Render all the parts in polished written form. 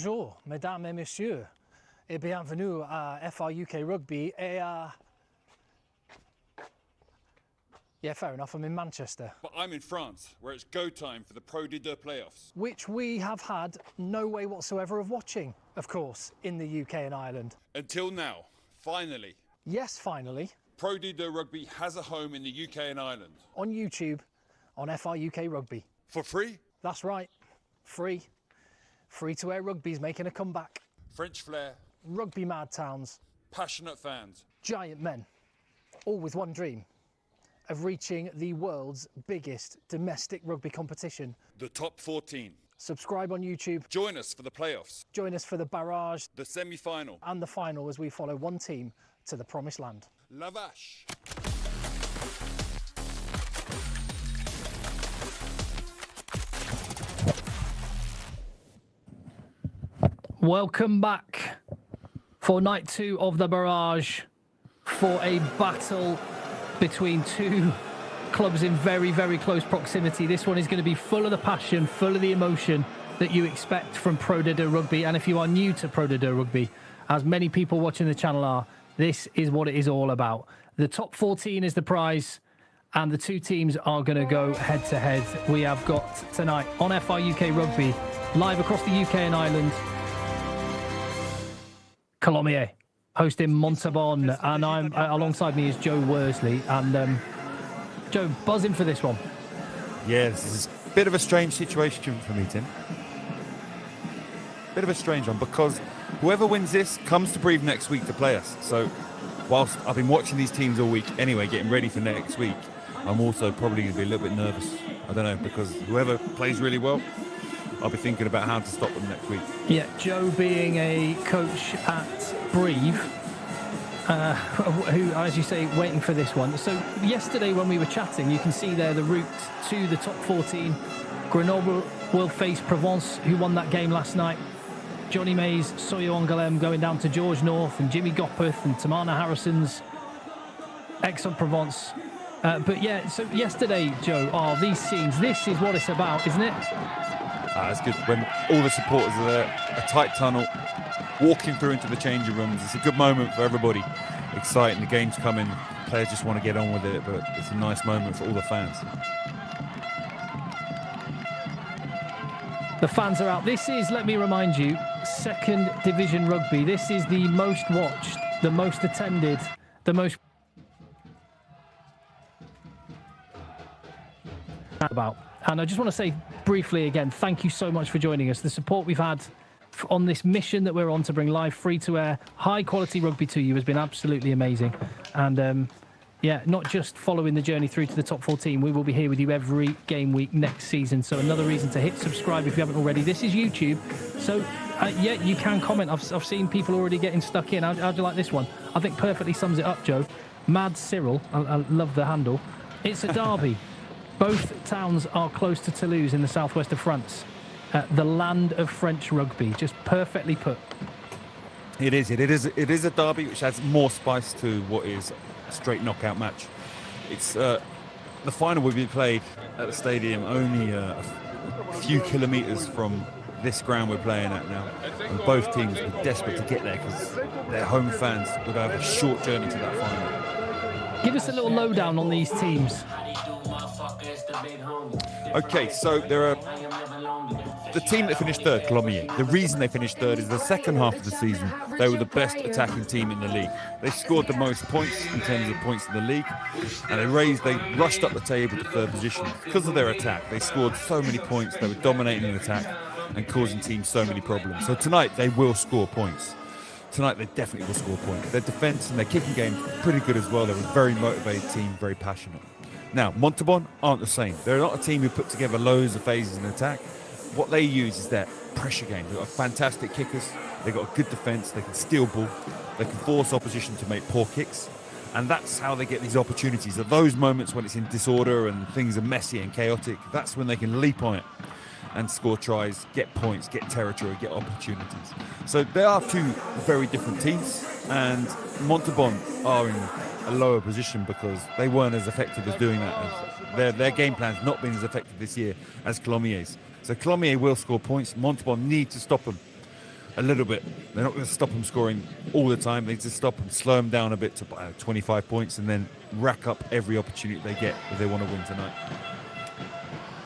Bonjour, mesdames et messieurs, et bienvenue à FR UK Rugby. Yeah, fair enough, I'm in Manchester. But I'm in France, where it's go time for the Pro D2 playoffs. Which we have had no way whatsoever of watching, of course, in the UK and Ireland. Until now, finally. Yes, finally. Pro D2 Rugby has a home in the UK and Ireland. On YouTube, on FR UK Rugby. For free? That's right, free. Free-to-air rugby's making a comeback. French flair. Rugby mad towns. Passionate fans. Giant men. All with one dream. Of reaching the world's biggest domestic rugby competition. The top 14. Subscribe on YouTube. Join us for the playoffs. Join us for the barrage. The semi-final. And the final as we follow one team to the promised land. La Vache. Welcome back for night 2 of the barrage for a battle between two clubs in very, very close proximity. This one is going to be full of the passion, full of the emotion that you expect from Pro D2 Rugby. And if you are new to Pro D2 Rugby, as many people watching the channel are, this is what it is all about. The top 14 is the prize, and the two teams are going to go head-to-head. We have got tonight on FR UK Rugby, live across the UK and Ireland, Colomier hosting Montauban, and I'm alongside me is Joe Worsley. And Joe, buzzing for this one. Yeah, this is a bit of a strange situation for me, Tim. Bit of a strange one, because whoever wins this comes to Brive next week to play us. So whilst I've been watching these teams all week anyway, getting ready for next week, I'm also probably going to be a little bit nervous. I don't know, because whoever plays really well, I'll be thinking about how to stop them next week. Yeah, Joe being a coach at Brive, who, as you say, waiting for this one. So yesterday when we were chatting, you can see there the route to the top 14. Grenoble will face Provence, who won that game last night. Johnny Mays, Soyo Angoulême going down to George North, and Jimmy Gopperth and Tamana Harrison's Aix-en-Provence. But yeah, so yesterday, Joe, these scenes, this is what it's about, isn't it? It's good when all the supporters are there, a tight tunnel, walking through into the changing rooms. It's a good moment for everybody. Exciting, the game's coming, players just want to get on with it, but it's a nice moment for all the fans. The fans are out. This is, let me remind you, second division rugby. This is the most watched, the most attended, the most about. And I just want to say briefly again, thank you so much for joining us. The support we've had on this mission that we're on to bring live, free-to-air, high-quality rugby to you has been absolutely amazing. And yeah, not just following the journey through to the top 14, we will be here with you every game week next season. So another reason to hit subscribe if you haven't already. This is YouTube, so yeah, you can comment. I've seen people already getting stuck in. How do you like this one? I think perfectly sums it up, Joe. Mad Cyril, I love the handle. It's a derby. Both towns are close to Toulouse in the southwest of France. The land of French rugby, just perfectly put. It is a derby which adds more spice to what is a straight knockout match. It's the final will be played at the stadium only a few kilometres from this ground we're playing at now, and both teams are desperate to get there because their home fans would have a short journey to that final. Give us a little lowdown on these teams. Okay, so there are the team that finished third, Colomiers. The reason they finished third is the second half of the season, they were the best attacking team in the league. They scored the most points in terms of points in the league, and they rushed up the table to third position. Because of their attack, they scored so many points, they were dominating in attack and causing teams so many problems. So tonight, they will score points. Tonight, they definitely will score points. Their defence and their kicking game pretty good as well. They're a very motivated team, very passionate. Now, Montauban aren't the same. They're not a team who put together loads of phases in attack. What they use is their pressure game. They've got fantastic kickers. They've got a good defence. They can steal ball. They can force opposition to make poor kicks. And that's how they get these opportunities. At those moments when it's in disorder and things are messy and chaotic, that's when they can leap on it and score tries, get points, get territory, get opportunities. So they are two very different teams, and Montauban are in a lower position because they weren't as effective as doing that. Their game plan's not been as effective this year as Colomiers. So Colomiers will score points. Montauban need to stop them. a little bit. They're not going to stop them scoring all the time. They just stop them, slow them down a bit to 25 points, and then rack up every opportunity they get if they want to win tonight.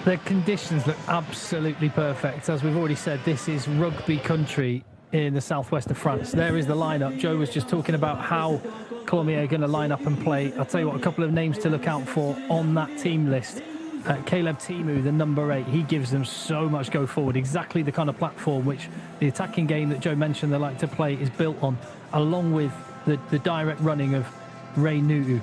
The conditions look absolutely perfect. As we've already said, this is rugby country in the southwest of France. There is the lineup. Joe was just talking about how Colomiers are going to line up and play. I'll tell you what, a couple of names to look out for on that team list. Caleb Timu, the number 8, he gives them so much go forward. Exactly the kind of platform which the attacking game that Joe mentioned they like to play is built on, along with the direct running of Ray Nu'u.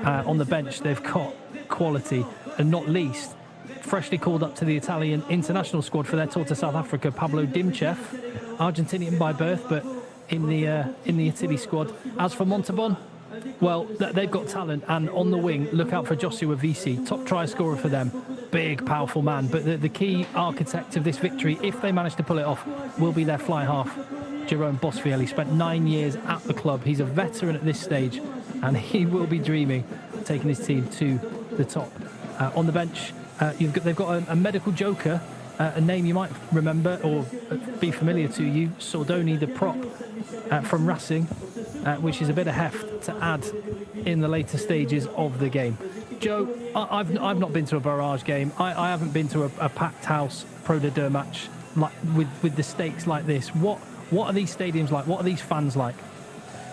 On the bench, they've got quality, and not least, freshly called up to the Italian international squad for their tour to South Africa, Pablo Dimchev, Argentinian by birth, but in the Italy squad. As for Montauban, well, they've got talent, and on the wing, look out for Joshua Visi, top try scorer for them, big, powerful man. But the key architect of this victory, if they manage to pull it off, will be their fly half, Jerome Bosfiel. He spent 9 years at the club. He's a veteran at this stage, and he will be dreaming of taking his team to the top. On the bench, they've got a medical joker, a name you might remember or be familiar to you, Sordoni, the prop from Racing, which is a bit of heft to add in the later stages of the game. Joe, I've not been to a barrage game. I haven't been to a packed house Pro D2 match like with the stakes like this. What are these stadiums like? What are these fans like?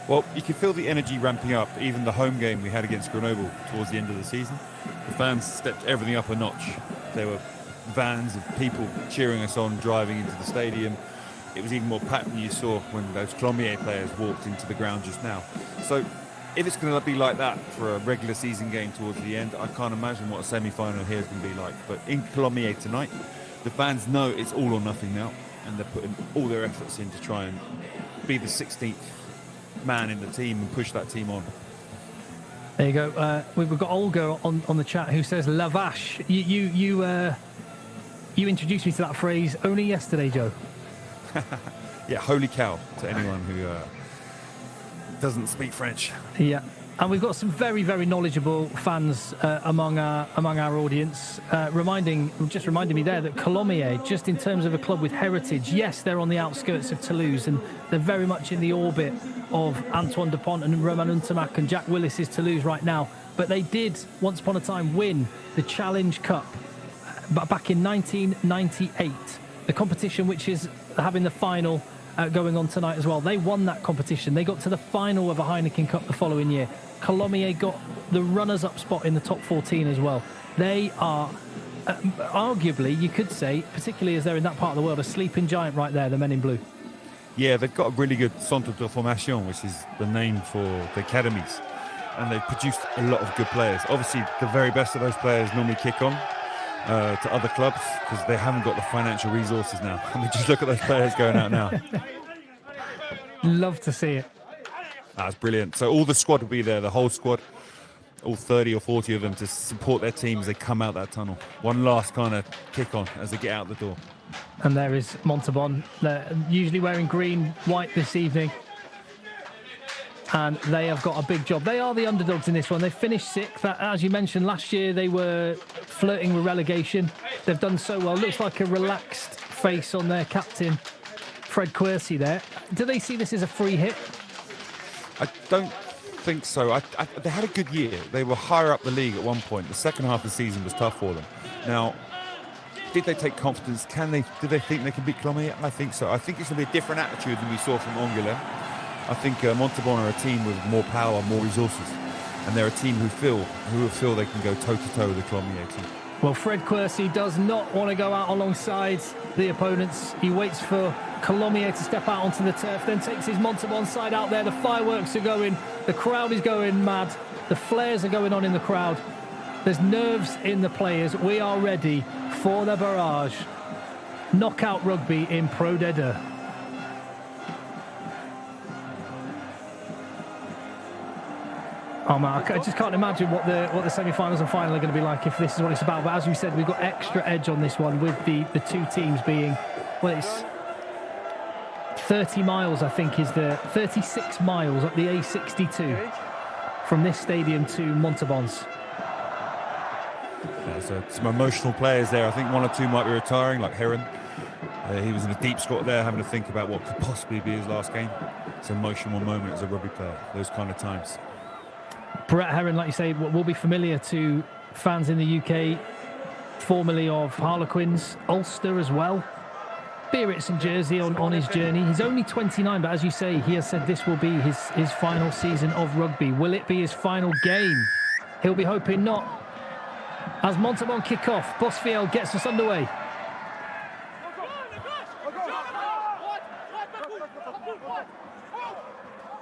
Well, you can feel the energy ramping up. Even the home game we had against Grenoble towards the end of the season, the fans stepped everything up a notch. There were vans of people cheering us on, driving into the stadium. It was even more packed than you saw when those Colomier players walked into the ground just now. So if it's going to be like that for a regular season game towards the end, I can't imagine what a semi-final here is going to be like. But in Colomier tonight, the fans know it's all or nothing now, and they're putting all their efforts in to try and be the 16th man in the team and push that team on. There you go. We've got Olga on the chat who says La Vache. You introduced me to that phrase only yesterday, Joe. Yeah, holy cow to anyone who doesn't speak French. Yeah, and we've got some very, very knowledgeable fans among our audience. Reminding me there that Colomiers, just in terms of a club with heritage, yes, they're on the outskirts of Toulouse, and they're very much in the orbit of Antoine Dupont and Romain Untermack and Jack Willis's Toulouse right now. But they did once upon a time win the Challenge Cup back in 1998, the competition which is having the final going on tonight as well. They won that competition. They got to the final of a Heineken Cup the following year. Colomiers got the runners-up spot in the top 14 as well. They are arguably, you could say, particularly as they're in that part of the world, a sleeping giant right there, the men in blue. Yeah, they've got a really good centre de formation, which is the name for the academies, and they've produced a lot of good players. Obviously, the very best of those players normally kick on to other clubs because they haven't got the financial resources now. I mean, just look at those players going out now. Love to see it. That's brilliant. So all the squad will be there, the whole squad, all 30 or 40 of them, to support their teams as they come out that tunnel. One last kind of kick on as they get out the door. And there is Montauban. They're usually wearing green, white this evening. And they have got a big job. They are the underdogs in this one. They finished 6th. As you mentioned, last year they were flirting with relegation. They've done so well. Looks like a relaxed face on their captain, Fred Quercy there. Do they see this as a free hit? I don't think so. They had a good year. They were higher up the league at one point. The second half of the season was tough for them. Now, did they take confidence? Do they think they can beat Colomiers? I think so. I think it's going to be a different attitude than we saw from Angoulême. I think Montauban are a team with more power, more resources, and they're a team who feel they can go toe-to-toe with the Colomiers team. Well, Fred Quercy does not want to go out alongside the opponents. He waits for Colomiers to step out onto the turf, then takes his Montauban side out there. The fireworks are going, the crowd is going mad, the flares are going on in the crowd. There's nerves in the players. We are ready for the barrage. Knockout rugby in Pro D2. Oh man, I just can't imagine what the semi-finals and final are going to be like if this is what it's about. But as we said, we've got extra edge on this one with the two teams being, well, it's 30 miles, I think, is the 36 miles up the A62 from this stadium to Montauban's. Yeah, so some emotional players there. I think one or two might be retiring, like Heron. He was in a deep squat there, having to think about what could possibly be his last game. It's an emotional moment as a rugby player, those kind of times. Brett Heron, like you say, will be familiar to fans in the UK, formerly of Harlequins, Ulster as well. Spirits and Jersey on his journey. He's only 29, but as you say, he has said this will be his final season of rugby. Will it be his final game? He'll be hoping not. As Montauban kick off, Bosfiel gets us underway.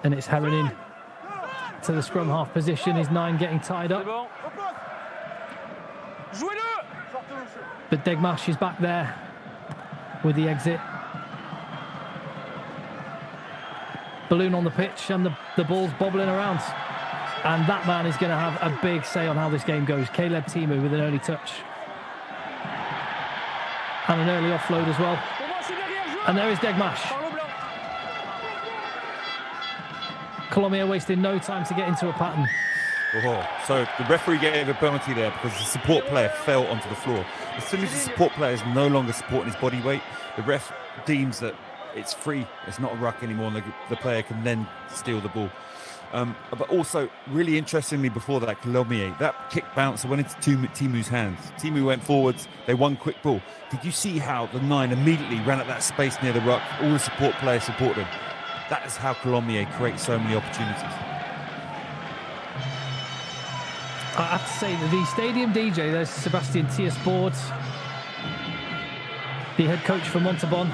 And it's Heron in to the scrum half position. His 9 getting tied up. But Degmash is back there with the exit. Balloon on the pitch and the ball's bobbling around. And that man is going to have a big say on how this game goes. Caleb Timu with an early touch. And an early offload as well. And there is Degmash. Colomier wasted no time to get into a pattern. Oh, so the referee gave a penalty there because the support player fell onto the floor. As soon as the support player is no longer supporting his body weight, the ref deems that it's free, it's not a ruck anymore, and the player can then steal the ball. But also, really interestingly, before that, Colomier, that kick bounce went into Timu's hands. Timu went forwards, they won quick ball. Did you see how the 9 immediately ran at that space near the ruck? All the support players support him. That is how Colomier creates so many opportunities. I have to say that the stadium DJ, there's Sebastian Tiersport, the head coach for Montauban.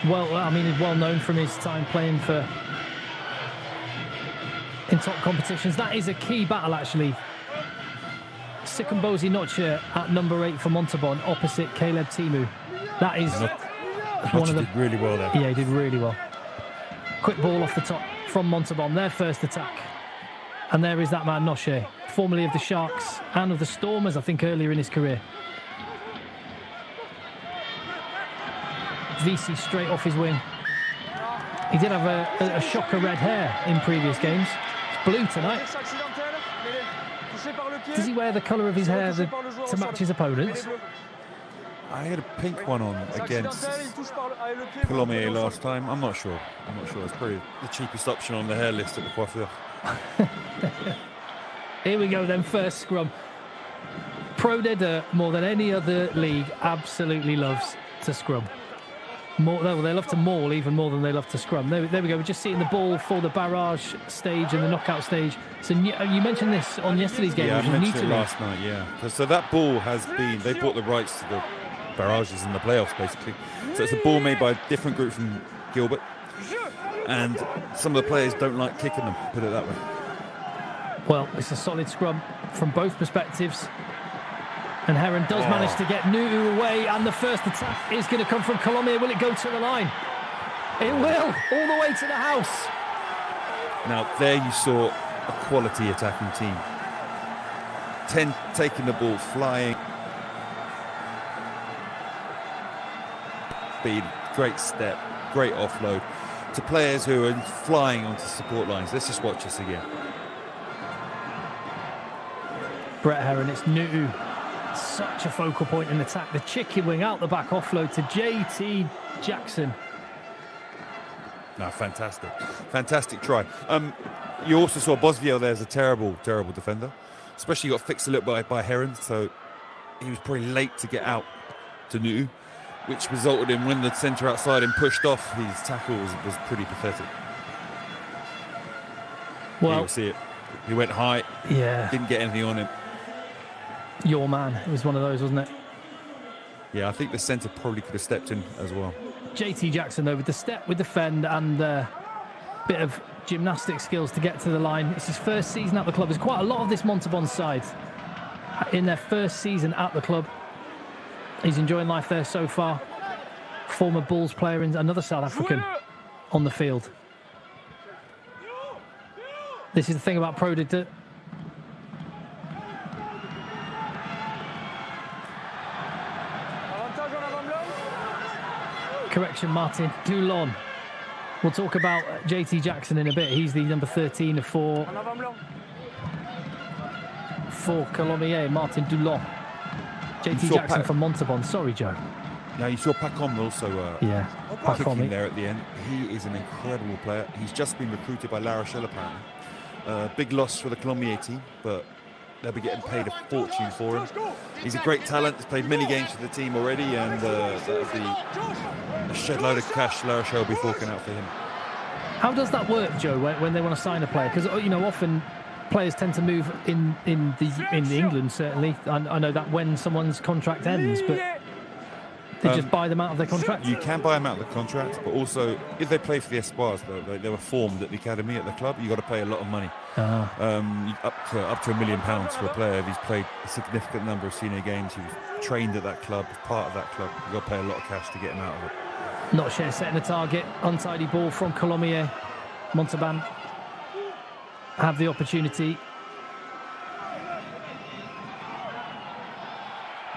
Well, I mean, he's well known from his time playing in top competitions. That is a key battle, actually. Sikambozi Notcher at number 8 for Montauban, opposite Caleb Timu. That is one of the... did really well there. Yeah, he did really well. Quick ball off the top from Montauban, their first attack. And there is that man, Noche, formerly of the Sharks and of the Stormers, I think, earlier in his career. VC straight off his wing. He did have a shocker red hair in previous games. It's blue tonight. Does he wear the colour of his hair to match his opponents? I had a pink one on against Colomier last time. I'm not sure. It's probably the cheapest option on the hair list at the coiffure. Here we go then, first scrum. Pro D2, more than any other league, absolutely loves to scrum. They love to maul even more than they love to scrum. There we go. We're just seeing the ball for the barrage stage and the knockout stage. So you mentioned this on yesterday's game. Yeah, which I was mentioned it last night, yeah. So that ball has been... They bought the rights to the barrages in the playoffs, basically. So it's a ball made by a different group from Gilbert. And some of the players don't like kicking them, put it that way. Well, it's a solid scrum from both perspectives. And Heron does manage to get Nu'u away, and the first attack is going to come from Colomier. Will it go to the line? It will, all the way to the house. Now, there you saw a quality attacking team. 10 taking the ball, flying. Speed, great step, great offload to players who are flying onto support lines. Let's just watch this again. Brett Heron, it's Nu'u. Such a focal point in attack. The chicken wing out the back offload to JT Jackson. No, fantastic try. You also saw Bosfiel there as a terrible defender, especially got fixed a little bit by Heron, so he was probably late to get out to Nu'u, which resulted in when the centre outside and pushed off, his tackle was pretty pathetic. Well, you'll see it. He went high, didn't get anything on him. Your man, it was one of those, wasn't it? Yeah, I think the centre probably could have stepped in as well. JT Jackson, though, with the step, with the fend, and a bit of gymnastic skills to get to the line. It's his first season at the club. There's quite a lot of this Montauban side in their first season at the club. He's enjoying life there so far. Former Bulls player and another South African on the field. This is the thing about Pro D2. Correction, Martin Dulon. We'll talk about JT Jackson in a bit. He's the number 13 for Colomier, Martin Dulon. JT Jackson from Montauban. Sorry, Joe. Now you saw Pacom also kicking there at the end. He is an incredible player. He's just been recruited by La Rochelle apparently. Big loss for the Colomier team, but they'll be getting paid a fortune for him. He's a great talent. He's played many games for the team already, and that'll be a shed load of cash La Rochelle will be forking out for him. How does that work, Joe, when they want to sign a player? Because often players tend to move in England. Certainly, I know that when someone's contract ends, but they just buy them out of their contract. You can buy them out of the contract, but also if they play for the Espoirs, they were formed at the academy at the club. You got to pay a lot of money, up to £1 million for a player. If he's played a significant number of senior games, he was trained at that club, part of that club. You got to pay a lot of cash to get him out of it. Not share setting the target, untidy ball from Colomier. Montauban have the opportunity.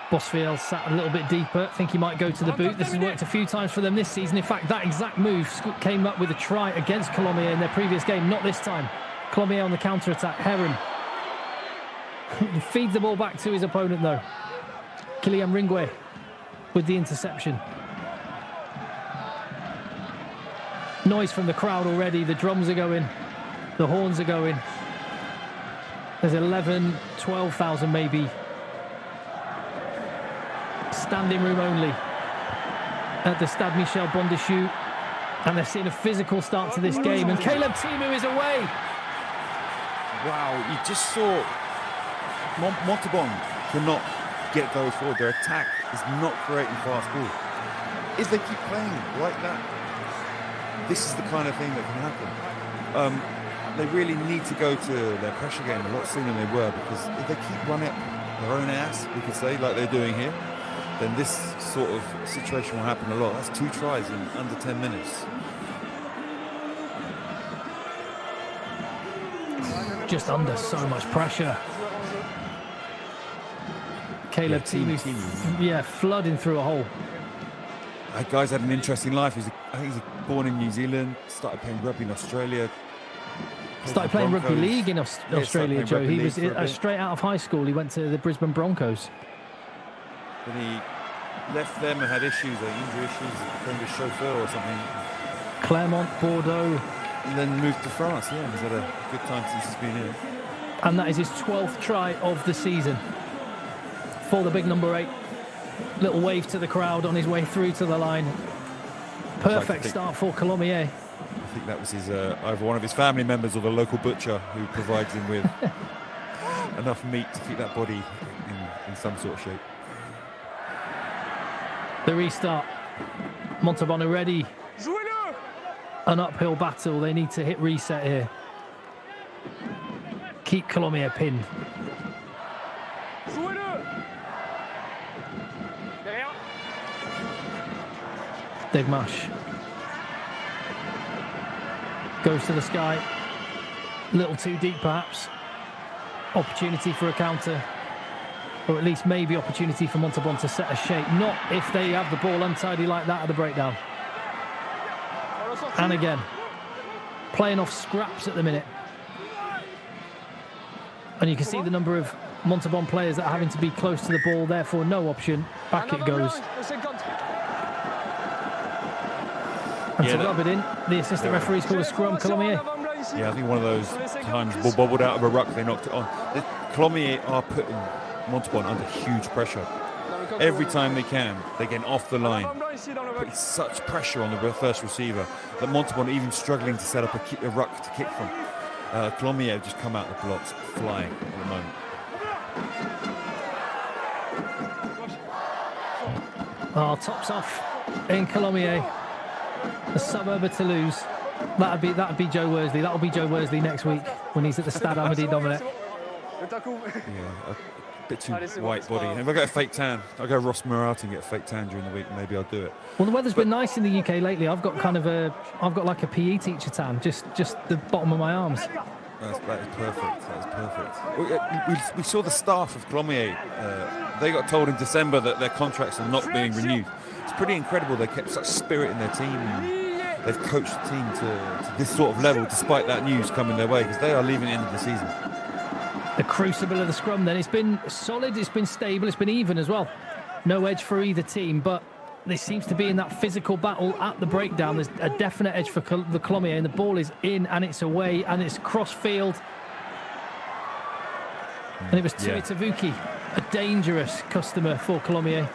Bosfield sat a little bit deeper. Think he might go to the boot. This has worked a few times for them this season. In fact, that exact move came up with a try against Colomier in their previous game. Not this time. Colomier on the counter-attack. Heron feeds the ball back to his opponent, though. Kylian Ringwe with the interception. Noise from the crowd already. The drums are going. The horns are going. There's 11, 12,000 maybe. Standing room only at the Stade Michel Bondeschou, and they're seeing a physical start to this game, and Caleb Timu is away. Wow, you just saw Montauban cannot get going forward. Their attack is not creating fast ball. If they keep playing like that, this is the kind of thing that can happen. They really need to go to their pressure game a lot sooner than they were, because if they keep running up their own ass, we could say, like they're doing here, then this sort of situation will happen a lot. That's 2 tries in under 10 minutes. Just under so much pressure. Caleb Timu, flooding through a hole. That guy's had an interesting life. I think he's born in New Zealand, started playing rugby in Australia. Started playing rugby league in Australia, Joe. He was straight out of high school. He went to the Brisbane Broncos. Then he left them and had issues, injury issues, became a chauffeur or something. Clermont, Bordeaux. And then moved to France, yeah. He's had a good time since he's been here. And that is his 12th try of the season for the big number 8. Little wave to the crowd on his way through to the line. Perfect start for Colomier. I think that was his either one of his family members or the local butcher who provides him with enough meat to keep that body in some sort of shape. The restart. Montauban are ready. An uphill battle. They need to hit reset here. Keep Colomier pinned. Degmash goes to the sky. Little too deep, perhaps. Opportunity for a counter, or at least maybe opportunity for Montauban to set a shape. Not if they have the ball untidy like that at the breakdown. And again, playing off scraps at the minute. And you can see the number of Montauban players that are having to be close to the ball, therefore no option. Back it goes. And to rub it in, the assistant referee's called a scrum. Colomier. Yeah, I think one of those times the ball bobbled out of a ruck, they knocked it on. The Colomier are putting Montauban under huge pressure. Every time they can, they're getting off the line, putting such pressure on the first receiver that Montauban are even struggling to set up a ruck to kick from. Colomier have just come out the blocks flying at the moment. Oh, tops off in Colomier, the suburb of Toulouse. That'd be Joe Worsley. That'll be Joe Worsley next week when he's at the Stade Amédée Domenech. Yeah, a bit too white body. If I get a fake tan, I'll go Ross Murat and get a fake tan during the week. Maybe I'll do it. Well, the weather's been nice in the UK lately. I've got like a PE teacher tan, just the bottom of my arms. That is perfect. That is perfect. We saw the staff of Colomier. They got told in December that their contracts are not being renewed. It's pretty incredible. They kept such spirit in their team. And they've coached the team to this sort of level, despite that news coming their way, because they are leaving at the end of the season. The crucible of the scrum then. It's been solid, it's been stable, it's been even as well. No edge for either team, but this seems to be in that physical battle at the breakdown. There's a definite edge for the Colomier, and the ball is in and it's away and it's cross field. And it was Tuitavuki, a dangerous customer for Colomier.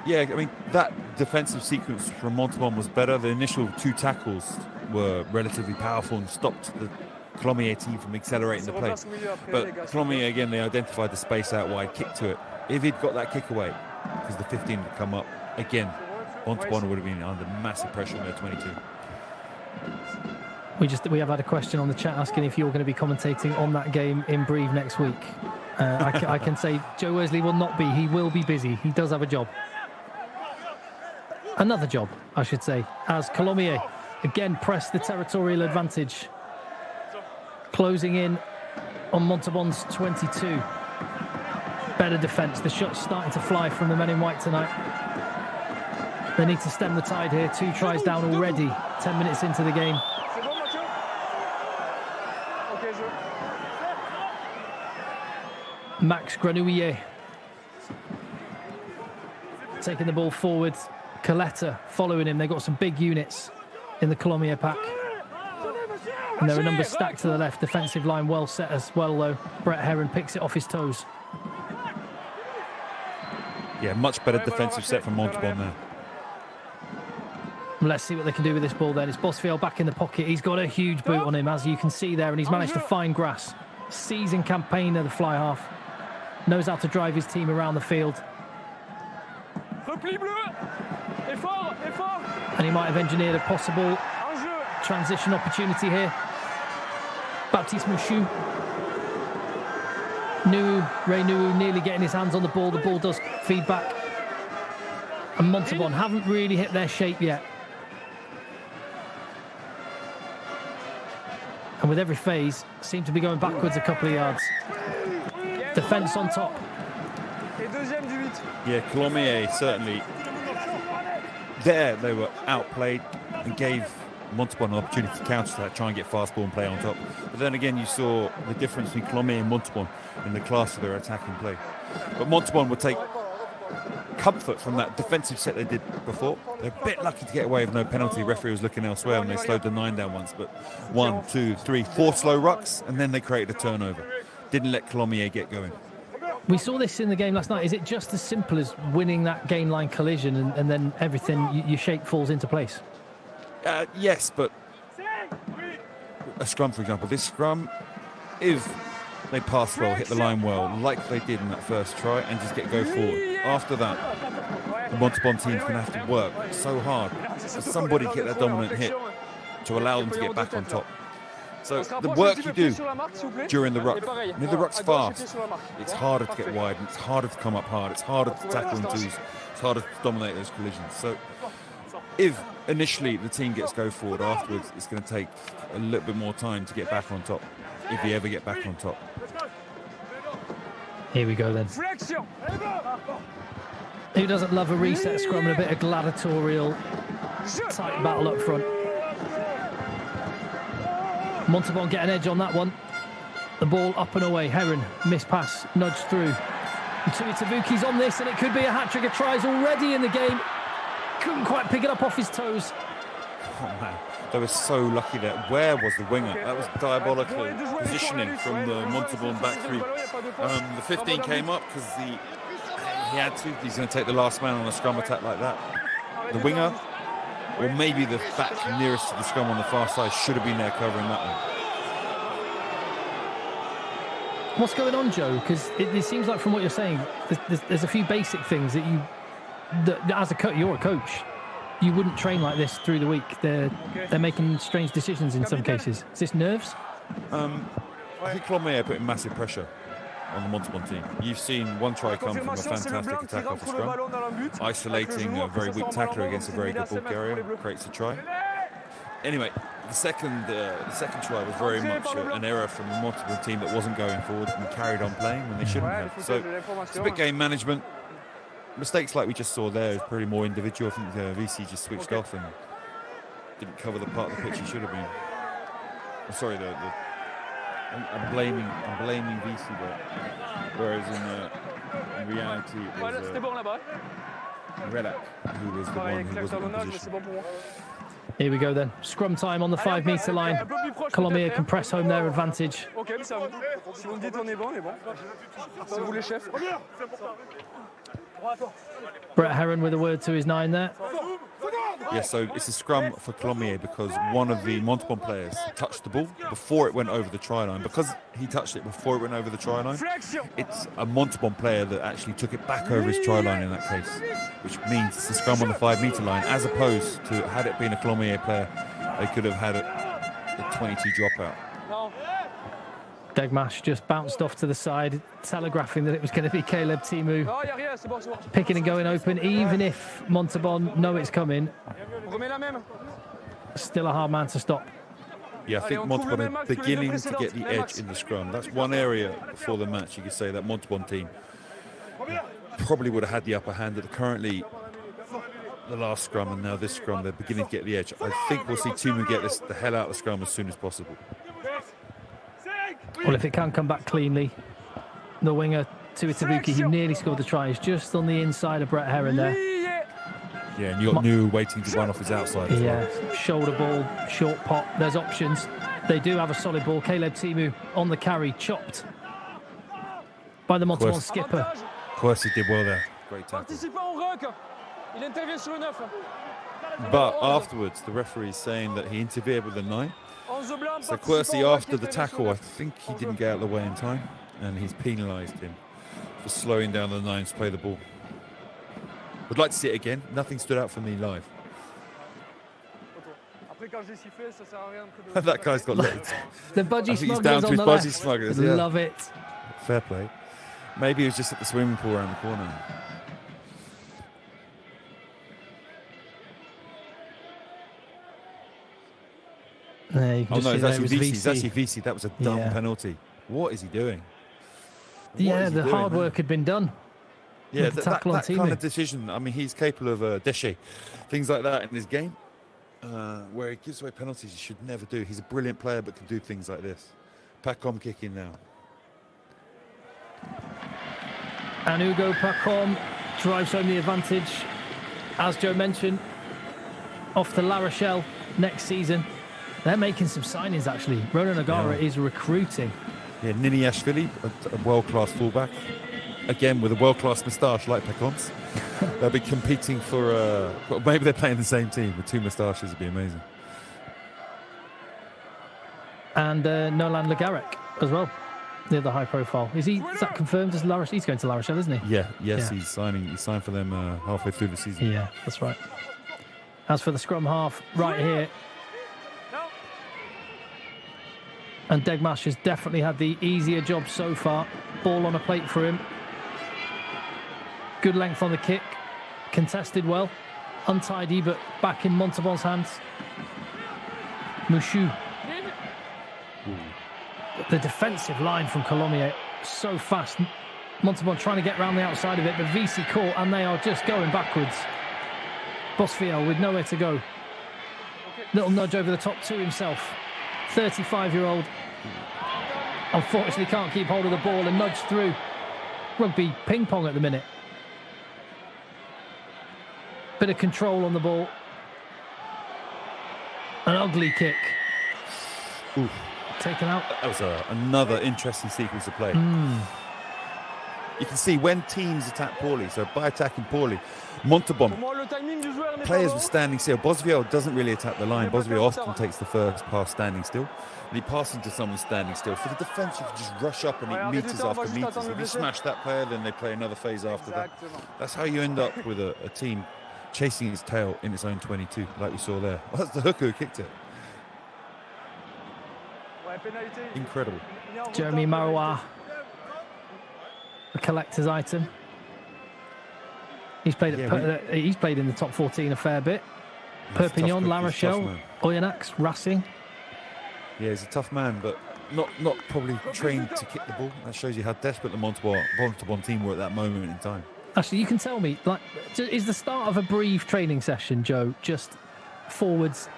Yeah, I mean, that defensive sequence from Montauban was better. The initial 2 tackles were relatively powerful and stopped the Colomier team from accelerating the play. But Colomier, again, they identified the space out wide, kick to it. If he'd got that kick away, because the 15 had come up, again, Montauban would have been under massive pressure in their 22. We have had a question on the chat asking if you're going to be commentating on that game in Brive next week. I can say Joe Worsley will not be. He will be busy. He does have a job. Another job, I should say, as Colomier again press the territorial advantage, closing in on Montauban's 22. Better defence. The shots starting to fly from the men in white tonight. They need to stem the tide here. 2 tries down already, 10 minutes into the game. Max Grenouillet taking the ball forward. Coletta following him. They've got some big units in the Colomier pack. And there are numbers stacked to the left. Defensive line well set as well, though. Brett Heron picks it off his toes. Yeah, much better defensive set from Montauban there. Let's see what they can do with this ball then. It's Bosfield back in the pocket. He's got a huge boot on him, as you can see there, and he's managed to find grass. Seasoned campaigner, the fly half. Knows how to drive his team around the field. And he might have engineered a possible transition opportunity here. Baptiste Mouchou. Ray Nuu nearly getting his hands on the ball. The ball does feed back. And Montauban haven't really hit their shape yet. And with every phase, seem to be going backwards a couple of yards. Defence on top. Yeah, Colomier certainly. There, they were outplayed and gave Montauban an opportunity to counter that, try and get fast ball and play on top. But then again, you saw the difference between Colomier and Montauban in the class of their attacking play. But Montauban would take comfort from that defensive set they did before. They're a bit lucky to get away with no penalty. The referee was looking elsewhere and they slowed the 9 down once. But 1, 2, 3, 4 slow rucks, and then they created a turnover. Didn't let Colomier get going. We saw this in the game last night. Is it just as simple as winning that gain line collision and then everything, your shape falls into place? Yes, but a scrum, for example. This scrum, if they pass well, hit the line well, like they did in that first try, and just go forward. After that, the Montauban team's going to have to work so hard for somebody to get that dominant hit to allow them to get back on top. So the work you do during the ruck, I mean, the ruck's fast. It's harder to get wide, and it's harder to come up hard. It's harder to tackle in twos. It's harder to dominate those collisions. So if initially the team gets go forward, afterwards it's going to take a little bit more time to get back on top, if they ever get back on top. Here we go then. Who doesn't love a reset scrum and a bit of gladiatorial tight battle up front? Montauban get an edge on that one. The ball up and away. Heron, miss pass, nudge through. Tuitavuki's on this, and it could be a hat-trick of tries already in the game. Couldn't quite pick it up off his toes. Oh man, they were so lucky there. Where was the winger? That was diabolical positioning from the Montauban back three. The 15 came up because he had to. He's going to take the last man on a scrum attack like that. The winger, or maybe the back nearest to the scrum on the far side, should have been there covering that one. What's going on, Joe? Because it seems like from what you're saying, there's a few basic things that as you're a coach, you wouldn't train like this through the week. They're making strange decisions in some cases. Is this nerves? I think Colomier put massive pressure on the Montauban team. You've seen one try come from a fantastic attack off a scrum, isolating a very weak tackler against a very good ball carrier, creates a try. Anyway, the second try was very much an error from the Montauban team that wasn't going forward and carried on playing when they shouldn't have. So it's a bit game management. Mistakes like we just saw there is pretty more individual. I think VC just switched off and didn't cover the part of the pitch he should have been. I'm sorry, I'm blaming VC there, whereas in reality it was Relak, who was the one who wasn't in position. Here we go then. Scrum time on the 5-metre line. Colomier can press home their advantage. Brett Heron with a word to his 9 there. Yeah, so it's a scrum for Colomier because one of the Montauban players touched the ball before it went over the try line. Because he touched it before it went over the try line, it's a Montauban player that actually took it back over his try line in that case, which means it's a scrum on the 5-metre line, as opposed to, had it been a Colomier player, they could have had a 22 dropout. Degmash just bounced off to the side, telegraphing that it was going to be Caleb Timu picking and going open, even if Montauban know it's coming. Still a hard man to stop. Yeah, I think Montauban are beginning to get the edge in the scrum. That's one area before the match you could say that Montauban team probably would have had the upper hand. That currently the last scrum and now this scrum, they're beginning to get the edge. I think we'll see Timu get the hell out of the scrum as soon as possible. Well, if it can come back cleanly, the winger, Tuitavuki, who nearly scored the try, is just on the inside of Brett Heron there. Yeah, and you got New waiting to run off his outside as well. Shoulder ball, short pop, there's options. They do have a solid ball. Caleb Timu on the carry, chopped by the Montauban skipper. Quercy did well there. Great tackle. But afterwards, the referee is saying that he interfered with the 9. So Quercy, after the tackle, I think he didn't get out of the way in time, and he's penalised him for slowing down the 9s to play the ball. Would like to see it again. Nothing stood out for me live. That guy's got legs. The budgie he's down to his budgie smugglers. Yeah. Love it. Fair play. Maybe he was just at the swimming pool around the corner. You can oh no, it's actually VC. It's actually VC. That was a dumb penalty. What is he doing? The hard work had been done. Yeah, that kind of decision. I mean, he's capable of déchet, things like that in his game, where he gives away penalties he should never do. He's a brilliant player, but can do things like this. Pacom kicking now. And Hugo Pacom drives home the advantage. As Joe mentioned, off to La Rochelle next season. They're making some signings, actually. Ronan O'Gara is recruiting. Yeah, Niniashvili, a world-class fullback. Again, with a world-class moustache like Pacom's. They'll be competing for... maybe they're playing the same team. With 2 moustaches would be amazing. And Nolan Legarec as well, the other high-profile. Is that confirmed as La Rochelle? He's going to La Rochelle, isn't he? Yes, he's signing. He signed for them halfway through the season. Yeah, that's right. As for the scrum half, right here, and Degmash has definitely had the easier job so far. Ball on a plate for him. Good length on the kick. Contested well. Untidy, but back in Montauban's hands. Mouchou. The defensive line from Colomier, so fast. Montauban trying to get round the outside of it, but VC caught, and they are just going backwards. Bosfiel with nowhere to go. Little nudge over the top to himself. 35-year-old unfortunately can't keep hold of the ball and nudge through. Rugby ping pong at the minute. Bit of control on the ball. An ugly kick. Oof. Taken out. That was another interesting sequence of play. You can see when teams attack poorly, so by attacking poorly, Montauban players were standing still. Bosfiel doesn't really attack the line. Bosfiel often takes the first pass standing still, and he passes into someone standing still. For the defence, you can just rush up and eat meters after meters. If you smash that player, then they play another phase after that. That's how you end up with a team chasing its tail in its own 22, like we saw there. Well, that's the hooker who kicked it. Incredible. Jeremy Marois, a collector's item. He's played in the top 14 a fair bit. Perpignan, La Rochelle, Oyonnax, Racing. Yeah, he's a tough man, but not probably trained to kick the ball. That shows you how desperate the Montauban team were at that moment in time. Actually, you can tell me, is the start of a Brive training session, Joe, just forwards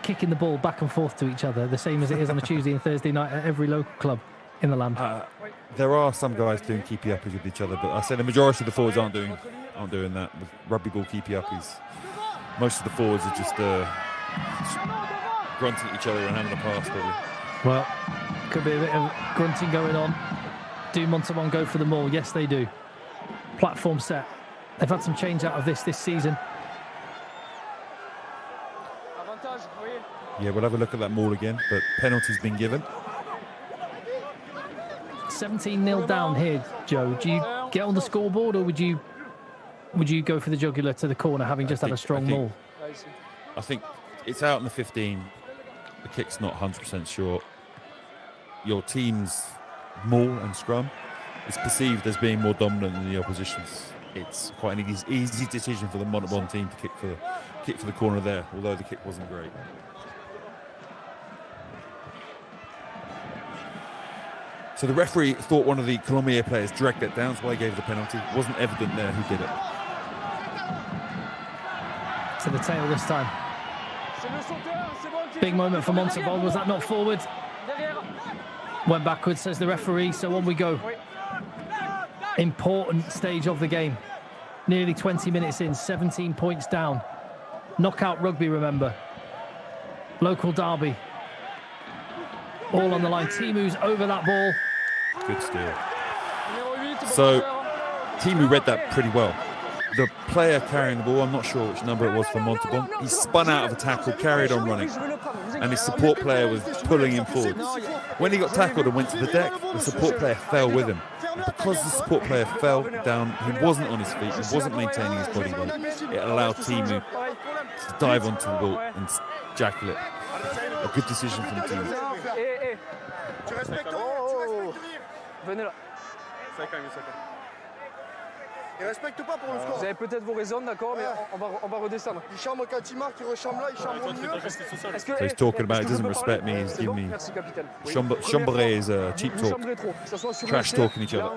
kicking the ball back and forth to each other, the same as it is on a Tuesday and Thursday night at every local club in the land? There are some guys doing keepy uppers with each other, but I say the majority of the forwards aren't doing aren't doing that. The rugby ball keep you up. Most of the forwards are just grunting at each other and having a pass, probably. Well, could be a bit of grunting going on. Do Montauban go for the maul? Yes, they do. Platform set. They've had some change out of this season. Yeah, we'll have a look at that maul again, but penalty's been given. 17-0 down here, Joe. Do you get on the scoreboard, or would you go for the jugular to the corner, having just had a strong maul? I think it's out in the 15. The kick's not 100% sure. Your team's maul and scrum is perceived as being more dominant than the opposition's. It's quite an easy decision for the Montauban team to kick for the corner there, although the kick wasn't great. So the referee thought one of the Colomier players dragged it down, so I gave the penalty. It wasn't evident there who did it. To the tail this time. Big moment for Montauban. Was that not forward? Went backwards, says the referee, so on we go. Important stage of the game. Nearly 20 minutes in, 17 points down. Knockout rugby, remember. Local derby. All on the line. Timu's over that ball. Good steal. So, Timu read that pretty well. The player carrying the ball, I'm not sure which number it was for Montauban, he spun out of a tackle, carried on running, and his support player was pulling him forward. When he got tackled and went to the deck, the support player fell with him. And because the support player fell down, he wasn't on his feet, he wasn't maintaining his body weight, it allowed Timu to dive onto the ball and jackal it. A good decision from the team. Venez là. Il respecte pas pour le score. Vous avez peut-être vos raisons, d'accord, mais on va redescendre. Il chambre quand il marque, il rechambre là, il chambre au milieu. So he's talking about he doesn't respect me, he's giving me chambrer is cheap talk, trash talking each other.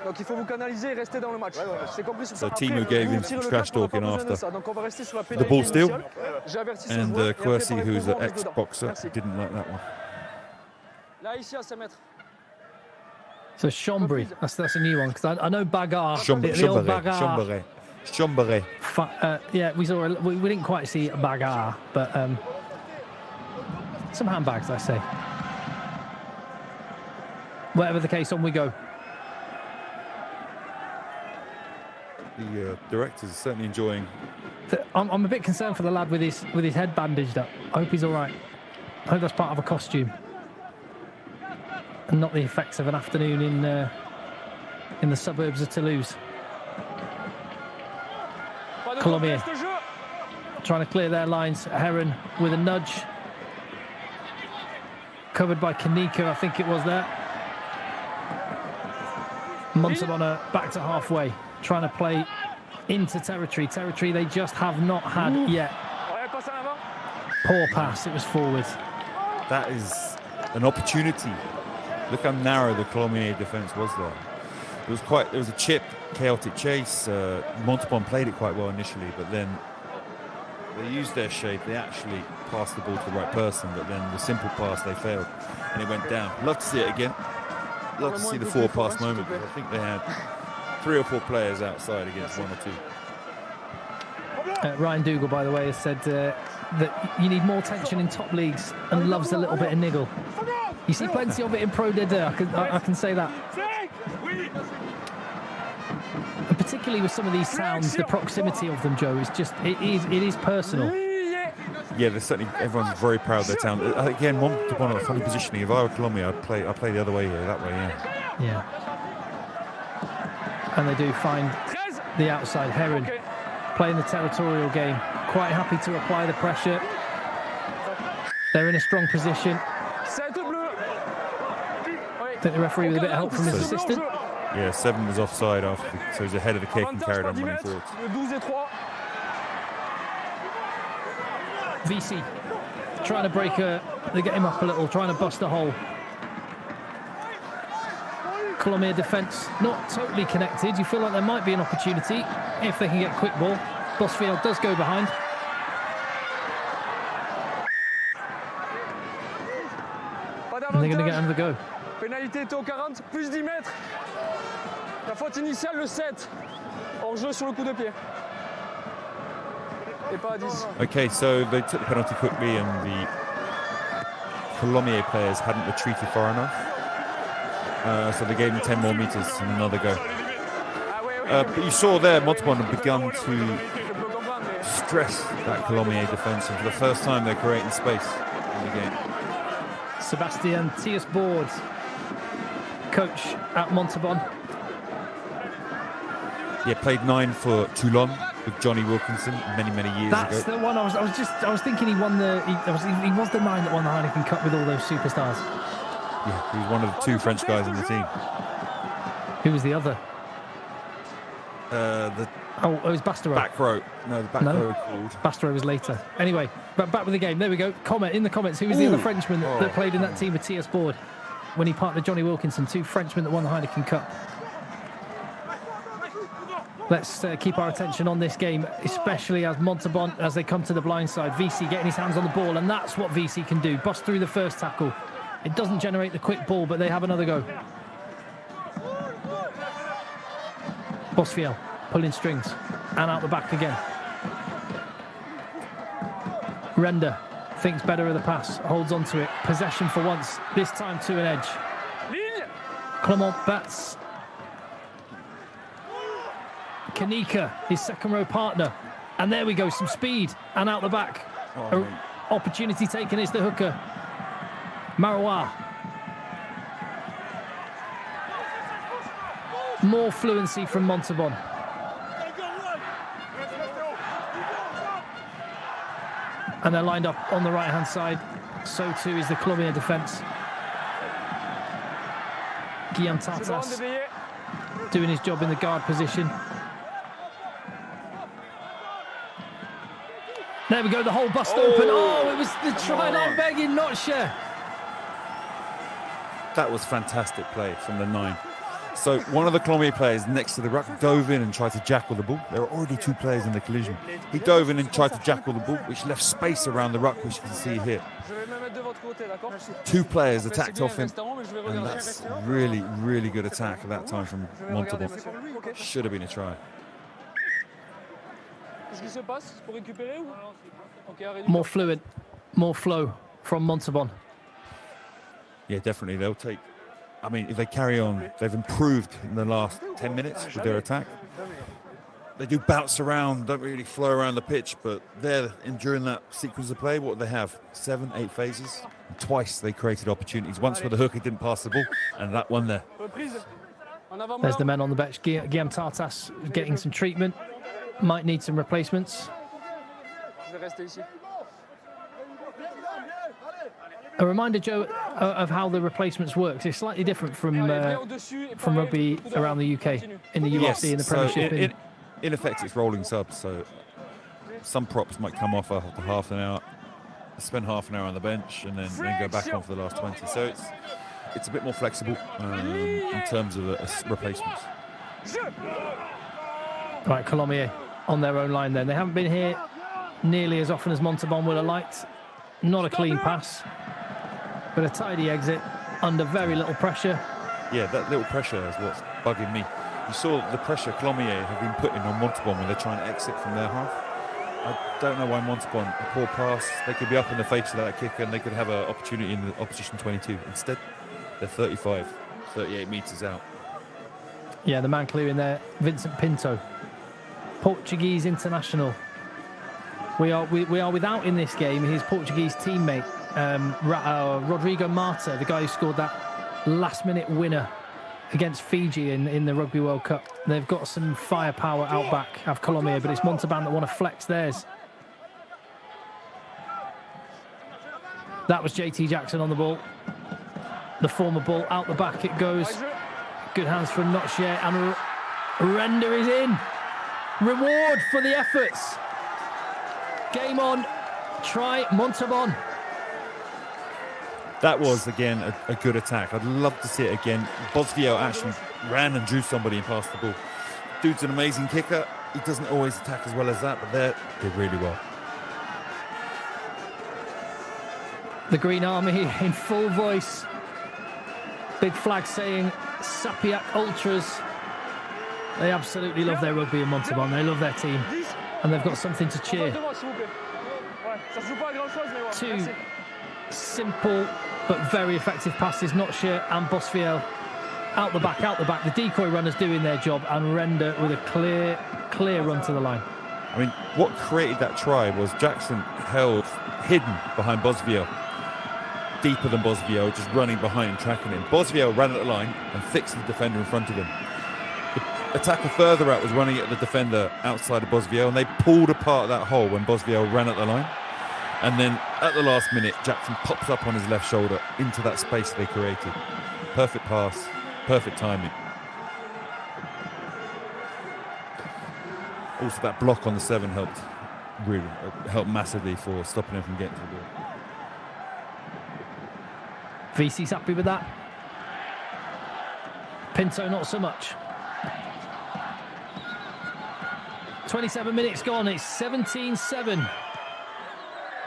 Donc il faut vous canaliser et rester dans le match. C'est compris sur ça. So Timu gave him some trash talking after the ball steal, and Kwasi, who's an ex-boxer, didn't like that one. Là ici à 5 mètres. So Chambry, that's a new one, because I know Bagarre. The old Bagarre. Chambray. Yeah, we didn't quite see Bagarre, but some handbags, I say. Whatever the case, on we go. The directors are certainly enjoying. I'm a bit concerned for the lad with his head bandaged up. I hope he's all right. I hope that's part of a costume, and not the effects of an afternoon in the suburbs of Toulouse. Colomier trying to clear their lines. Heron with a nudge. Covered by Kanika, I think it was there. Montauban back to halfway, trying to play into territory they just have not had yet. Poor pass, it was forward. That is an opportunity. Look how narrow the Colomier defence was there. It was a chip, chaotic chase. Montauban played it quite well initially, but then they used their shape. They actually passed the ball to the right person, but then the simple pass they failed, and it went down. Love to see it again. Love to see the forward pass moment, because I think they had 3 or 4 players outside against 1 or 2. Ryan Dougal, by the way, has said that you need more tension in top leagues and loves a little bit of niggle. You see plenty of it in Pro D2, I can say that. And particularly with some of these sounds, the proximity of them, Joe, is just, it is personal. Yeah, everyone's very proud of their town. Again, Montauban, a funny positioning. If I were Colomier, I'd play the other way here, that way, yeah. Yeah. And they do find the outside. Heron playing the territorial game, quite happy to apply the pressure. They're in a strong position. I think the referee with a bit of help from his assistant. Yeah, 7 was offside after, so he's ahead of the kick and carried on running forwards. VC trying to break they get him up a little, trying to bust a hole. Colomier defence not totally connected. You feel like there might be an opportunity if they can get a quick ball. Bosfield does go behind. And they're going to get another go. Pénalité était au 40, plus 10 mètres. La faute initiale, le 7. Hors-jeu sur le coup de pied. Et pas à 10. Okay, so they took the penalty quickly, and the Colomier players hadn't retreated far enough. So they gave him 10 more meters and another go. But you saw there, Montauban had begun to stress that Colomier defence, and for the first time they're creating space in the game. Sebastian Thiesbord, coach at Montauban. Yeah, played 9 for Toulon with Johnny Wilkinson many years That's ago. the one I was thinking he won the he was the 9 that won the Heineken Cup with all those superstars. Yeah, he was one of the 2 French guys in the team. Who was the other? The It was Bastereau. back row. No, the back row were called. Bastereau was later. Anyway, back with the game. There we go. Comment in the comments. Who was the other Frenchman that played in that team with Thiesbord when he partnered Johnny Wilkinson? 2 Frenchmen that won the Heineken Cup. Let's keep our attention on this game, especially as Montauban, as they come to the blind side. VC getting his hands on the ball, and that's what VC can do. Bust through the first tackle. It doesn't generate the quick ball, but they have another go. Bosfiel pulling strings and out the back again. Render thinks better of the pass, holds on to it. Possession for once, this time to an edge. Clement bats. Kanika, his second row partner. And there we go, some speed and out the back. Opportunity taken is the hooker. Marois. More fluency from Montauban. And they're lined up on the right-hand side. So too is the Colomier defence. Guillaume Tartas doing his job in the guard position. There we go, the whole bust open. Oh, it was the try line begging, not sure. That was fantastic play from the 9. So one of the Colomier players next to the ruck dove in and tried to jackal the ball. There were already 2 players in the collision. He dove in and tried to jackal the ball, which left space around the ruck, which you can see here. 2 players attacked off him, and that's really good attack at that time from Montauban. Should have been a try. More fluid, more flow from Montauban. Yeah, definitely. They'll take... I mean, if they carry on, they've improved in the last 10 minutes with their attack. They do bounce around, don't really flow around the pitch, but during that sequence of play, what do they have? 7, 8 phases? And twice they created opportunities. Once where the hooker didn't pass the ball, and that one there. There's the men on the bench. Guillaume Tartas getting some treatment. Might need some replacements. A reminder, Joe, of how the replacements work. It's slightly different from rugby around the UK, in the UFC, in the Premiership. In effect, it's rolling subs, so some props might come off after half an hour, spend half an hour on the bench, and then go back on for the last 20. So it's a bit more flexible in terms of replacements. Right, Colomier on their own line then. They haven't been here nearly as often as Montauban would have liked. Not a clean pass, but a tidy exit under very little pressure. Yeah, that little pressure is what's bugging me. You saw the pressure Colomier have been putting on Montauban when they're trying to exit from their half. I don't know why Montauban, a poor pass, they could be up in the face of that kick and they could have an opportunity in the opposition 22. Instead, they're 35, 38 metres out. Yeah, the man clearing there, Vincent Pinto, Portuguese international. We are without in this game his Portuguese teammate, Rodrigo Marta, the guy who scored that last-minute winner against Fiji in the Rugby World Cup. They've got some firepower out back, have Colomier, but it's Montauban that want to flex theirs. That was JT Jackson on the ball. The former ball out the back it goes. Good hands from Notchier, and Render is in. Reward for the efforts. Game on. Try Montauban. That was, again, a good attack. I'd love to see it again. Bosfiel actually ran and drew somebody and passed the ball. Dude's an amazing kicker. He doesn't always attack as well as that, but they did really well. The Green Army in full voice. Big flag saying Sapiac Ultras. They absolutely love their rugby in Montauban. They love their team, and they've got something to cheer. Two simple but very effective passes. Notcher and Bosfiel out the back. The decoy runners doing their job, and Render with a clear run to the line. I mean, what created that try was Jackson held hidden behind Bosfiel, deeper than Bosfiel, just running behind, tracking him. Bosfiel ran at the line and fixed the defender in front of him. The attacker further out was running at the defender outside of Bosfiel, and they pulled apart that hole when Bosfiel ran at the line. And then at the last minute, Jackson pops up on his left shoulder into that space they created. Perfect pass, perfect timing. Also, that block on the 7 helped massively for stopping him from getting to the ball. VC's happy with that. Pinto not so much. 27 minutes gone. It's 17-7.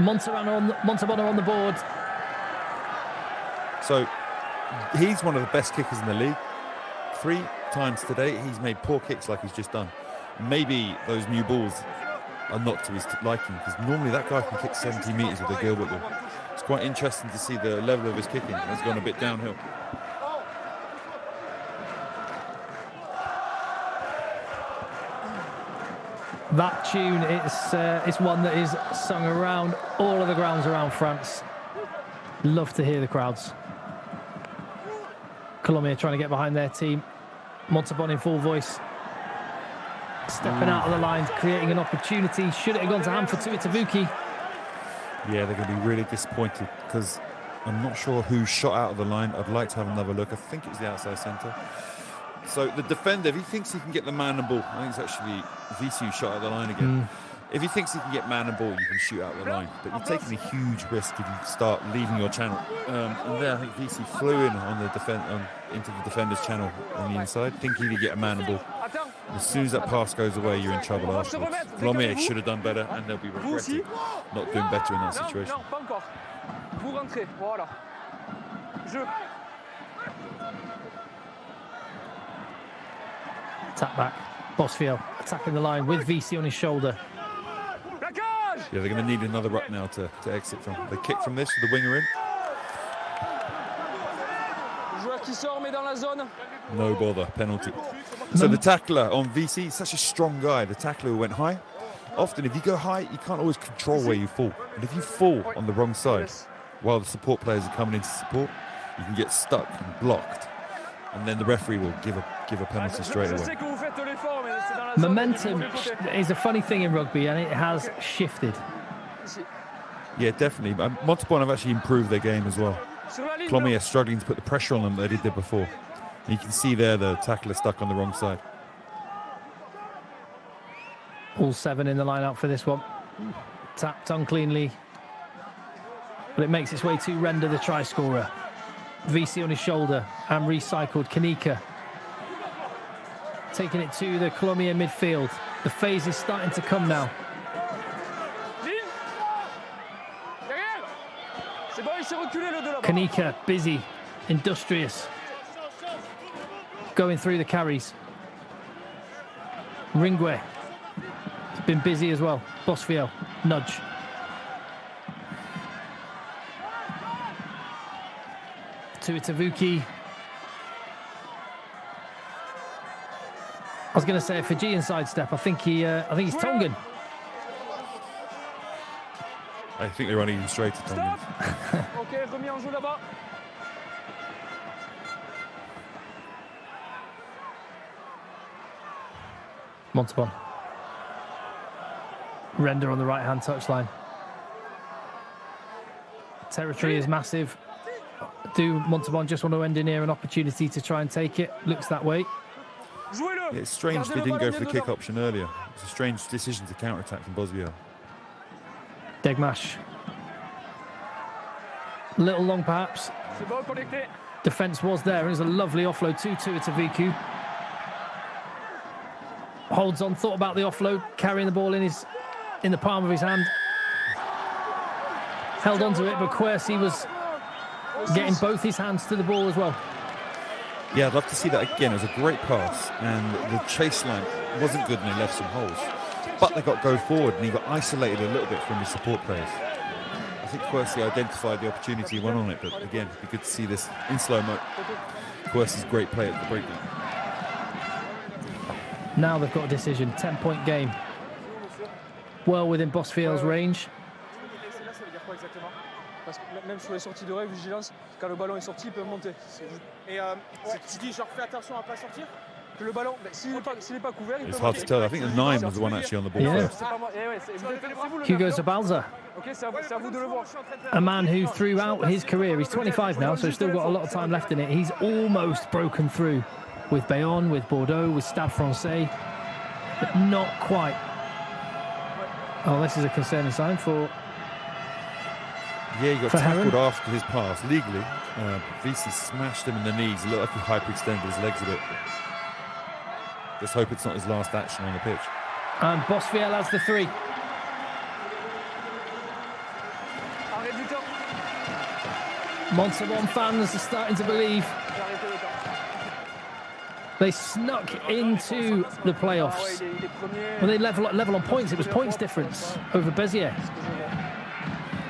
Montauban are on the board. So he's one of the best kickers in the league. 3 times today he's made poor kicks like he's just done. Maybe those new balls are not to his liking, because normally that guy can kick 70 metres with a Gilbert ball. It's quite interesting to see the level of his kicking has gone a bit downhill. That tune is one that is sung around all of the grounds around France. Love to hear the crowds. Colomier trying to get behind their team. Montauban in full voice. Stepping out of the line, creating an opportunity. Should it have gone to hand for Tuitavuki? Yeah, they're going to be really disappointed, because I'm not sure who shot out of the line. I'd like to have another look. I think it was the outside centre. So the defender, if he thinks he can get the man and ball, I think it's actually VC who shot out of the line again. If he thinks he can get man and ball, you can shoot out the line. But you're taking a huge risk if you start leaving your channel. And there, I think VC flew in on the into the defender's channel on the inside, thinking he'd get a man and ball. As soon as that pass goes away, you're in trouble afterwards. Colomier should have done better, and they'll be regretting not doing better in that situation. Tap back. Bosfiel attacking the line with VC on his shoulder. Yeah, they're going to need another ruck now to exit from. They kick from this with the winger in. No bother, penalty. So the tackler on VC, such a strong guy. The tackler who went high. Often if you go high, you can't always control where you fall. And if you fall on the wrong side while the support players are coming in to support, you can get stuck and blocked. And then the referee will give a penalty straight away. Momentum is a funny thing in rugby, and it has shifted. Yeah, definitely. Montauban have actually improved their game as well. Colomiers struggling to put the pressure on them that they did before. And you can see there the tackler stuck on the wrong side. All 7 in the line-up for this one. Tapped uncleanly, but it makes its way to Render, the try scorer. VC on his shoulder and recycled. Kanika taking it to the Colomier midfield. The phase is starting to come now. Kanika busy, industrious, going through the carries. Ringwe has been busy as well. Bosfiel, nudge. Tuitavuki. I was going to say a Fijian sidestep. I think he's Tongan. I think they're running straight to Tongan. Montauban. Render on the right-hand touchline. Territory is massive. Do Montauban just want to engineer an opportunity to try and take it? Looks that way. Yeah, it's strange they didn't go for the kick option earlier. It's a strange decision to counter-attack from Bosfiel. Degmash. Little long perhaps. Defence was there, and there's a lovely offload to Tuitavuki. Holds on, thought about the offload, carrying the ball in the palm of his hand. Held onto it, but Quercy was getting both his hands to the ball as well. Yeah, I'd love to see that again. It was a great pass, and the chase line wasn't good, and they left some holes. But they got go forward, and he got isolated a little bit from his support players. I think Quercy identified the opportunity, went on it, but again, it'd be good to see this in slow-mo. Quercy's great play at the breakdown. Now they've got a decision, 10-point game. Well within Bosfiel's range. Parce que même sur les sorties de règle, vigilance, quand le ballon est sorti, ils peuvent monter. Et tu dis genre fais attention à pas sortir. Que le ballon, s'il n'est pas couvert, il peut It's hard to monter. tell. I think the 9 was the one actually on the ball Yeah. first. C'est pas moi. C'est vous le Hugo neuf, non? Zabalza, Ok, c'est à vous de le voir. a man who throughout his career, he's 25 now, so he's still got a lot of time left in it. He's almost broken through with Bayonne, with Bordeaux, with Stade Francais, but not quite. Oh, this is a concerning sign for... Yeah, he got For tackled Heron? after his pass, legally. VC smashed him in the knees. It looked like he hyperextended his legs a bit. Just hope it's not his last action on the pitch. And Bosfiel has the 3. Arrête du temps. Montauban fans are starting to believe. Arrêtez le temps. They snuck into the playoffs. Il est premier. Well, they level on points. It was points difference over Bezier.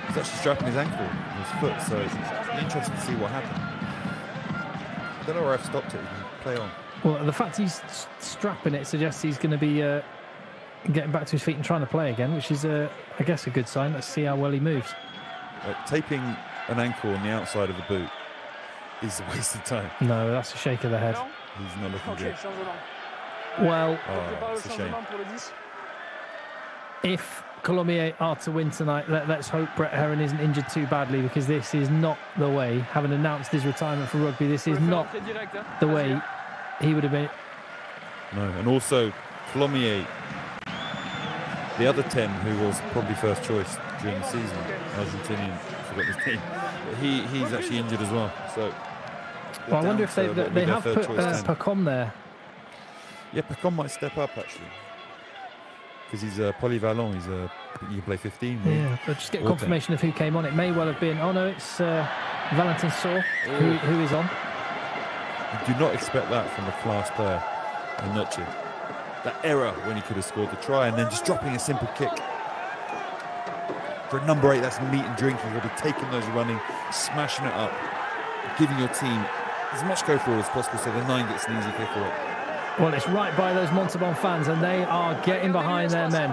He's actually strapping his ankle on his foot, so it's interesting to see what happened. I don't know where I've stopped it. He can play on. Well, the fact he's strapping it suggests he's going to be getting back to his feet and trying to play again, which is, I guess, a good sign. Let's see how well he moves. Taping an ankle on the outside of the boot is a waste of time. No, that's a shake of the head. He's not looking Ok, good. changement. Well, Oh, Prépare le it's a shame. changement pour le 10. if Colomier are to win tonight, let's hope Brett Heron isn't injured too badly, because this is not the way, having announced his retirement from rugby, this is not Très direct, hein. the way he would have been. No, and also Colomier, the other 10 who was probably first choice during the season, Argentinian, forgot his name, but he's actually injured as well. So Well, I wonder if they have put Pacom there. Yeah, Pacom might step up actually, because he's polyvalent. He can play 15. right? Yeah, but just get Or confirmation of who came on. It may well have been. Oh no, it's Valentin Saw who is on. You do not expect that from a class player, and Noche. That error when he could have scored the try, and then just dropping a simple kick. For a number 8, that's meat and drinking. He'll be taking those running, smashing it up, giving your team as much go forward as possible, so the 9 gets an easy kick away. Well, it's right by those Montauban fans, and they are getting behind their men.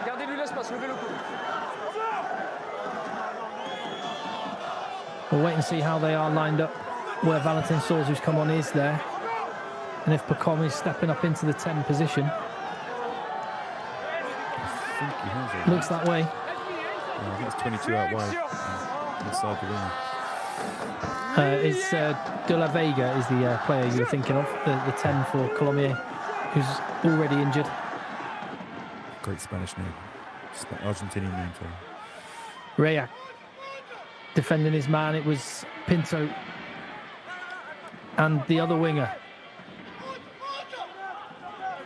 Gardez-lui l'espace, levez le coude. We'll wait and see how they are lined up, where Valentin Saws, who's come on, is there. And if Pacom is stepping up into the 10 position. I think he has it. Looks that way. Yeah, I think it's 22 out wide. Inside the wing. It's De La Vega is the player you were thinking of, the 10 for Colomier, who's already injured. Great Spanish name. Argentinian name, sorry. Rayak defending his man. It was Pinto and the other winger.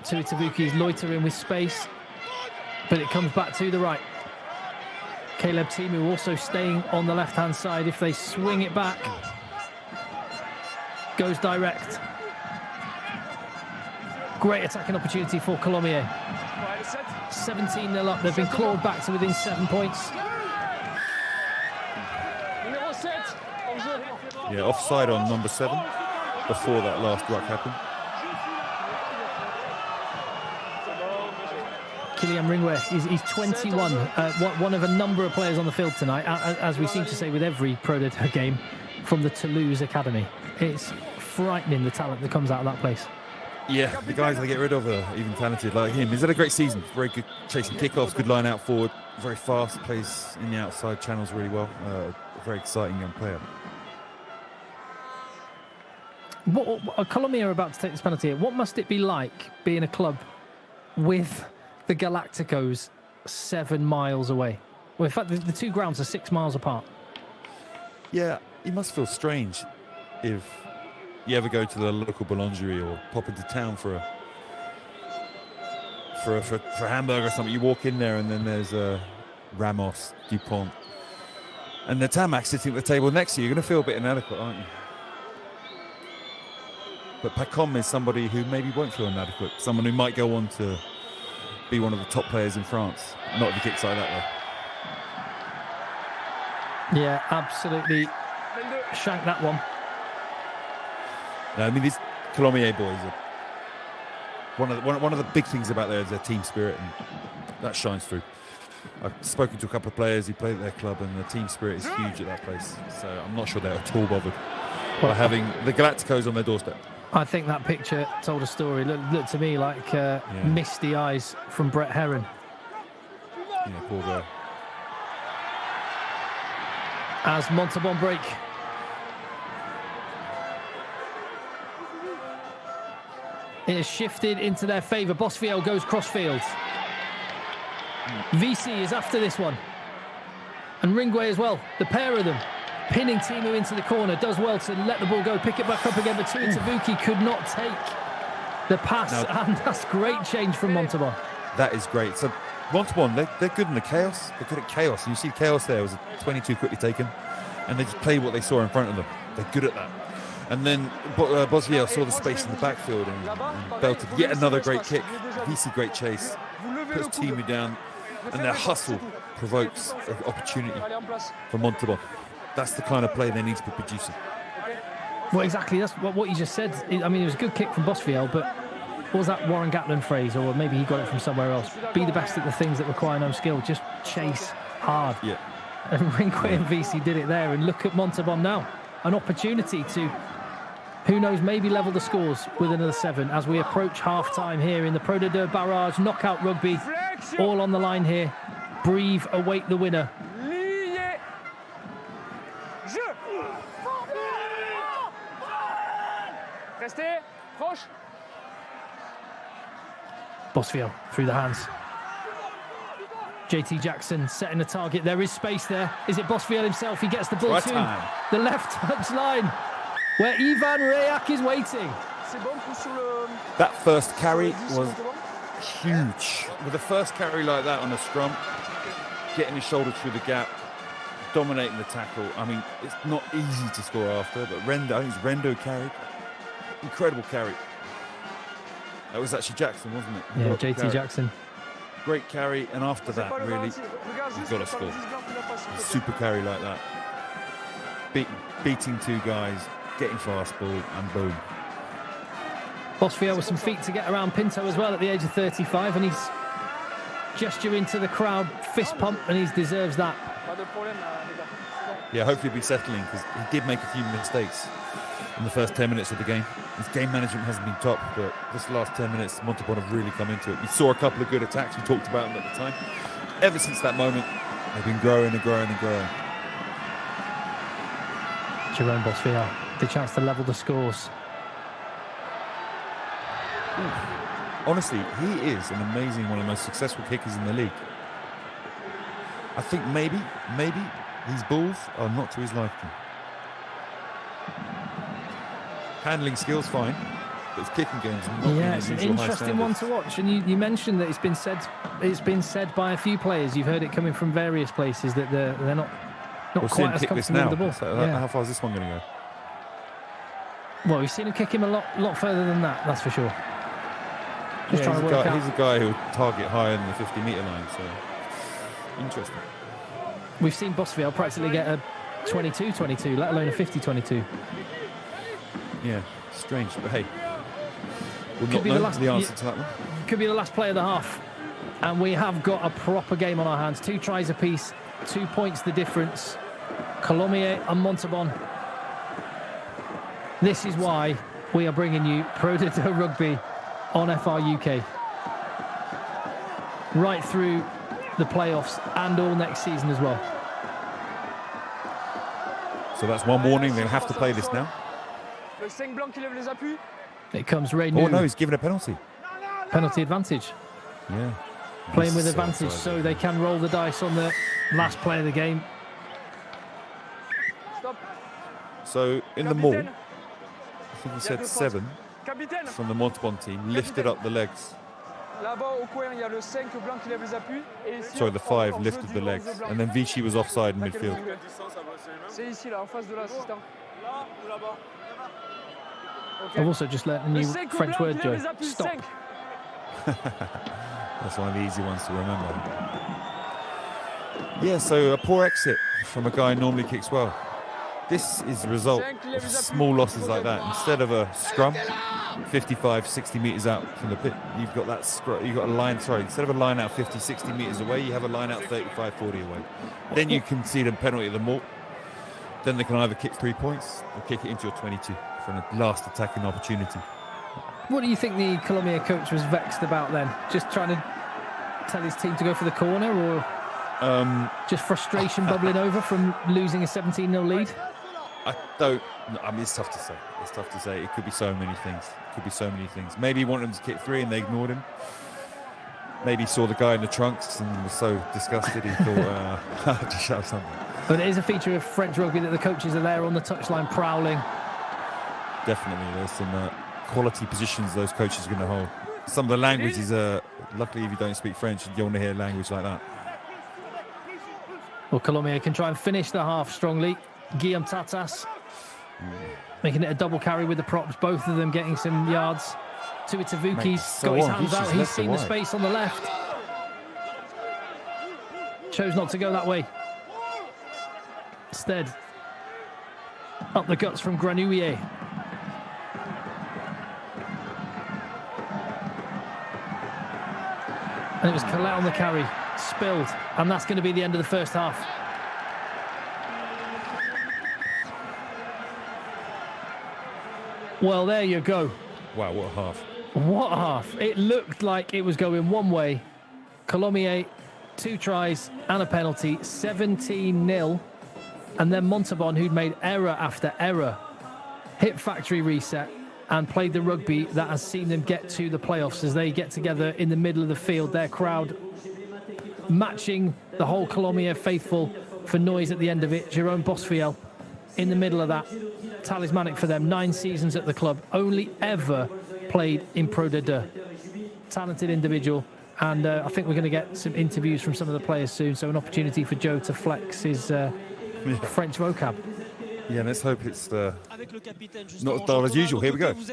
Tuitabuki's loitering with space, but it comes back to the right. Caleb Timu also staying on the left-hand side. If they swing it back, goes direct. Great attacking opportunity for Colomier. 17-0 up. They've been clawed back to within 7 points. Numéro 7, en jeu. Yeah, offside on number 7 before that last ruck happened. Kylian Ringway, he's 21, one of a number of players on the field tonight, as we seem to say with every Pro D2 game, from the Toulouse Academy. It's frightening, the talent that comes out of that place. Yeah, the guys they get rid of are even talented like him. He's had a great season. Very good chasing kickoffs, good line out forward, very fast, plays in the outside channels really well. A very exciting young player. Colomiers are about to take this penalty. What must it be like being a club with the Galacticos 7 miles away? Well, in fact, the two grounds are 6 miles apart. Yeah, it must feel strange if you ever go to the local boulangerie or pop into town for a hamburger or something. You walk in there and then there's Ramos, Dupont, and the Tamac sitting at the table next to you. You're going to feel a bit inadequate, aren't you? But Pacom is somebody who maybe won't feel inadequate. Someone who might go on to be one of the top players in France. Not if he kicks like that, though. Yeah, absolutely. Shanked that one. No, I mean, these Colomier boys are one of the big things about there is their team spirit, and that shines through. I've spoken to a couple of players who play at their club, and the team spirit is huge at that place. So I'm not sure they're at all bothered by having the Galacticos on their doorstep. I think that picture told a story. Looked to me like misty eyes from Brett Herron. Yeah, poor guy. As Montauban break. It has shifted into their favour. Bosfiel goes crossfield. VC is after this one. And Ringway as well. The pair of them. Pinning Timu into the corner. Does well to let the ball go. Pick it back up again. But Tavuki could not take the pass. And that's great change from Montauban. That is great. So Montauban, they're good in the chaos. They're good at chaos. And you see chaos there. It was a 22 quickly taken. And they just play what they saw in front of them. They're good at that. And then Bosfiel saw the space in the backfield and belted yet another great kick. VC great chase. Puts Timu down. And their hustle provokes an opportunity for Montauban. That's the kind of play they need to be producing. Well, exactly. That's what you just said. I mean, it was a good kick from Bosfiel, but what was that Warren Gatland phrase? Or maybe he got it from somewhere else. Be the best at the things that require no skill. Just chase hard. Yeah. And Ringway and VC did it there. And look at Montauban now. An opportunity to, who knows, maybe level the scores with another 7 as we approach half-time here in the Pro D2 Barrage knockout rugby. All on the line here. Brive await the winner. Bosfiel through the hands. JT Jackson setting the target. There is space there. Is it Bosfiel himself? He gets the ball to the left touch line where Ivan Reak is waiting. That first carry was huge. With a first carry like that on a scrum, getting his shoulder through the gap, dominating the tackle. I mean, it's not easy to score after, but Rendo, I think it's Rendo carried. Incredible carry. That was actually Jackson, wasn't it? Yeah, JT Jackson. Great carry, and after that, really, you've got to score. A super carry like that. Beating 2 guys, getting fast ball, and boom. Bosfiel with some feet to get around Pinto as well at the age of 35, and he's gesturing to the crowd, fist pump, and he deserves that. Yeah, hopefully he'll be settling, because he did make a few mistakes in the first 10 minutes of the game. His game management hasn't been top, but this last 10 minutes, Montauban have really come into it. We saw a couple of good attacks. We talked about them at the time. Ever since that moment, they've been growing and growing and growing. Jerome Bosfiel, the chance to level the scores. Honestly, he is an amazing, one of the most successful kickers in the league. I think maybe these balls are not to his liking. Handling skills fine, but his kicking game's not. Yeah, it's an interesting one to watch. And you mentioned that it's been said by a few players. You've heard it coming from various places that they're not quite as comfortable with the ball. So how far is this one going to go? Well, we've seen him kick him a lot further than that. That's for sure. Just trying to work out. He's a guy who will target higher than the 50-metre line. So interesting. We've seen Bosfiel practically get a 22-22, let alone a 50-22. Yeah, strange, but hey, we'll Could not be know the the answer to that one. Could be the last play of the half. And we have got a proper game on our hands. 2 tries apiece, 2 points the difference. Colomier and Montauban. This is why we are bringing you Pro D2 Rugby on FR UK. Right through the playoffs and all next season as well. So that's one warning. They'll have to play this now. It comes Reynou. Oh no, he's given a penalty. Penalty advantage. Yeah. Playing with advantage so they can roll the dice on the last play of the game. So in the maul, I think he said 7 from the Montauban team lifted up the legs. Sorry, the 5 lifted the legs, and then Vichy was offside in midfield. I've also just learnt a new French word, Joe. Stop. That's one of the easy ones to remember. Yeah, so a poor exit from a guy who normally kicks well. This is the result of small losses like that. Instead of a scrum, 55, 60 metres out from the pit, you've got a line, instead of a line out 50, 60 metres away, you have a line out 35, 40 away. Then you concede a penalty at the mark. Then they can either kick 3 points or kick it into your 22 for a last attacking opportunity. What do you think the Colomier coach was vexed about then? Just trying to tell his team to go for the corner, or just frustration bubbling over from losing a 17-0 lead? I mean, it's tough to say. It's tough to say. It could be so many things. Maybe he wanted them to kick 3 and they ignored him. Maybe he saw the guy in the trunks and was so disgusted he thought, I'll just shout something. But it is a feature of French rugby that the coaches are there on the touchline prowling. Definitely. There's some quality positions those coaches are going to hold. Some of the languages luckily if you don't speak French, you don't want to hear language like that. Well, Colomier can try and finish the half strongly. Guillaume Tatas making it a double carry with the props, both of them getting some yards. Tuitavuki's got his hands out, he's seen the space on the left. Chose not to go that way. Instead, up the guts from Granouillet. And it was Collet on the carry, spilled, and that's going to be the end of the first half. Well, there you go. Wow, what a half. What a half. It looked like it was going one way. Colomier, 2 tries and a penalty, 17-0. And then Montauban, who'd made error after error, hit factory reset and played the rugby that has seen them get to the playoffs as they get together in the middle of the field. Their crowd matching the whole Colomier faithful for noise at the end of it. Jerome Bosfiel in the middle of that. Talismanic for them, 9 seasons at the club, only ever played in Pro D2. Talented individual, and I think we're going to get some interviews from some of the players soon, so an opportunity for Joe to flex his French vocab. Yeah, let's hope it's not as dull as usual. Here we go. He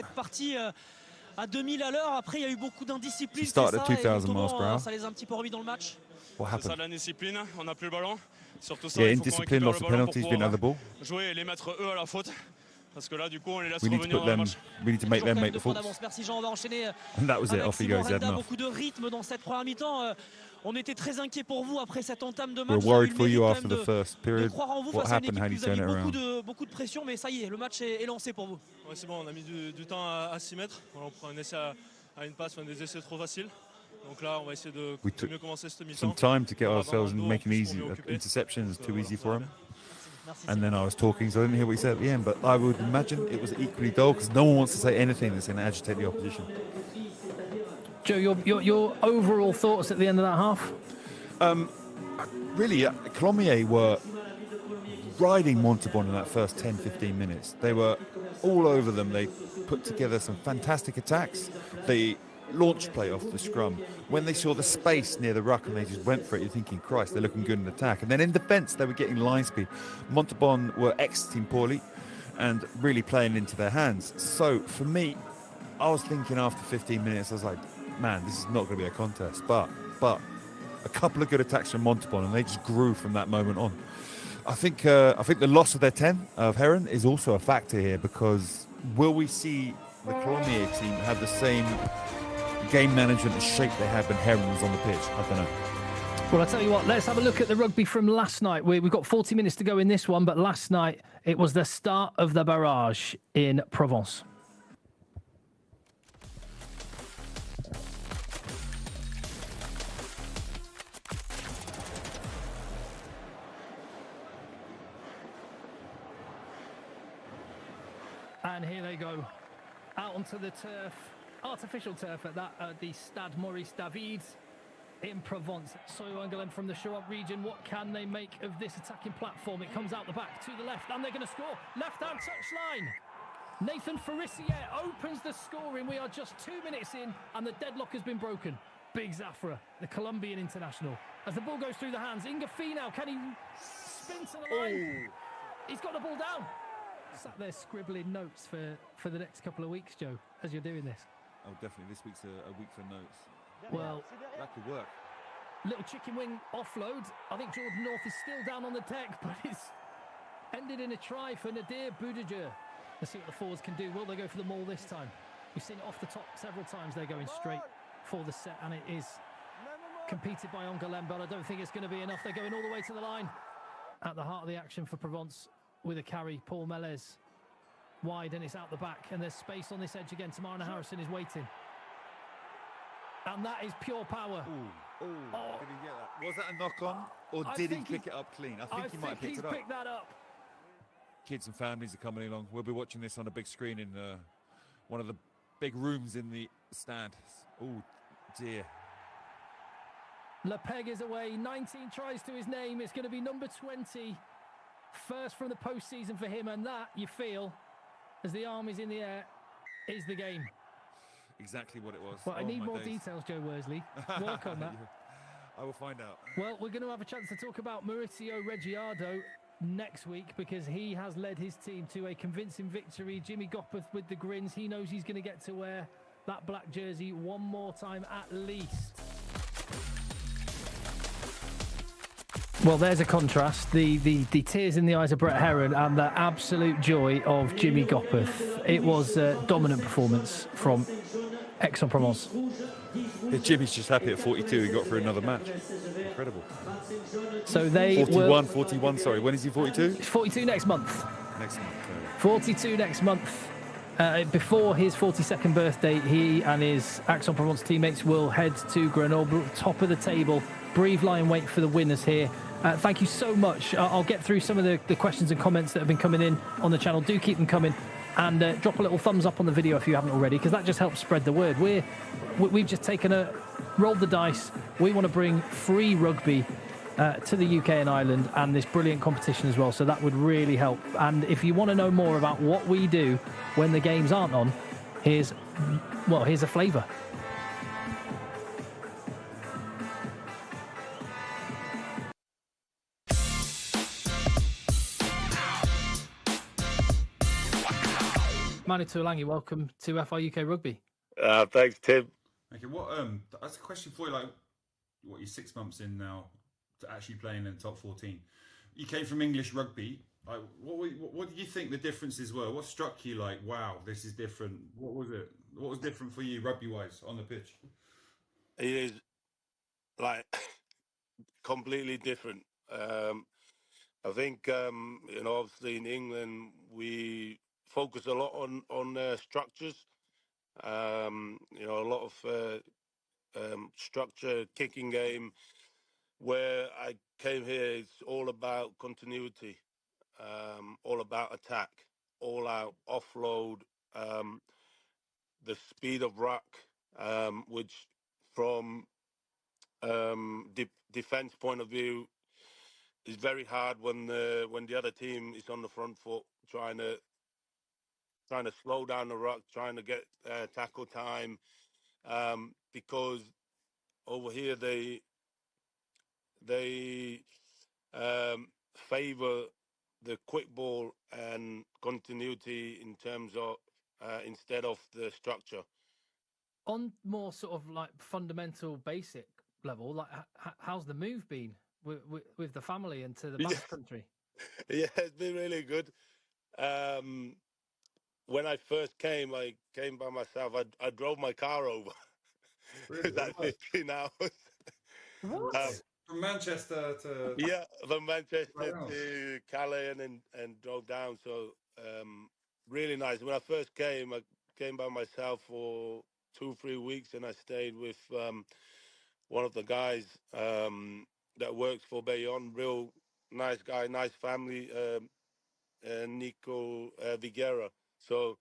started at 2,000 miles per hour. What happened? Yeah, indiscipline, lots of penalties, didn't have the ball. We need to put them, we need to make them make the faults. And that was it, off he goes, had enough. We're worried for you after the first period. What happened? How do you turn it around? C'est bon, on a mis du temps à s'y mettre. On prend un essai à une passe, des essais trop faciles. Donc là, on va essayer de mieux commencer cette mi-temps. Some time to get ourselves and making easy interceptions too easy for him. And then I was talking, so I didn't hear what he said at the end. But I would imagine it was equally dull because no one wants to say anything that's going to agitate the opposition. Joe, your overall thoughts at the end of that half? Really, Colomier were riding Montauban in that first 10-15 minutes. They were all over them. They put together some fantastic attacks. They launched play off the scrum. When they saw the space near the ruck and they just went for it, you're thinking, Christ, they're looking good in attack. And then in defence, they were getting line speed. Montauban were exiting poorly and really playing into their hands. So for me, I was thinking after 15 minutes, I was like, man, this is not going to be a contest. But a couple of good attacks from Montauban, and they just grew from that moment on. I think the loss of their 10 of Heron is also a factor here, because will we see the Colomier team have the same game management and shape they had when Heron was on the pitch? I don't know. Well, I'll tell you what, let's have a look at the rugby from last night. We've got 40 minutes to go in this one, but last night it was the start of the barrage in Provence. And here they go, out onto the turf, artificial turf at the Stade Maurice David in Provence. Soyo-Angoulême from the Charente region. What can they make of this attacking platform? It comes out the back to the left, and they're going to score. Left-hand touchline. Nathan Farissier opens the scoring. We are just 2 minutes in, and the deadlock has been broken. Big Zafra, the Colombian international. As the ball goes through the hands, Inga Finau, can he spin to the line? He's got the ball down. sat there scribbling notes for the next couple of weeks, Joe, as you're doing this? Oh, definitely. This week's a week for notes. Well, That could work. little chicken wing offload. I think Jordan North is still down on the deck, but it's ended in a try for Nadir Boudiger. Let's see what the forwards can do. Will they go for the maul this time? We've seen it off the top several times. They're going straight for the set, and it is competed by Angoulême, but I don't think it's going to be enough. They're going all the way to the line. At the heart of the action for Provence with a carry. Paul Melez wide, and it's out the back, and there's space on this edge again. Tamarina Harrison is waiting. And that is pure power. Ooh, did he get that? Was that a knock-on, or did he pick it up clean? I think he might have picked it up. Picked that up. Kids and families are coming along. We'll be watching this on a big screen in one of the big rooms in the stand. Oh, dear. Lepeg is away. 19 tries to his name. It's going to be number 20. First from the postseason for him, and that, you feel, as the arm is in the air, is the game. Exactly what it was. Well, I need more details, Joe Worsley. Work on that. I will find out. Well, we're going to have a chance to talk about Maurizio Reggiardo next week, because he has led his team to a convincing victory. Jimmy Gopperth with the grins. He knows he's going to get to wear that black jersey one more time at least. Well, there's a contrast. The tears in the eyes of Brett Herron and the absolute joy of Jimmy Gopperth. It was a dominant performance from Aix-en-Provence. Yeah, Jimmy's just happy at 42 he got through another match. Incredible. So they 41, sorry. When is he 42? 42 next month. Next month. 42 next month. Before his 42nd birthday, he and his Aix-en-Provence teammates will head to Grenoble, top of the table. Brive lie in wait for the winners here. Thank you so much. I'll get through some of the questions and comments that have been coming in on the channel. Do keep them coming, and drop a little thumbs up on the video if you haven't already, because that just helps spread the word. We've just rolled the dice. We want to bring free rugby to the UK and Ireland, and this brilliant competition as well, so that would really help. And if you want to know more about what we do when the games aren't on, here's a flavour. Manu Tuolangi, welcome to FI UK Rugby. Thanks, Tim. Okay, that's a question for you. Like, you're 6 months in now to actually playing in the top 14. You came from English rugby. Like, what do you think the differences were? What struck you like, wow, this is different? What was it? What was different for you rugby-wise on the pitch? It is like completely different. I think obviously in England we focus a lot on structures. A lot of structure, kicking game. Where I came here, it's all about continuity, all about attack, all out offload, the speed of ruck, which from defense point of view is very hard when the other team is on the front foot, trying to slow down the ruck, trying to get tackle time, because over here they favor the quick ball and continuity in terms of instead of the structure. On more sort of like fundamental basic level, like how's the move been with the family and to the Basque country? Yeah, it's been really good. When I first came, I came by myself. I drove my car over. Really? Like 15 hours. What? From Manchester to... Yeah, from Manchester to Calais and drove down. So really nice. When I first came, I came by myself for 2-3 weeks, and I stayed with one of the guys that works for Bayonne. Real nice guy, nice family, Nico Viguera. So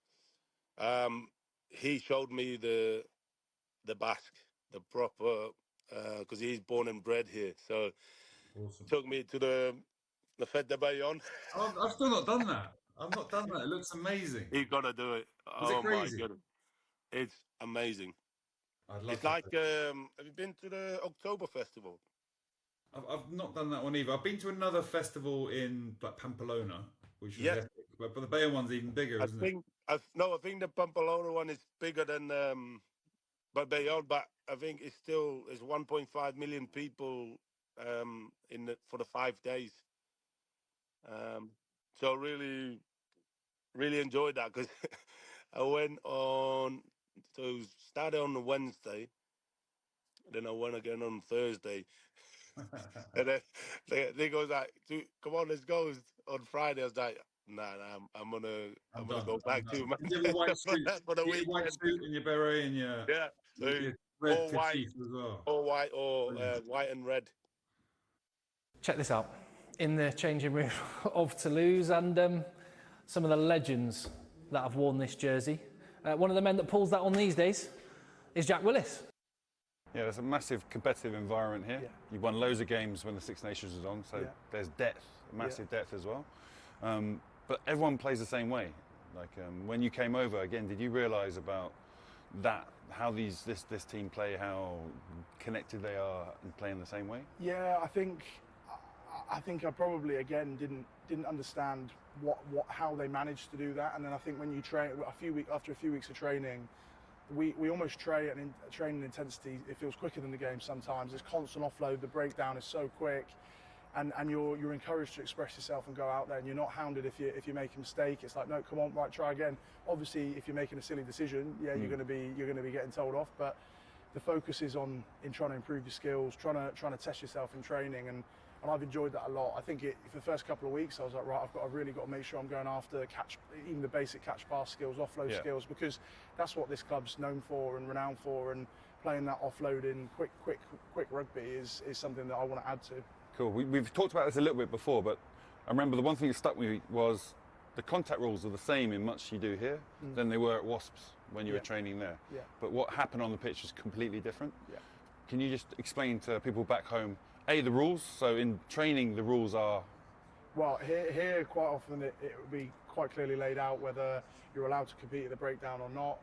he showed me the Basque, the proper, because he's born and bred here. So awesome. Took me to the Fête de Bayonne. I've still not done that. I've not done that. It looks amazing. You've got to do it. Was it crazy? My goodness. It's amazing. I'd love it's to. Like, have you been to the October Festival? I've not done that one either. I've been to another festival in like Pamplona, which was epic. But the Bayern one's even bigger, isn't it? I think the Pamplona one is bigger than Bayonne, but I think it's 1.5 million people for the 5 days. So really, really enjoyed that because I went on. So started on the Wednesday, then I went again on Thursday, and then they goes like, "Come on, let's go." On Friday, I was like, "Nah, I'm gonna go back to Manchester for the weekend." White suit and your beret and your red all white, as well. all white or white and red. Check this out. In the changing room of Toulouse, and some of the legends that have worn this jersey. One of the men that pulls that on these days is Jack Willis. Yeah, there's a massive competitive environment here. Yeah. You've won loads of games when the Six Nations was on, so there's depth, massive depth as well. But everyone plays the same way. Like when you came over, again, did you realise about that, how this team play, how connected they are and playing the same way? Yeah, I think I probably again didn't understand how they managed to do that, and then I think when you train after a few weeks of training, we almost train in intensity. It feels quicker than the game sometimes. There's constant offload. The breakdown is so quick, and you're encouraged to express yourself and go out there, and you're not hounded if you make a mistake. It's like, no, come on, right, try again. Obviously, if you're making a silly decision, you're going to be getting told off, but the focus is in trying to improve your skills, trying to test yourself in training, and I've enjoyed that a lot. I think for the first couple of weeks, I was like, right, I've really got to make sure I'm going after even the basic catch pass skills, offload skills, because that's what this club's known for and renowned for, and playing that offloading, quick rugby is something that I want to add to. Cool. We've talked about this a little bit before, but I remember the one thing that stuck with me was the contact rules are the same in much you do here than they were at Wasps when you were training there. Yeah. But what happened on the pitch was completely different. Yeah. Can you just explain to people back home, the rules? So in training, the rules are... Well, here quite often it will be quite clearly laid out whether you're allowed to compete at the breakdown or not.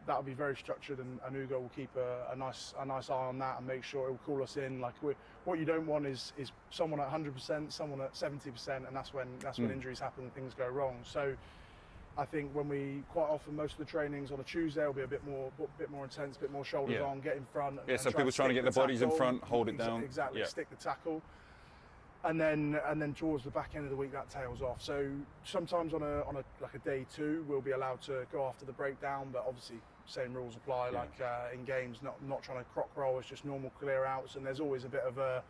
That'll be very structured, and Hugo will keep a nice eye on that and make sure it will call us in. Like what you don't want is someone at 100%, someone at 70%, and that's when injuries happen and things go wrong. So I think quite often most of the trainings on a Tuesday will be a bit more intense, a bit more shoulders on, get in front. So people trying to get their bodies in front, hold it down. Exactly, stick the tackle. And then towards the back end of the week that tails off. So sometimes on a day 2 we'll be allowed to go after the breakdown, but obviously same rules apply. Like in games, not trying to croc roll, it's just normal clear outs, and there's always a bit of a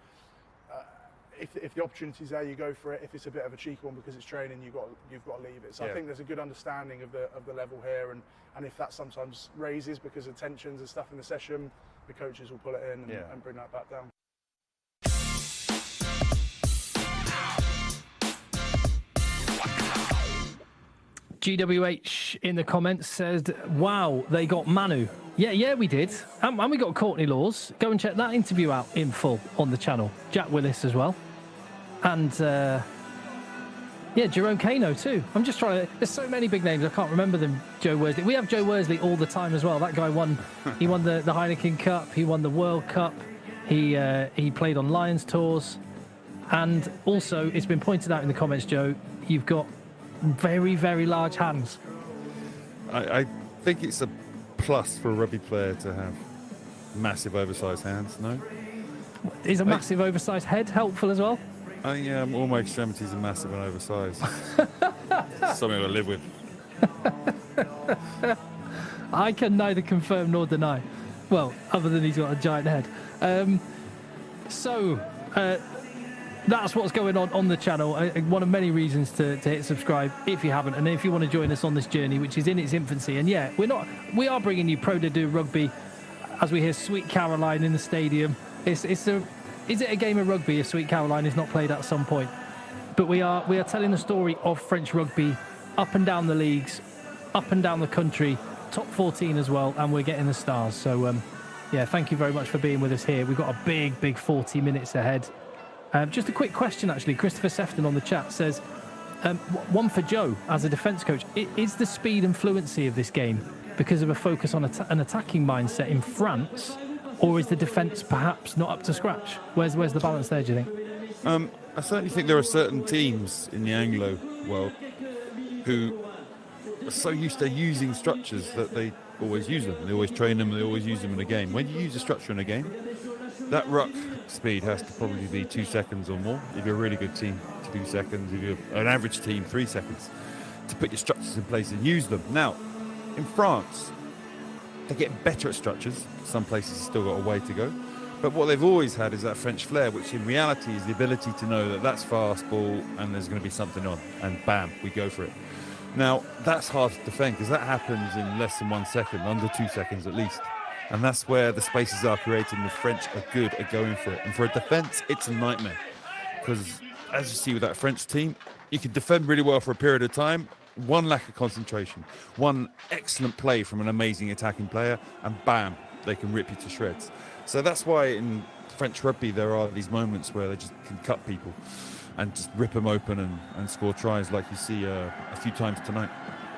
if the opportunity's there, you go for it. If it's a bit of a cheeky one because it's training, you've got to leave it. So I think there's a good understanding of the level here, and if that sometimes raises because of tensions and stuff in the session, the coaches will pull it in and bring that back down. GWH in the comments said, wow, they got Manu. Yeah, we did. And we got Courtney Laws. Go and check that interview out in full on the channel. Jack Willis as well. And, Jerome Kano too. I'm just trying to... There's so many big names, I can't remember them. Joe Worsley. We have Joe Worsley all the time as well. That guy won... He won the Heineken Cup. He won the World Cup. He played on Lions tours. And also, it's been pointed out in the comments, Joe, you've got very, very large hands. I think it's a plus for a rugby player to have massive oversized hands, no? Is a massive oversized head helpful as well? I think all my extremities are massive and oversized. Something I live with. I can neither confirm nor deny. Well, other than he's got a giant head. That's what's going on the channel. One of many reasons to hit subscribe if you haven't, and if you want to join us on this journey, which is in its infancy. And we are bringing you Pro D2 Rugby as we hear Sweet Caroline in the stadium. Is it a game of rugby if Sweet Caroline is not played at some point? But we are telling the story of French rugby up and down the leagues, up and down the country, top 14 as well, and we're getting the stars. So thank you very much for being with us here. We've got a big 40 minutes ahead. Just a quick question, actually. Christopher Sefton on the chat says, one for Joe as a defence coach. Is the speed and fluency of this game because of a focus on an attacking mindset in France, or is the defence perhaps not up to scratch? Where's the balance there, do you think? I certainly think there are certain teams in the Anglo world who are so used to using structures that they always use them. They always train them, they always use them in a game. When you use a structure in a game, that ruck speed has to probably be 2 seconds or more. If you're a really good team, 2 seconds. If you're an average team, 3 seconds to put your structures in place and use them. Now, in France, they're getting better at structures. Some places have still got a way to go. But what they've always had is that French flair, which in reality is the ability to know that that's fast ball and there's going to be something on. And bam, we go for it. Now, that's hard to defend because that happens in less than 1 second, under 2 seconds at least. And that's where the spaces are created and the French are good at going for it. And for a defence, it's a nightmare. Because as you see with that French team, you can defend really well for a period of time. One lack of concentration, one excellent play from an amazing attacking player, and bam, they can rip you to shreds. So that's why in French rugby there are these moments where they just can cut people and just rip them open and score tries like you see a few times tonight.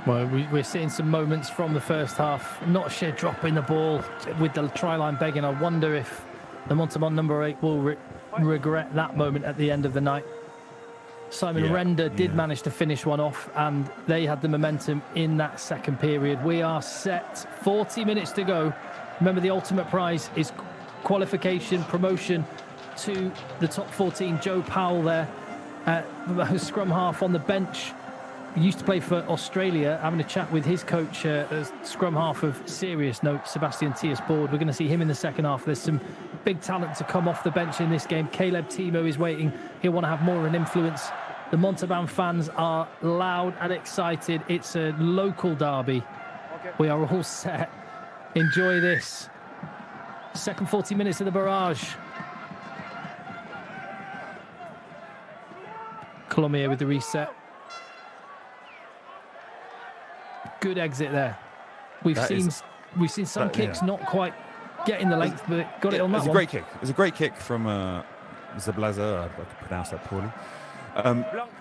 Well, we're seeing some moments from the first half. Not Cher dropping the ball with the try line begging. I wonder if the Montauban number 8 will regret that moment at the end of the night. Simon Render did manage to finish one off, and they had the momentum in that second period. We are set. 40 minutes to go. Remember, the ultimate prize is qualification, promotion to the top 14. Joe Powell there, scrum half on the bench. He used to play for Australia, having a chat with his coach, scrum half of serious note, Sebastian Tiers-Board. We're going to see him in the second half. There's some big talent to come off the bench in this game. Caleb Timo is waiting. He'll want to have more of an influence. The Montauban fans are loud and excited. It's a local derby. We are all set. Enjoy this. Second 40 minutes of the barrage. Colomier with the reset. Good exit there. We've seen some kicks not quite getting the length, but got it on that one. It was a great kick. It was a great kick from Zablaza. I could pronounce that poorly.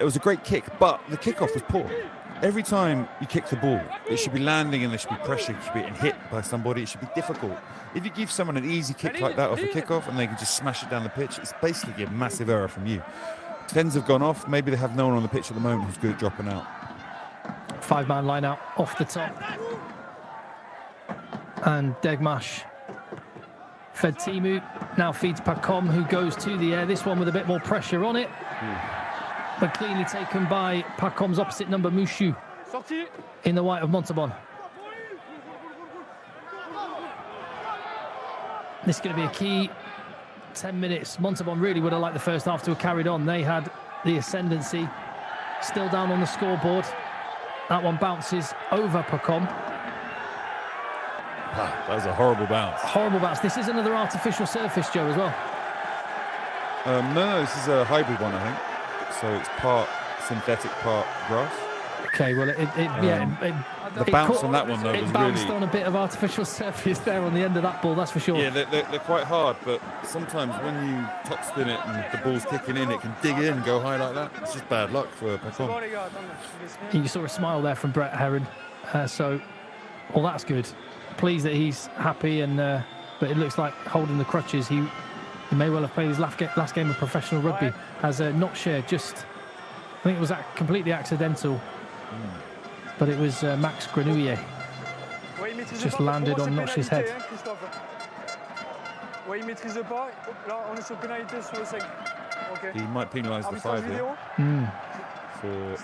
It was a great kick, but the kickoff was poor. Every time you kick the ball, it should be landing and there should be pressure. It should be getting hit by somebody. It should be difficult. If you give someone an easy kick like that off a kickoff and they can just smash it down the pitch, it's basically a massive error from you. 10s have gone off. Maybe they have no one on the pitch at the moment who's good at dropping out. 5-man line out off the top. And Degmash fed Timu. Now feeds Pacom, who goes to the air. This one with a bit more pressure on it. But cleanly taken by Pacom's opposite number, Mouchou, in the white of Montauban. This is going to be a key 10 minutes. Montauban really would have liked the first half to have carried on. They had the ascendancy. Still down on the scoreboard. That one bounces over Pacom. Wow, that was a horrible bounce. Horrible bounce. This is another artificial surface, Joe, as well. No, this is a hybrid one, I think. So it's part synthetic, part grass. Okay, well, the bounce on that one, though, was really... It bounced on a bit of artificial surface there on the end of that ball, that's for sure. Yeah, they're quite hard, but sometimes when you top spin it and the ball's kicking in, it can dig in and go high like that. It's just bad luck for Pacom. You saw a smile there from Brett Heron, well, that's good. Pleased that he's happy, and but it looks like holding the crutches. He may well have played his last game of professional rugby as not shared. Just, I think it was completely accidental, but it was Max Grenouillet just landed on Notch's head. He might penalise the 5 here. For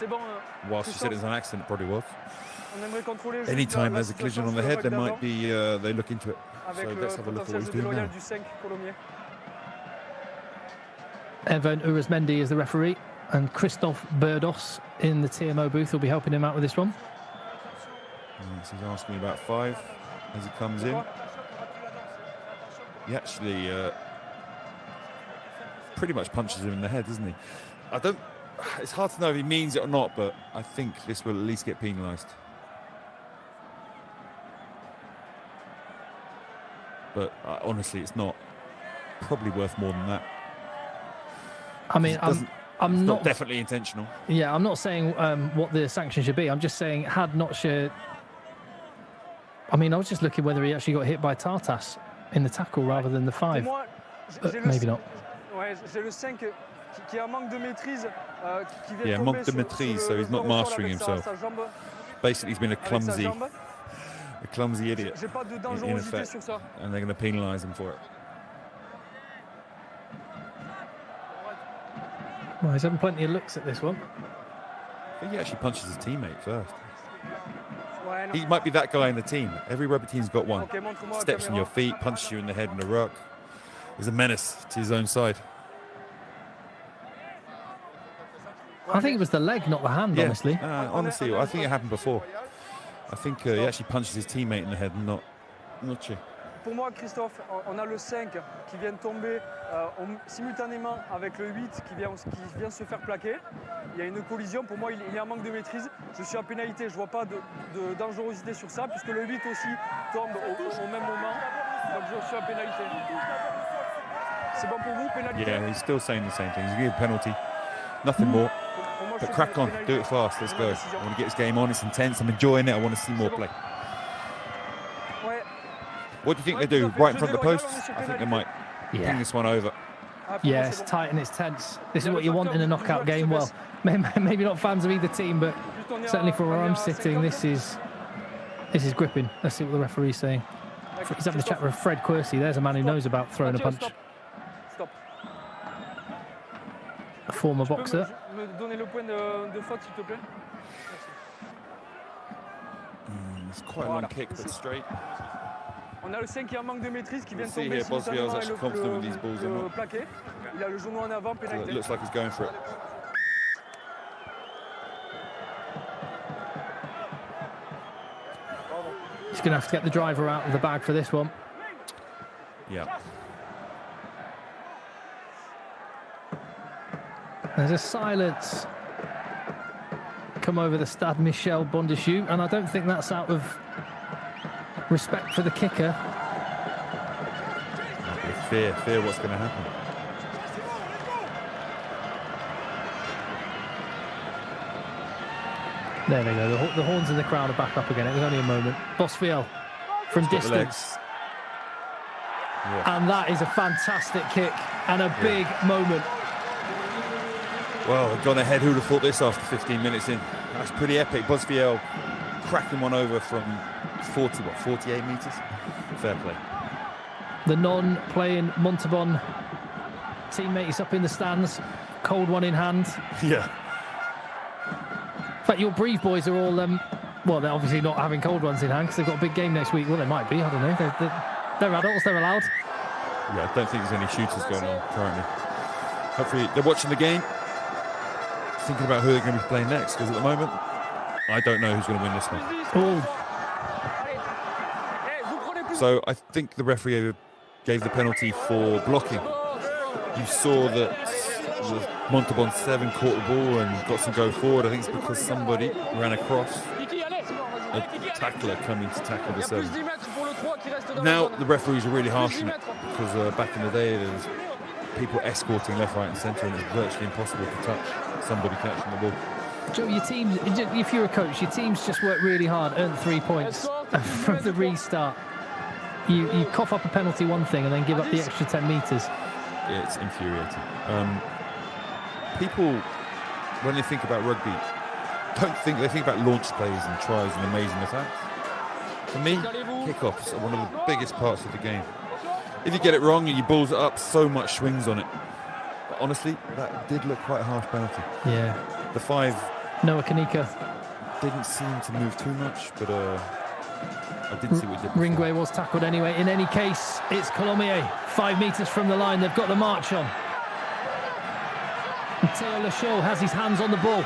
whilst he said it was an accident, it probably was. Anytime there's a collision on the head, there might be they look into it. So let's have a look at what he's doing now. Evan Urasmendi is the referee, and Christophe Burdos in the TMO booth will be helping him out with this one. So he's asking about 5 as he comes in. He actually pretty much punches him in the head, doesn't he? It's hard to know if he means it or not, but I think this will at least get penalised. But honestly, it's not probably worth more than that. I mean, I'm not definitely intentional. Yeah, I'm not saying what the sanction should be. I'm just saying, had not shared. I mean, I was just looking whether he actually got hit by Tartas in the tackle rather than the 5. But maybe not. qui a un manque de maîtrise, qui vient Yeah, tomber manque de maîtrise, sur so le he's not sol mastering avec himself. sa jambe, Basically, he's been a avec sa clumsy jambe. idiot, J'ai pas de in dangerosité effect, sur ça. and they're going to penalise him for it. Well, he's having plenty of looks at this one. I think he actually punches his teammate first. Ouais, non. He might be that guy in the team. Every rugby team's got one. Ok, montre-moi la Steps on your caméra. feet, punches you in the head in the ruck. He's a menace to his own side. I think it was the leg, not the hand, Yeah, honestly. honestly, I think it happened before. I think he actually punches his teammate in the head, not you. Pour moi, Christophe, on a le 5 qui vient de tomber simultanément avec le 8 qui vient se faire plaquer. Il y a une collision. Pour moi, il y a un manque de maîtrise. Je suis à pénalité. Je ne vois pas de dangerosité sur ça, puisque le 8 aussi tombe au même moment. Donc, je suis à pénalité. C'est bon pour vous, pénalité? Yeah, he's still saying the same thing. He's giving a penalty, nothing more. Pour moi, je But suis crack on, pénalité. do it fast. Let's go. I want to get this game on. It's intense. I'm enjoying it. I want to see more play. Ouais. What do you think they do? Right in front of the post? I think they might ping this one over. Ah, pour Yeah, moi, it's c'est bon. tight and it's tense. This is what you want in a knockout game. Well, maybe not fans of either team, but certainly for where I'm sitting, this is gripping. Let's see what the referee's saying. He's having a chat with Fred Quercy. There's a man who knows about throwing a punch. Stop. A former Tu peux boxer. me donner le point de faute, s'il te plaît? It's quite a long kick, but straight. On a le 5 qui a un manque de maîtrise qui vient de See tomber here, Boswell's simultanément actually confident with these balls or le not. plaqué. Il a le genou en avant, It pénalité. looks like he's going for it. He's going to have to get the driver out of the bag for this one. Yeah. There's a silence come over the Stade Michel Bondechu, and I don't think that's out of respect for the kicker. Fear what's going to happen. There they go. The horns in the crowd are back up again. It was only a moment. Bosfiel from Got the distance. legs. Yeah. And that is a fantastic kick and a big moment. Well, gone ahead. Who'd have thought this after 15 minutes in? That's pretty epic. Bosfiel cracking one over from 48 metres? Fair play. The non-playing Montauban teammates up in the stands, cold one in hand. Yeah. In fact, your Brive boys are all, well, they're obviously not having cold ones in hand because they've got a big game next week. Well, they might be, I don't know. They're adults, they're allowed. Yeah, I don't think there's any shooters going on currently. Hopefully they're watching the game, thinking about who they're going to be playing next, because at the moment, I don't know who's going to win this one. Oh, So I think the referee gave the penalty for blocking. You saw that the Montauban 7 caught the ball and got some go forward. I think it's because somebody ran across a tackler coming to tackle the 7. Now the referees are really harsh on it because back in the day there was people escorting left, right and centre and it's virtually impossible to touch somebody catching the ball. Joe, your team, if you're a coach, your team's just worked really hard, earned 3 points, and from the restart, you cough up a penalty one thing and then give up the extra 10 metres. It's infuriating. People, when they think about rugby, they think about launch plays and tries and amazing attacks. For me, kickoffs are one of the biggest parts of the game. If you get it wrong and you balls it up, so much swings on it. But honestly, that did look quite a harsh penalty. Yeah. The 5 Noah Kanika. didn't seem to move too much, but I did see what he did. Ringway was tackled anyway. In any case, it's Colomier, 5 metres from the line. They've got the march on. And Theo Lachaud has his hands on the ball.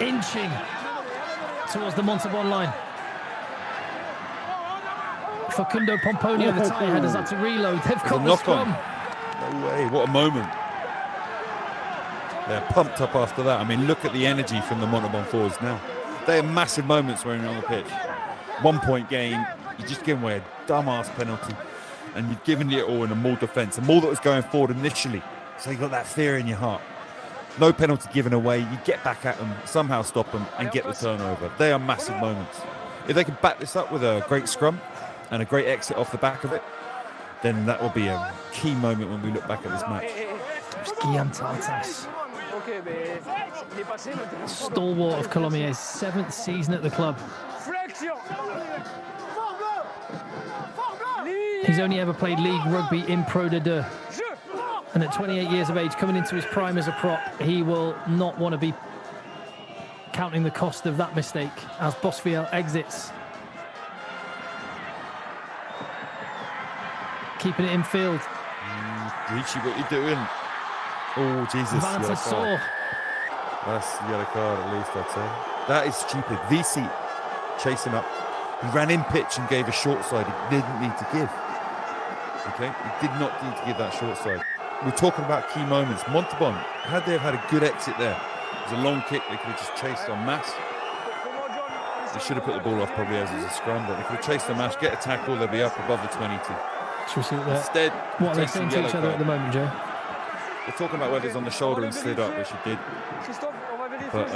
Inching towards the Montauban line. Facundo Pomponio, the tie headers, had to reload. They've got the scrum. No way, what a moment. They're pumped up after that. I mean, look at the energy from the Montauban forwards now. They are massive moments when you're on the pitch. 1 point game, you're just giving away a dumbass penalty and you've given it all in a Maul defence. A Maul that was going forward initially, so you've got that fear in your heart. No penalty given away, you get back at them, somehow stop them and get the turnover. They are massive moments. If they can back this up with a great scrum and a great exit off the back of it, then that will be a key moment when we look back at this match. Guillaume Tartas, stalwart of Colomier's 7th season at the club. He's only ever played league rugby in Pro D2. And at 28 years of age, coming into his prime as a prop, he will not want to be counting the cost of that mistake as Bosfiel exits. Keeping it in field. Richie, what are you doing? Oh, Jesus. Valentin saw. That's the yellow card at least, I'd say. That is stupid. VC chasing up. He ran in pitch and gave a short side he didn't need to give. Okay? He did not need to give that short side. We're talking about key moments. Montauban, had they have had a good exit there, it was a long kick, they could have just chased on mass. They should have put the ball off probably as a scrum, but they could have chased on mass, get a tackle, they'll be up above the 22. Should we see Instead, what are they saying to each other at the moment, Joe? They're talking about whether it's on the shoulder and slid up, which it did. But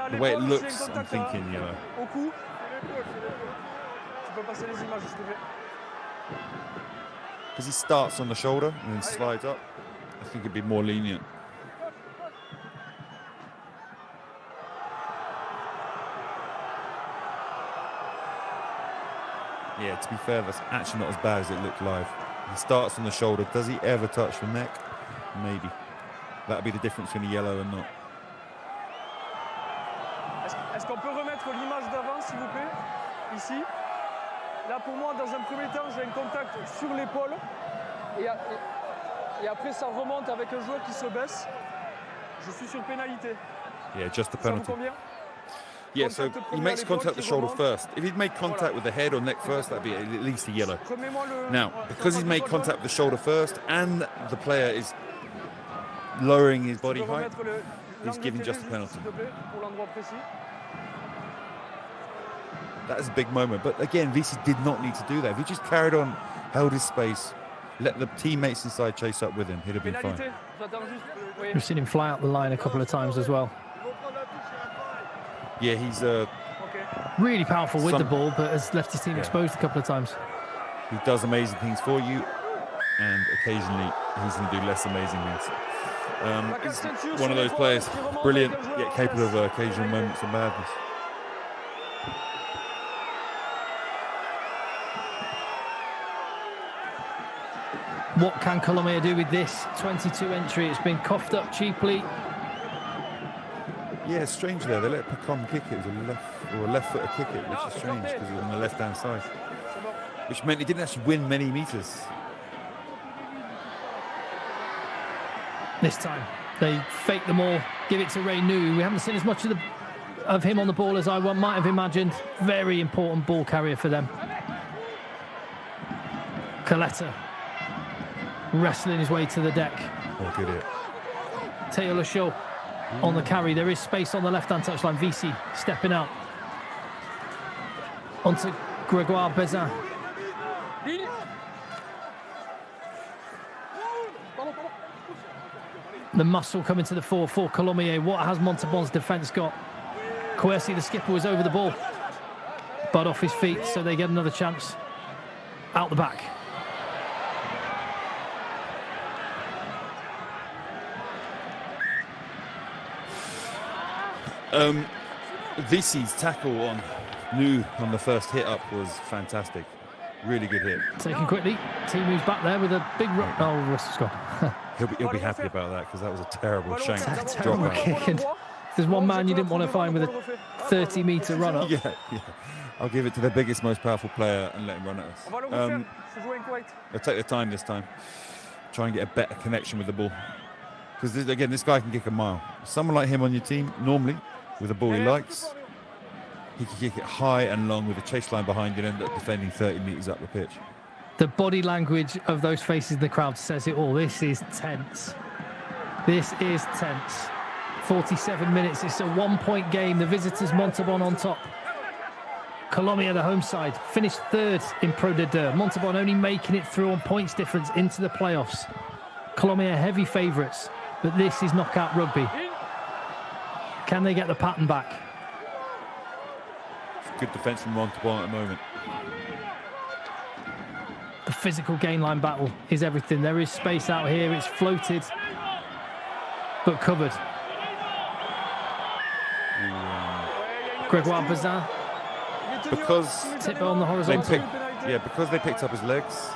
the way it looks, I'm thinking, you know. Because he starts on the shoulder and then slides up, I think it'd be more lenient. Yeah, to be fair, that's actually not as bad as it looked live. He starts on the shoulder. Does he ever touch the neck? Maybe. That'd be the difference between a yellow and not. Est-ce qu'on peut remettre l'image d'avant, s'il vous plaît? Ici. Là, pour moi, dans un premier temps, j'ai un contact sur l'épaule. Et après, ça remonte avec un joueur qui se baisse. Je suis sur pénalité. Yeah, just the penalty. Yeah, so he makes contact with the shoulder first. If he'd made contact with the head or neck first, that'd be at least a yellow. Now, because he's made contact with the shoulder first and the player is lowering his body height, he's giving just a penalty. That is a big moment. But again, VC did not need to do that. If he just carried on, held his space, let the teammates inside chase up with him, he'd have been fine. We've seen him fly out the line a couple of times as well. Yeah, he's really powerful with the ball, but has left his team exposed a couple of times. He does amazing things for you, and occasionally he's going to do less amazing things. He's one of those players, brilliant, yet capable of occasional moments of madness. What can Colomier do with this 22 entry? It's been coughed up cheaply. Yeah, it's strange there. They let Pacom kick it. It was a left footer kick it, which is strange because it was on the left-hand side. Which meant he didn't actually win many meters. This time, they fake them all, give it to Ray Nu. We haven't seen as much of him on the ball as I might have imagined. Very important ball carrier for them. Coletta wrestling his way to the deck. Oh, good hit. Teo Lachaud on the carry. There is space on the left-hand touchline. VC stepping out. Onto Gregoire Bezin. The muscle coming to the fore for Colomier. What has Montauban's defence got? Quercy, the skipper, was over the ball, but off his feet, so they get another chance out the back. VC's tackle on Nu on the first hit up was fantastic. Really good hit. Taken quickly. Team moves back there with a big run. Oh, Russell's gone. He'll be happy about that because that was a terrible shank. Terrible kick. And there's one man you didn't want to find with a 30-metre run up. Yeah. I'll give it to the biggest, most powerful player and let him run at us. They'll take their time this time. Try and get a better connection with the ball. Because, again, this guy can kick a mile. Someone like him on your team, normally, with a ball he likes, he can kick it high and long with a chase line behind you and end up defending 30 metres up the pitch. The body language of those faces in the crowd says it all. This is tense. This is tense. 47 minutes. It's a one-point game. The visitors, Montauban on top. Colomier, the home side, finished third in Pro D2. Montauban only making it through on points difference into the playoffs. Colomier heavy favourites, but this is knockout rugby. Can they get the pattern back? Good defence from Montauban at the moment. The physical gain line battle is everything. There is space out here. It's floated, but covered. Gregoire Bazin. Because tip on the horizontal. Because they picked up his legs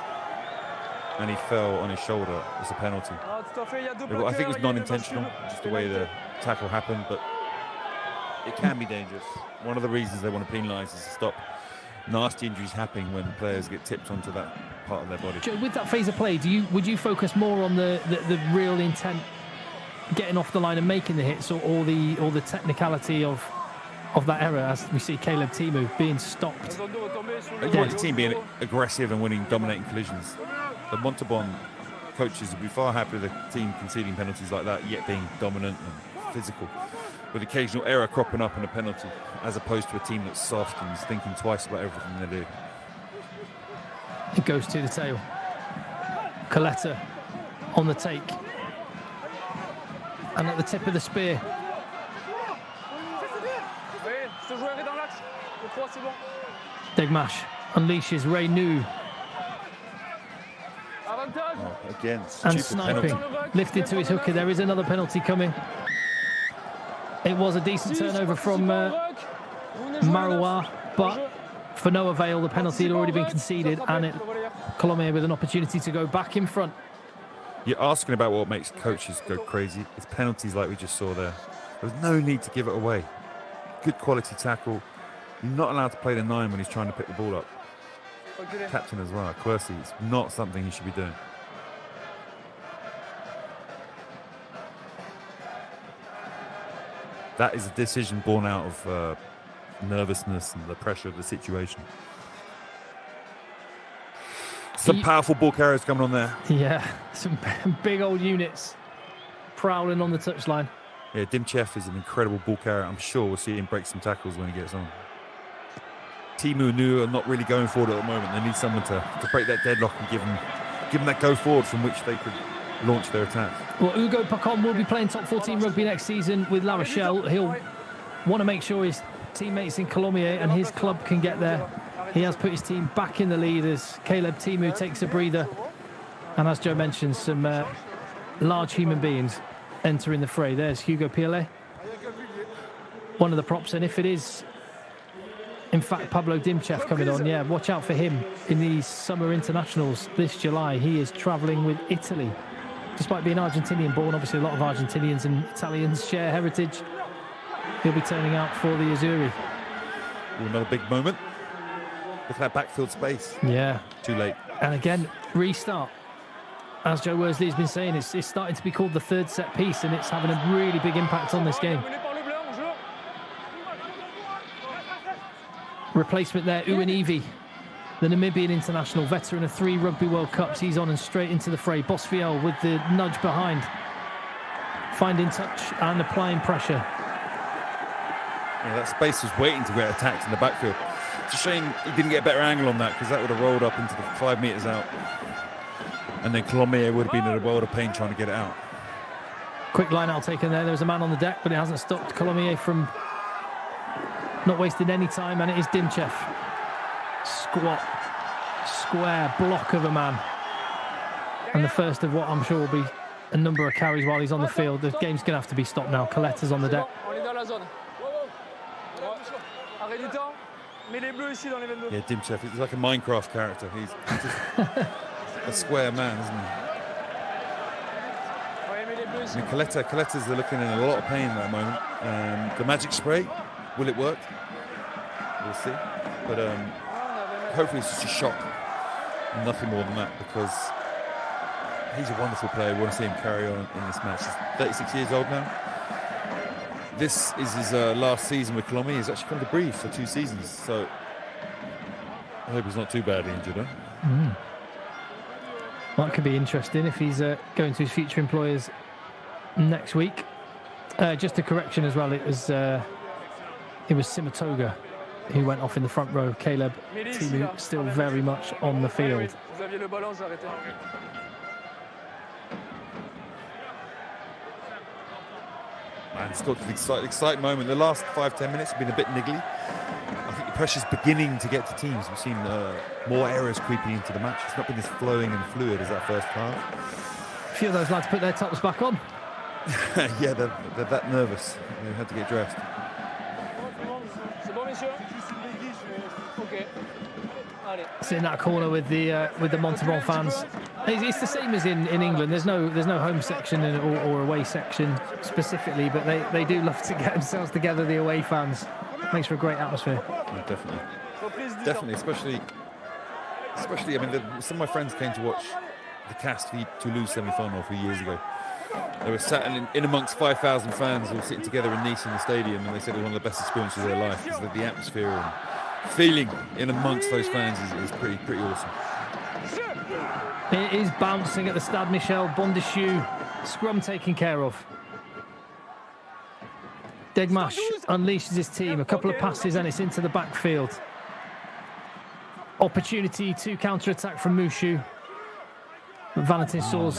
and he fell on his shoulder, it's a penalty. I think it was non-intentional, just the way the tackle happened, but it can be dangerous. One of the reasons they want to penalise is to stop nasty injuries happening when players get tipped onto that part of their body. With that phase of play, would you focus more on the real intent, getting off the line and making the hits, or the technicality of that error, as we see Caleb Timu being stopped? You want the team being aggressive and winning dominating collisions. The Montauban coaches would be far happier with the team conceding penalties like that, yet being dominant and physical, with occasional error cropping up in a penalty, as opposed to a team that's soft and is thinking twice about everything they do. It goes to the tail. Coletta on the take. And at the tip of the spear. Degmash unleashes Reynou. Again, and sniping. Lifted to his hooker. There is another penalty coming. It was a decent turnover from Marois, but for no avail. The penalty had already been conceded, and Colomier with an opportunity to go back in front. You're asking about what makes coaches go crazy. It's penalties like we just saw there. There's no need to give it away. Good quality tackle. You're not allowed to play the 9 when he's trying to pick the ball up. Captain as well, Quercy. It's not something he should be doing. That is a decision born out of nervousness and the pressure of the situation. Some powerful ball carriers coming on there. Yeah, some big old units prowling on the touchline. Yeah, Dimchev is an incredible ball carrier. I'm sure we'll see him break some tackles when he gets on. Timu and Nu are not really going forward at the moment. They need someone to break that deadlock and give them that go forward from which they could launch their attacks. Well, Hugo Pacon will be playing top 14 rugby next season with La Rochelle. He'll want to make sure his teammates in Colomiers and his club can get there. He has put his team back in the lead as Caleb Timu takes a breather. And as Joe mentioned, some large human beings entering the fray. There's Hugo Pierlet, one of the props. And if it is, in fact, Pablo Dimchev coming on, yeah, watch out for him in these summer internationals this July. He is travelling with Italy. Despite being Argentinian born, obviously a lot of Argentinians and Italians share heritage. He'll be turning out for the Azzurri. Another big moment. Look at that backfield space. Yeah. Too late. And again, restart. As Joe Worsley has been saying, it's starting to be called the third set piece, and it's having a really big impact on this game. Replacement there, Uwanivi, the Namibian international, veteran of 3 Rugby World Cups. He's on and straight into the fray. Bosfiel with the nudge behind. Finding touch and applying pressure. Yeah, that space was waiting to get attacked in the backfield. It's a shame he didn't get a better angle on that, because that would have rolled up into the 5 metres out. And then Colomier would have been in a world of pain trying to get it out. Quick line out taken there. There was a man on the deck, but it hasn't stopped Colomier from not wasting any time, and it is Dimchev. Squat, square block of a man. And the first of what I'm sure will be a number of carries while he's on the field. The game's going to have to be stopped now. Coletta's on the deck. Yeah, Dimchev, he's like a Minecraft character. He's just a square man, isn't he? I mean, Coletta's looking in a lot of pain at that moment. The magic spray, will it work? We'll see. But hopefully it's just a shock, nothing more than that, because he's a wonderful player. We want to see him carry on in this match. He's 36 years old now. This is his last season with Colomiers. He's actually come to Brive for 2 seasons, so I hope he's not too badly injured. Huh? Well, that could be interesting if he's going to his future employers next week. Just a correction as well. It was Simatoga who went off in the front row. Caleb Timu still very much on the field. Man, it's got an exciting moment. The last 5-10 minutes have been a bit niggly. I think the pressure's beginning to get to teams. We've seen more errors creeping into the match. It's not been as flowing and fluid as that first half. A few of those lads put their tops back on. Yeah, they're that nervous. They had to get dressed. It's in that corner with the Montauban fans. It's the same as in England. There's no home section or away section specifically, but they do love to get themselves together. The away fans makes for a great atmosphere. Yeah, definitely, especially. I mean, some of my friends came to watch the Cast Toulouse semi-final a few years ago. They were sat in amongst 5,000 fans all sitting together in Nice in the stadium, and they said it was one of the best experiences of their life because the atmosphere and feeling in amongst those fans is pretty awesome. It is bouncing at the Stade Michel Bondeschou. Scrum taken care of. Degmash unleashes his team. A couple of passes and it's into the backfield. Opportunity to counter-attack from Mushu. Valentin Sours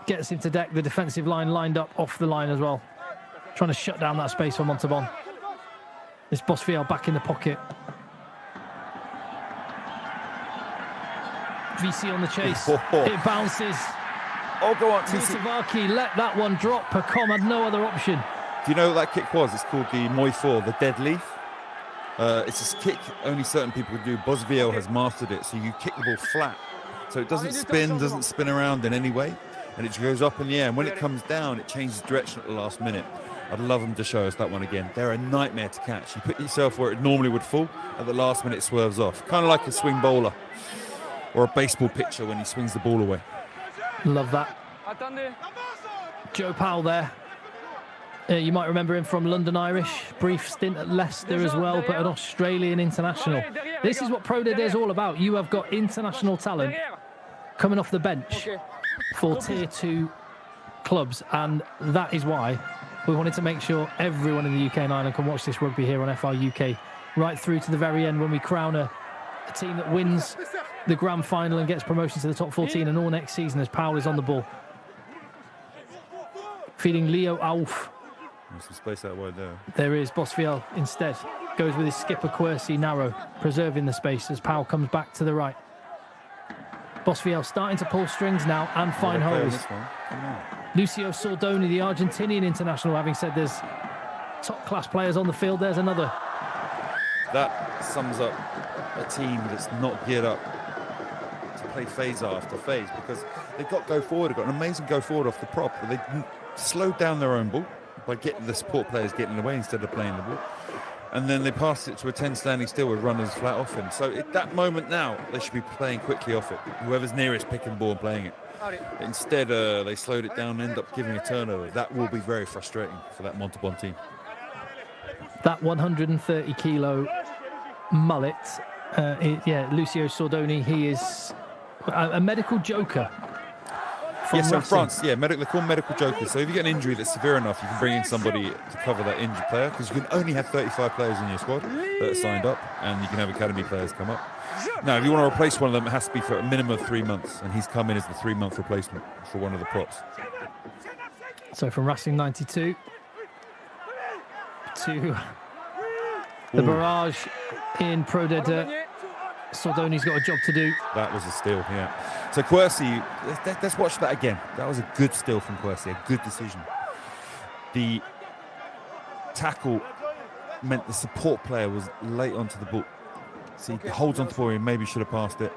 gets him to deck. The defensive line lined up off the line as well. Trying to shut down that space for Montauban. It's Bosfiel back in the pocket. VC on the chase. It bounces. Oh, go on. Savaki let that one drop. Pacom had no other option. Do you know what that kick was? It's called the Moi Four, the dead leaf. It's a kick only certain people can do. Bosfiel has mastered it, so you kick the ball flat. So it doesn't spin around in any way, and it goes up in the air. And when it comes down, it changes direction at the last minute. I'd love them to show us that one again. They're a nightmare to catch. You put yourself where it normally would fall, at the last minute it swerves off. Kind of like a swing bowler or a baseball pitcher when he swings the ball away. Love that. Joe Powell there. You might remember him from London Irish, brief stint at Leicester as well, but an Australian international. This is what Pro D2 is all about. You have got international talent coming off the bench for Tier 2 clubs, and that is why we wanted to make sure everyone in the UK and Ireland can watch this rugby here on FR UK right through to the very end when we crown a team that wins the grand final and gets promotion to the top 14 and all next season as Powell is on the ball. Feeding Leo Auf. There's some space out wide there. There is. Bosfiel instead goes with his skipper Quercy narrow, preserving the space as Powell comes back to the right. Bosfiel starting to pull strings now and find holes. Lucio Sordoni, the Argentinian international, having said there's top-class players on the field, there's another. That sums up a team that's not geared up to play phase after phase because they've got go forward. They've got an amazing go forward off the prop, but they slowed down their own ball by getting the support players getting away instead of playing the ball. And then they passed it to a 10 standing still with runners flat off him. So at that moment now, they should be playing quickly off it. Whoever's nearest picking the ball and playing it. Instead, they slowed it down and ended up giving a turnover. That will be very frustrating for that Montauban team. That 130 kilo mullet, Lucio Sordoni, he is a medical joker. Yes, so in France, they call them medical jokers. So if you get an injury that's severe enough, you can bring in somebody to cover that injured player because you can only have 35 players in your squad that are signed up, and you can have academy players come up. Now, if you want to replace one of them, it has to be for a minimum of 3 months, and he's come in as the 3-month replacement for one of the props. So from Racing 92 to the barrage in Pro D2. Sordoni's got a job to do. That was a steal, yeah. So Quercy, let's watch that again. That was a good steal from Quercy, a good decision. The tackle meant the support player was late onto the ball. So he holds onto the ball, he maybe should have passed it.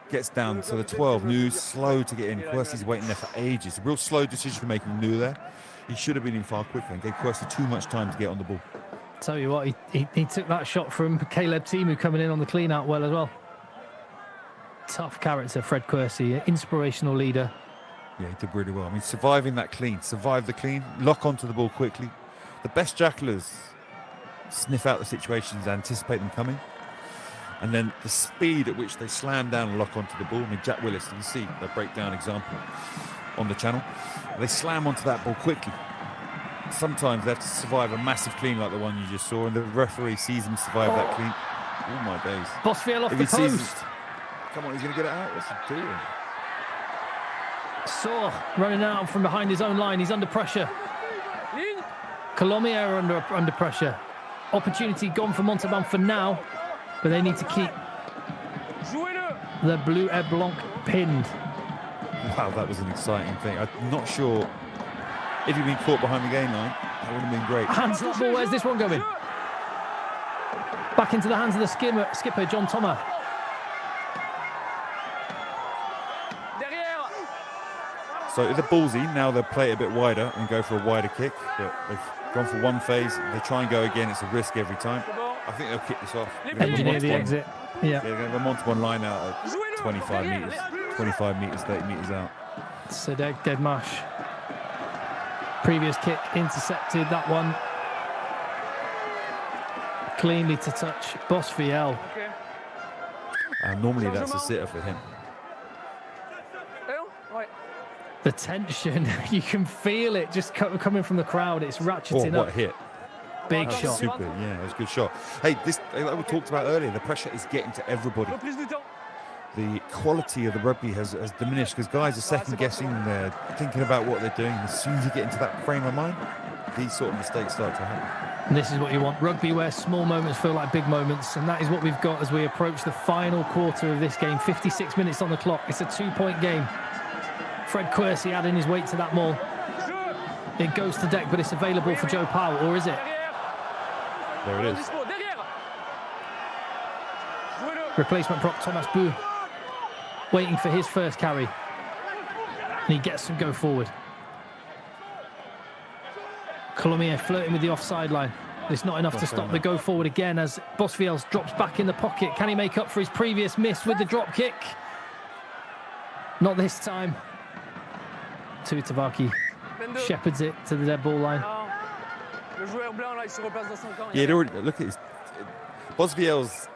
Gets down, so the 12, New slow to get in. Quercy's waiting there for ages. A real slow decision making New there. He should have been in far quicker and gave Quercy too much time to get on the ball. Tell you what, he took that shot from Caleb Timu coming in on the clean out well as well. Tough character, Fred Quercy, inspirational leader. Yeah, he did really well. I mean, surviving that clean, survive the clean, lock onto the ball quickly. The best jackalers sniff out the situations, anticipate them coming. And then the speed at which they slam down and lock onto the ball. I mean, Jack Willis, you can see the breakdown example on the channel. They slam onto that ball quickly. Sometimes they have to survive a massive clean like the one you just saw, and the referee sees them survive that clean. Oh my days. Bosfiel off the post. Come on, he's going to get it out. What's he doing? Sour running out from behind his own line. He's under pressure. Colomier under pressure. opportunity gone for Montauban for now, but they need to keep the Bleu et Blanc pinned. Wow, that was an exciting thing. I'm not sure if he'd been caught behind the game line, that would have been great. Hands up ball, where's this one going? Back into the hands of the skipper, John Thomas. So they're ballsy, now they'll play it a bit wider and go for a wider kick, but they've gone for one phase, they try and go again, it's a risk every time. I think they'll kick this off. Engineer the exit. Yeah. They're going to have a Montauban line out at 25 metres, 30 metres out. Sadek Dedmash. Previous kick intercepted, that one. Cleanly to touch, Bosfiel. Normally that's a sitter for him. The tension, you can feel it just coming from the crowd. It's ratcheting what up. Hit. Big shot. Super, yeah, it was a good shot. Hey, this, like we talked about earlier, the pressure is getting to everybody. The quality of the rugby has diminished because guys are second guessing, they're thinking about what they're doing. As soon as you get into that frame of mind, these sort of mistakes start to happen. And this is what you want. Rugby where small moments feel like big moments, and that is what we've got as we approach the final quarter of this game. 56 minutes on the clock. It's a 2-point game. Fred Quercy adding his weight to that maul. It goes to deck, but it's available for Joe Powell, or is it? There it is. Replacement prop Thomas Bou, waiting for his first carry. And he gets some go forward. Colomier flirting with the offside line. It's not enough to stop the go forward again as Bosfiel drops back in the pocket. Can he make up for his previous miss with the drop kick? Not this time. Tavaki shepherds it to the dead ball line. Yeah, look at his Bosfiel's.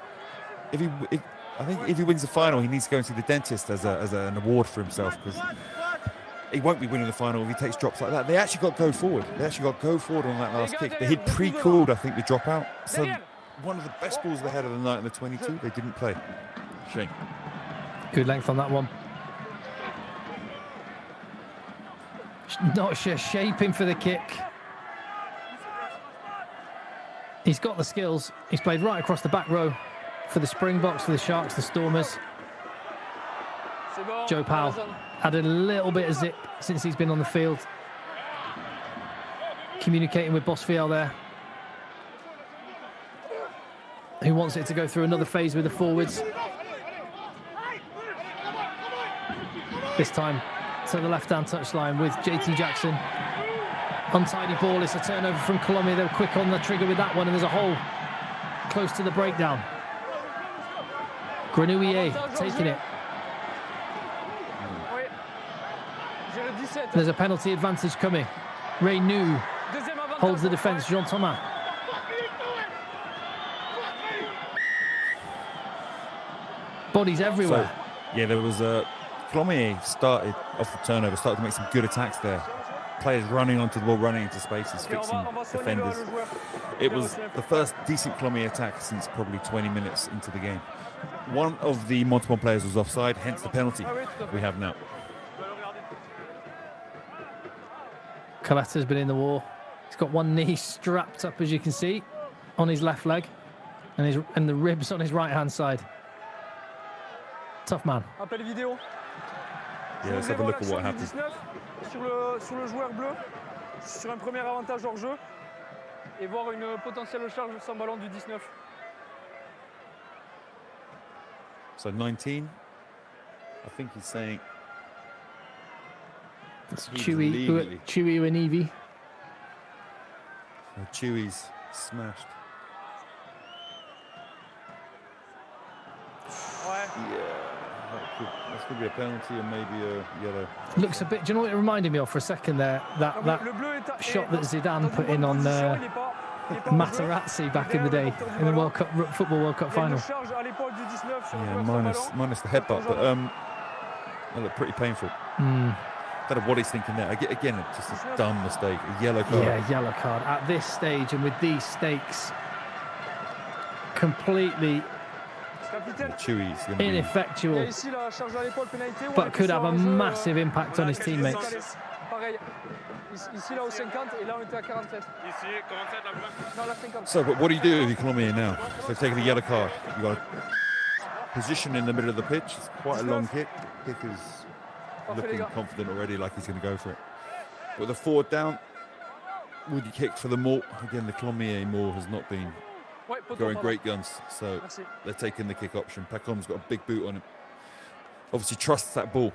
I think if he wins the final, he needs to go and see the dentist as an award for himself, because he won't be winning the final if he takes drops like that. They actually got go forward. They actually got go forward on that last kick. They had pre-called, I think, the dropout. So one of the best balls they had of the night in the 22, they didn't play. Shame. Good length on that one. Not sure, shaping for the kick. He's got the skills. He's played right across the back row for the Springboks, for the Sharks, the Stormers. Joe Powell added a little bit of zip since he's been on the field. Communicating with Bosfiel there, who wants it to go through another phase with the forwards. This time to the left-hand touchline with JT Jackson. Untidy ball, it's a turnover from Colomier. They were quick on the trigger with that one, and there's a hole close to the breakdown. Grenouillet taking it. There's a penalty advantage coming. Ray New holds the defence. Jean Thomas. Bodies everywhere. So, yeah, there was a Colomier started off the turnover, started to make some good attacks there. Players running onto the ball, running into spaces, fixing defenders. It was the first decent Colomier attack since probably 20 minutes into the game. One of the Montauban players was offside, hence the penalty we have now. Coletta's been in the war. He's got one knee strapped up, as you can see, on his left leg, and the ribs on his right-hand side. Tough man. Yeah, let's have a look at what happened. Sur le joueur bleu, sur un premier avantage hors jeu, et voir une potentielle charge sans ballon du 19. So 19, I think he's saying. It's Chewy Uenivi. So Chewy's smashed. Yeah. That's going to be a penalty and maybe a yellow. Looks a bit, do you know what it reminded me of for a second there? That shot that Zidane put in on Materazzi back in the day in the World Cup, Football World Cup final. Yeah, minus the headbutt, but that looked pretty painful. Don't know what he's thinking there. Again, it's just a dumb mistake. A yellow card. Yeah, yellow card. At this stage and with these stakes, completely Chewy's going to be ineffectual, Ici, la charge à l'épaule, pénalité, ouais, but could have a qui sont en jeu, massive impact on his teammates. Pareil. Ici, là, au 50, et là, on était à 47. Ici, 47 la plus. Non, là, 50. So, but what do you do if you Colomier now? So taking a yellow card, you got a position in the middle of the pitch. It's quite a long kick. Kick is looking confident already, like he's going to go for it. With a forward down, would you kick for the Mort? Again, the Colomier Mort has not been going great guns, so they're taking the kick option. Pacom's got a big boot on him. Obviously trusts that ball.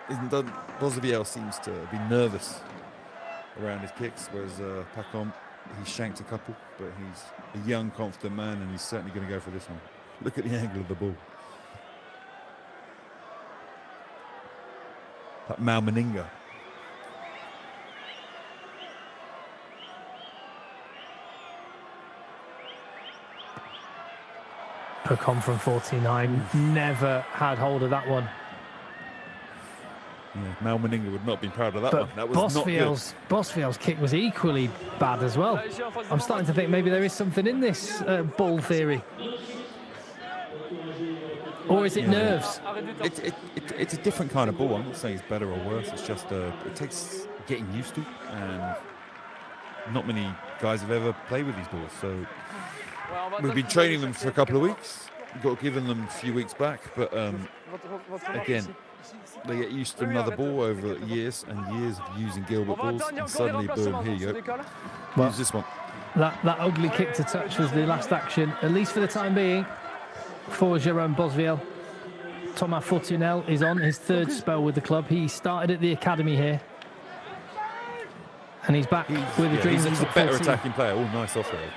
Isn't done. Bosviel seems to be nervous around his kicks, whereas Pacom, he's shanked a couple, but he's a young, confident man, and he's certainly going to go for this one. Look at the angle of the ball. That Malmeninga. Pacom from 49 never had hold of that one. Yeah, Malmeninga would not be proud of that But one. That was not good. Bosviel's kick was equally bad as well. I'm starting to think maybe there is something in this ball theory. Or is it nerves? It's a different kind of ball. I'm not saying it's better or worse. It's just it takes getting used to, and not many guys have ever played with these balls. So we've been training them for a couple of weeks. We've got given them a few weeks back, but again, they get used to another ball over years and years of using Gilbert balls, and suddenly, boom, here you go. Use this one. That ugly kick to touch was the last action, at least for the time being, for Jérôme Bosviel. Thomas Fortunel is on his third spell with the club. He started at the academy here, and he's back with the dreams. He's a better attacking player. Oh, nice offload.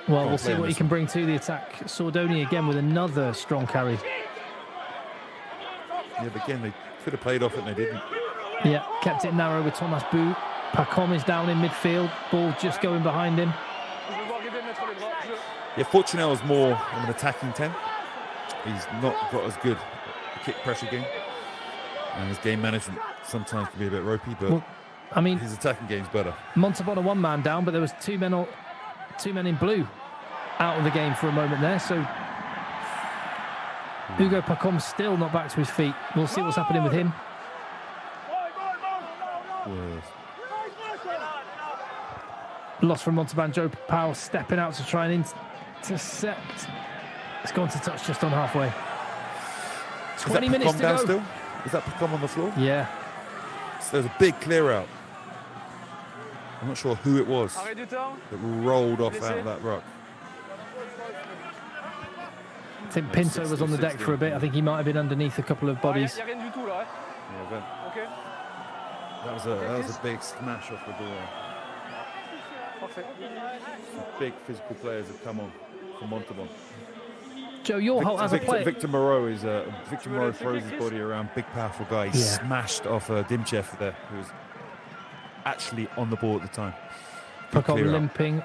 Well, we'll see what he can bring to the attack. Sordoni again with another strong carry. Yeah, but again, they could have played off it and they didn't. Yeah, kept it narrow with Thomas Bou. Pacom is down in midfield. Ball just going behind him. Yeah, Fortunel is more of an attacking 10. He's not got as good a kick pressure game. And his game management sometimes can be a bit ropey, but well, I mean, his attacking game's better. Montauban are one man down, but there was two men in blue out of the game for a moment there. So Hugo Pacom's still not back to his feet. We'll see what's happening with him. Yes. Loss from Montauban. Joe Powell stepping out to try and intercept. It's gone to touch just on halfway. 20 minutes to go. Still? Is that Pacom on the floor? Yeah. So there's a big clear out. I'm not sure who it was that rolled off out of that ruck. I think Pinto was on the deck for a bit. I think he might have been underneath a couple of bodies. Yeah, that was a big smash off the ball. Some big physical players have come on from Montauban. Joe, your whole as a player. Victor Moreau throws his body around, big powerful guy. He smashed off Dimchev there, who was actually on the ball at the time. Pacom limping,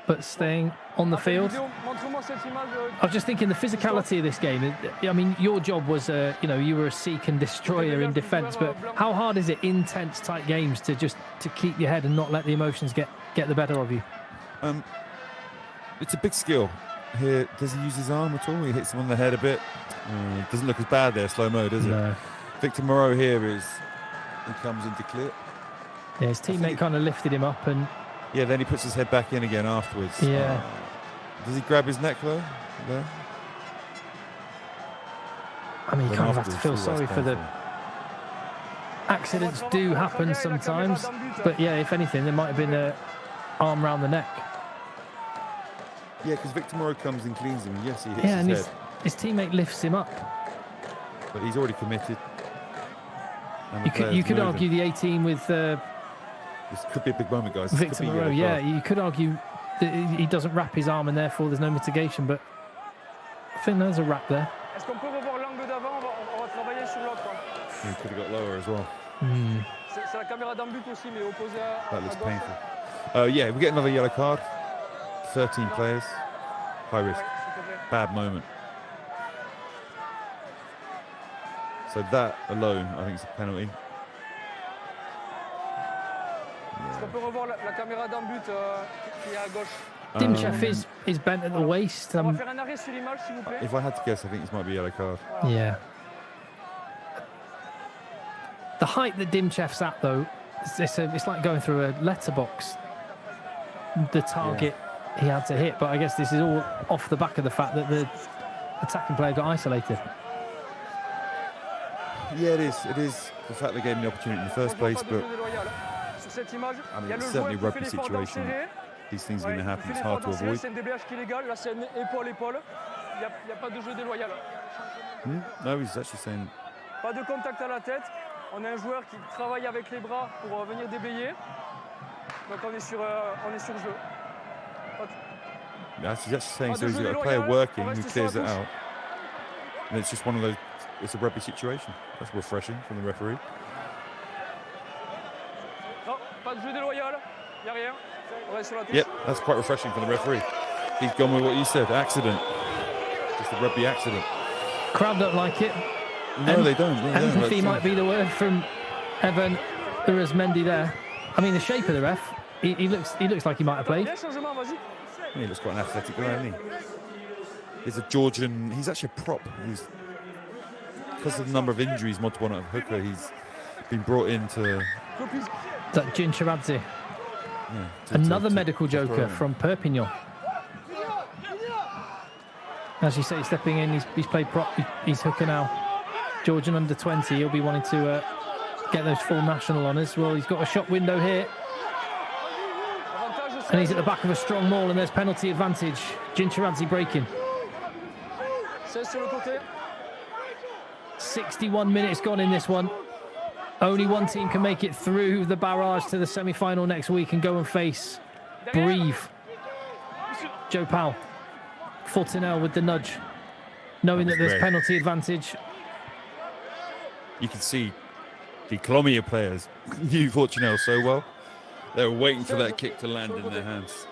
but staying on the field. I was just thinking the physicality of this game. I mean, your job was, you were a seek and destroyer in defence, but how hard is it in tense, tight games to keep your head and not let the emotions get the better of you? It's a big skill. Here, does he use his arm at all? He hits him on the head a bit. Doesn't look as bad there, slow-mo, does it? No. Victor Moreau here he comes into clear. Yeah, his teammate kind of lifted him up and... Yeah, then he puts his head back in again afterwards. Yeah. Does he grab his neck though? There? I mean, you kind of have to feel sorry for the... Accidents do happen sometimes, but yeah, if anything, there might have been an arm round the neck. Yeah, because Victor Moreau comes and cleans him. Yes, he hits his head. His teammate lifts him up. But he's already committed. You could argue the 18 with... this could be a big moment, guys. Victor Moreau, yeah. You could argue that he doesn't wrap his arm and therefore there's no mitigation, but I think there's a wrap there. He could have got lower as well. That looks painful. Yeah, we get another yellow card. 13 players. High risk. Bad moment. So that alone, I think, is a penalty. Est-ce qu'on peut revoir la caméra d'un but qui est à gauche? Dimchev is bent at the waist. On va faire un arrêt sur l'image, s'il vous plaît. If I had to guess, I think this might be a yellow card. Yeah. The height that Dimchev's at, though, it's like going through a letterbox. The target he had to hit, but I guess this is all off the back of the fact that the attacking player got isolated. Yeah, it is. It is the fact they gave him the opportunity in the first place, but I mean, it's certainly a rugby situation. These things are going to happen. It's hard to avoid. C'est un DBH qui est légal. Là, c'est épaule-épaule. Il n'y a pas de jeu déloyal. No, he's actually saying. Pas de contact à la tête. On a un joueur qui travaille avec les bras pour venir déblayer. Donc on est sur jeu. He's actually saying so. He's got a player working who clears it out, and it's just one of those. It's a rugby situation. That's refreshing from the referee. Non, pas de jeu déloyal. Il n'y a rien. On reste sur la touche. Yep, that's quite refreshing from the referee. He's gone with what you said. Accident. Just a rugby accident. Crowd don't like it. No, they don't. Empathy might be the word from Evan Urazmendi there. I mean, the shape of the ref. He looks like he might have played. He looks quite an athletic guy, doesn't he? He's a Georgian. He's actually a prop. Because of the number of injuries, Montauban at hooker, he's been brought in to. That Jin Chiradze. Another medical joker from Perpignan. As you say, stepping in, he's played prop. He's hooker now. Georgian under 20. He'll be wanting to get those full national honours. Well, he's got a shot window here. And he's at the back of a strong maul, and there's penalty advantage. Jin Chiradze breaking. 61 minutes gone in this one. Only one team can make it through the barrage to the semi-final next week and go and face Brive. Joe Powell. Fortinel with the nudge, knowing that there's penalty advantage. You can see the Colomier players knew Fortinel so well. They were waiting for that kick to land in their hands.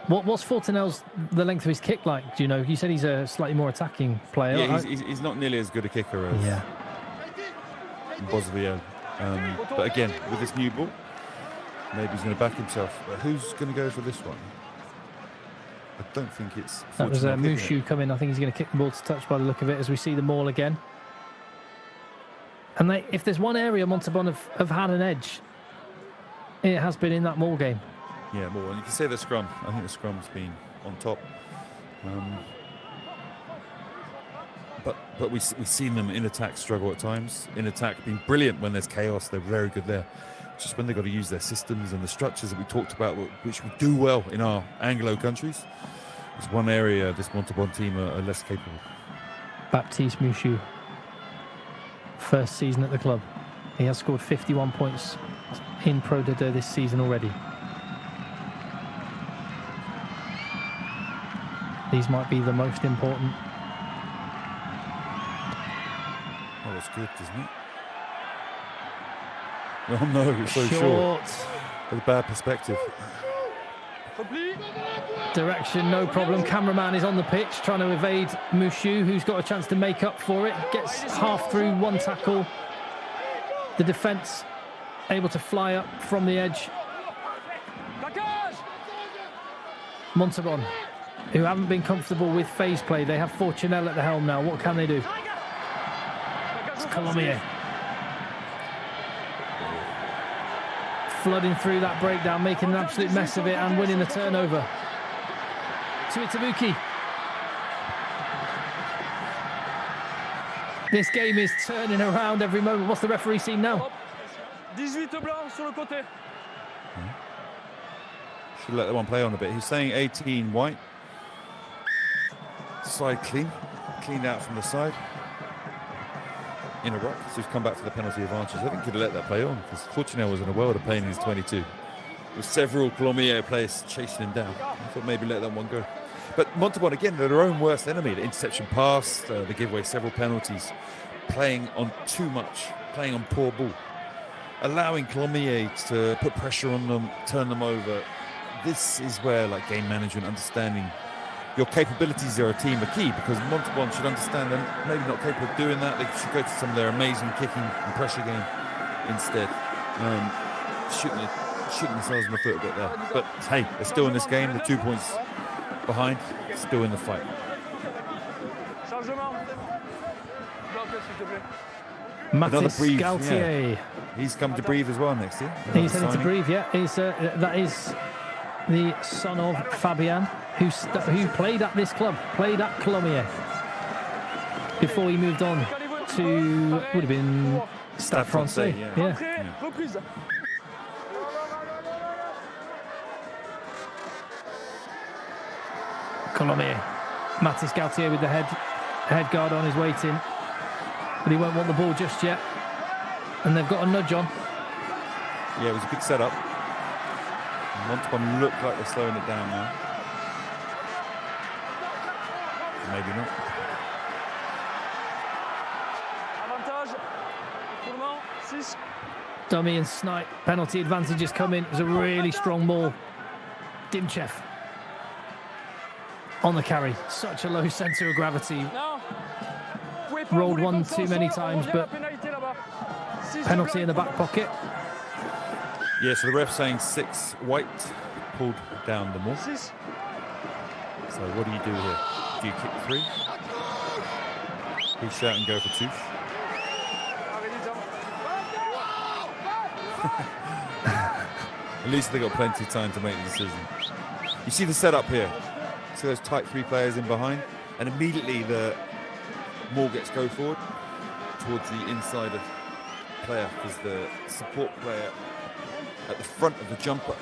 What's Fortinel's, the length of his kick like? Do you know? You said he's a slightly more attacking player. Yeah, he's not nearly as good a kicker as Bosville. But again, with this new ball, maybe he's going to back himself. But who's going to go for this one? I don't think it's. That was Mushu coming. I think he's going to kick the ball to touch by the look of it as we see the maul again. And if there's one area Montauban have had an edge, it has been in that maul game. Yeah, more. And you can say the scrum. I think the scrum's been on top. But we've seen them in attack struggle at times. In attack being brilliant when there's chaos. They're very good there. Just when they've got to use their systems and the structures that we talked about, which we do well in our Anglo countries. There's one area this Montauban team are less capable. Baptiste Mushu, first season at the club. He has scored 51 points in Pro D2 this season already. These might be the most important. Oh, that's good, isn't it? Oh no, it's so short. With a bad perspective. Direction, no problem. Cameraman is on the pitch trying to evade Mushu, who's got a chance to make up for it. Gets half through one tackle. The defence able to fly up from the edge. Montauban, who haven't been comfortable with phase play. They have Fortinel at the helm now. What can they do? It's Colomier. Flooding through that breakdown, making an absolute mess of it and winning the turnover. To Itabuki. This game is turning around every moment. What's the referee seen now? 18 blanc sur le côté. Should let that one play on a bit. He's saying 18 white. Side clean. Cleaned out from the side. In a rock, so he's come back to the penalty advantage. I think he'd have let that play on because Fortinel was in a world of pain in his 22. With several Colomier players chasing him down. I thought maybe let that one go. But Montauban, again, they're their own worst enemy. The interception pass, they give away several penalties. Playing on too much, playing on poor ball. Allowing Colomier to put pressure on them, turn them over. This is where, like, game management, understanding your capabilities are a team are key, because Montauban should understand they're maybe not capable of doing that. They should go to some of their amazing kicking and pressure game instead. Shooting shooting themselves in the foot a bit there. But hey, they're still in this game. They're 2 points behind, still in the fight. Physicality. Yeah. He's come to Brive as well next year. He's heading to Brive, yeah. That is the son of Fabien, who played at this club, played at Colomier, before he moved on to, would have been Stade Francais. Yeah. Colomier. Mathis Galtier with the head guard on, is waiting. But he won't want the ball just yet. And they've got a nudge on. Yeah, it was a good setup. Montauban look like they're slowing it down now. Maybe not. Dummy and snipe. Penalty advantages come in. It was a really strong maul. Dimchev on the carry. Such a low centre of gravity. Rolled one too many times, but penalty in the back pocket. Yeah, so the ref's saying 6 white, pulled down the maul. So what do you do here? Do you kick 3? He shout and go for 2. At least they got plenty of time to make the decision. You see the setup here. See those tight 3 players in behind, and immediately the maul gets go forward towards the inside of player, because the support player at the front of the jumper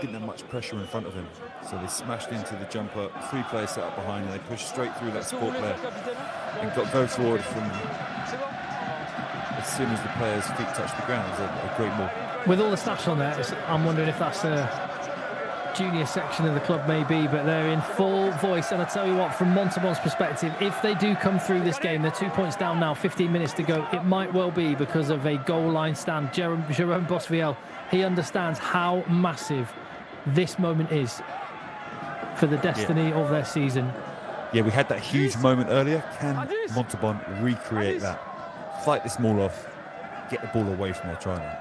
didn't have much pressure in front of him, so they smashed into the jumper. 3 players set up behind, and they pushed straight through that support player and got go forward from as soon as the player's feet touched the ground. It was a great maul. With all the stats on there, I'm wondering if that's a junior section of the club, maybe, but they're in full voice. And I tell you what, from Montauban's perspective, if they do come through this game, they're 2 points down now, 15 minutes to go. It might well be because of a goal line stand. Jerome Bosviel, he understands how massive this moment is for the destiny of their season. Yeah, we had that huge moment earlier. Can Montauban recreate that? Fight this maul off, get the ball away from their try line.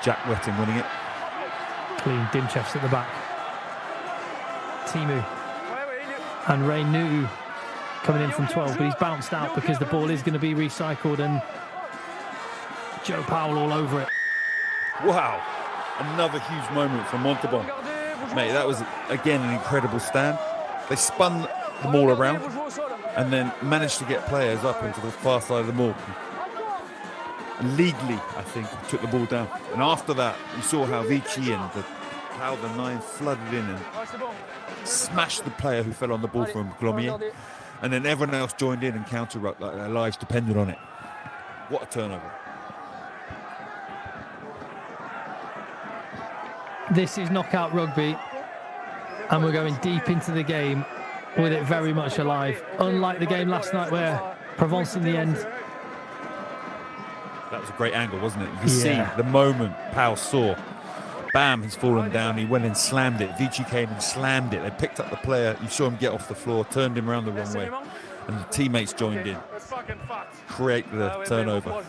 Jack Wetton winning it. Clean. Dimchev's at the back. Timu and Ray Nu coming in from 12, but he's bounced out because the ball is going to be recycled, and Joe Powell all over it. Wow, another huge moment from Montauban. Mate, that was again an incredible stand. They spun the maul around and then managed to get players up into the far side of the maul. And legally, I think, took the ball down. And after that, you saw how Vici and how the 9 flooded in and smashed the player who fell on the ball from Colomier. And then everyone else joined in and counter-rucked like their lives depended on it. What a turnover. This is knockout rugby, and we're going deep into the game with it very much alive. Unlike the game last night where Provence in the end... That was a great angle, wasn't it? You can see the moment Powell saw. Bam, he's fallen down. He went and slammed it. Vici came and slammed it. They picked up the player. You saw him get off the floor, turned him around the wrong way. And the teammates joined in. Create the turnover.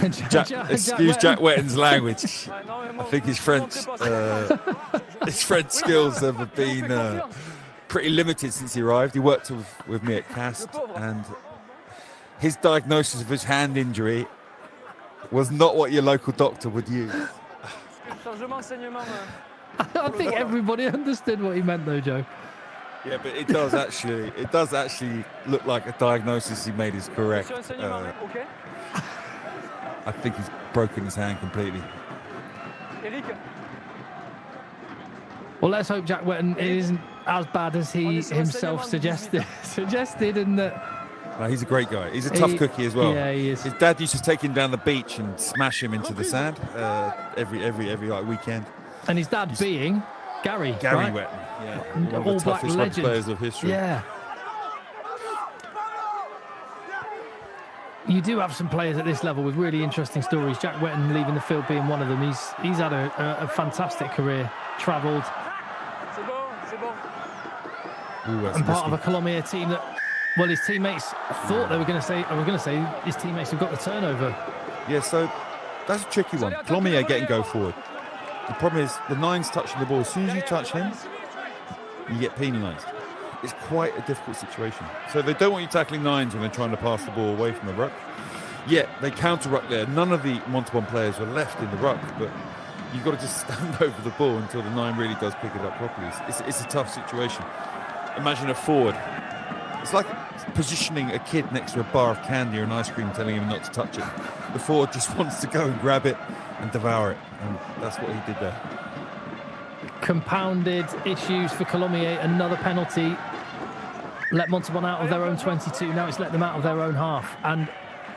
Excuse Jack Wetton's language. I think his French skills have been pretty limited since he arrived. He worked with me at Cast, and his diagnosis of his hand injury was not what your local doctor would use. I think everybody understood what he meant, though, Joe. Yeah, but it does actually look like a diagnosis he made is correct. I think he's broken his hand completely. Well, let's hope Jack Wetton isn't as bad as he himself suggested, and that. No, he's a great guy. He's a tough cookie as well. Yeah, he is. His dad used to take him down the beach and smash him into the sand every like weekend. And his dad being Gary right? Wetton, yeah, one of All the Black toughest legend players of history. Yeah. You do have some players at this level with really interesting stories. Jack Wetton leaving the field being one of them. He's had a fantastic career, travelled, and part of a Colomier team that Well, his teammates thought they were going to say, his teammates have got the turnover. Yeah, so that's a tricky one. Colomiers getting go forward. The problem is the 9's touching the ball. As soon as you touch him, you get penalised. It's quite a difficult situation. So they don't want you tackling 9s when they're trying to pass the ball away from the ruck. Yet they counter ruck there. None of the Montauban players were left in the ruck, but you've got to just stand over the ball until the 9 really does pick it up properly. It's a tough situation. Imagine a forward. It's like positioning a kid next to a bar of candy or an ice cream, telling him not to touch it. The forward just wants to go and grab it and devour it, and that's what he did there. Compounded issues for Colomiers. Another penalty. Let Montauban out of their own 22. Now it's let them out of their own half. And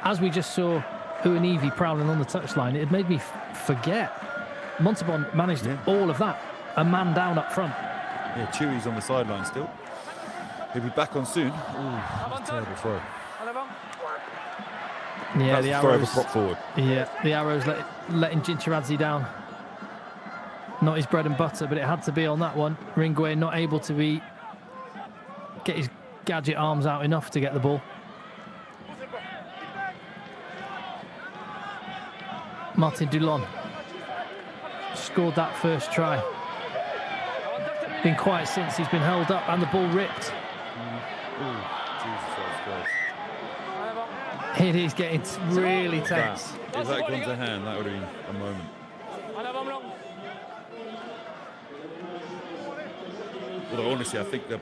as we just saw Uanivi prowling on the touchline, it made me forget. Montauban managed all of that. A man down up front. Yeah, Chewy's on the sideline still. He'll be back on soon. Ooh, that's a terrible throw. Yeah, the arrows. Prop forward. Yeah, the arrows letting Gincheradze down. Not his bread and butter, but it had to be on that one. Ringway not able to get his gadget arms out enough to get the ball. Martin Dulon scored that first try. Been quiet since he's been held up and the ball ripped. It is getting really tense. If that gone to hand, that would have been a moment. Although honestly, I think the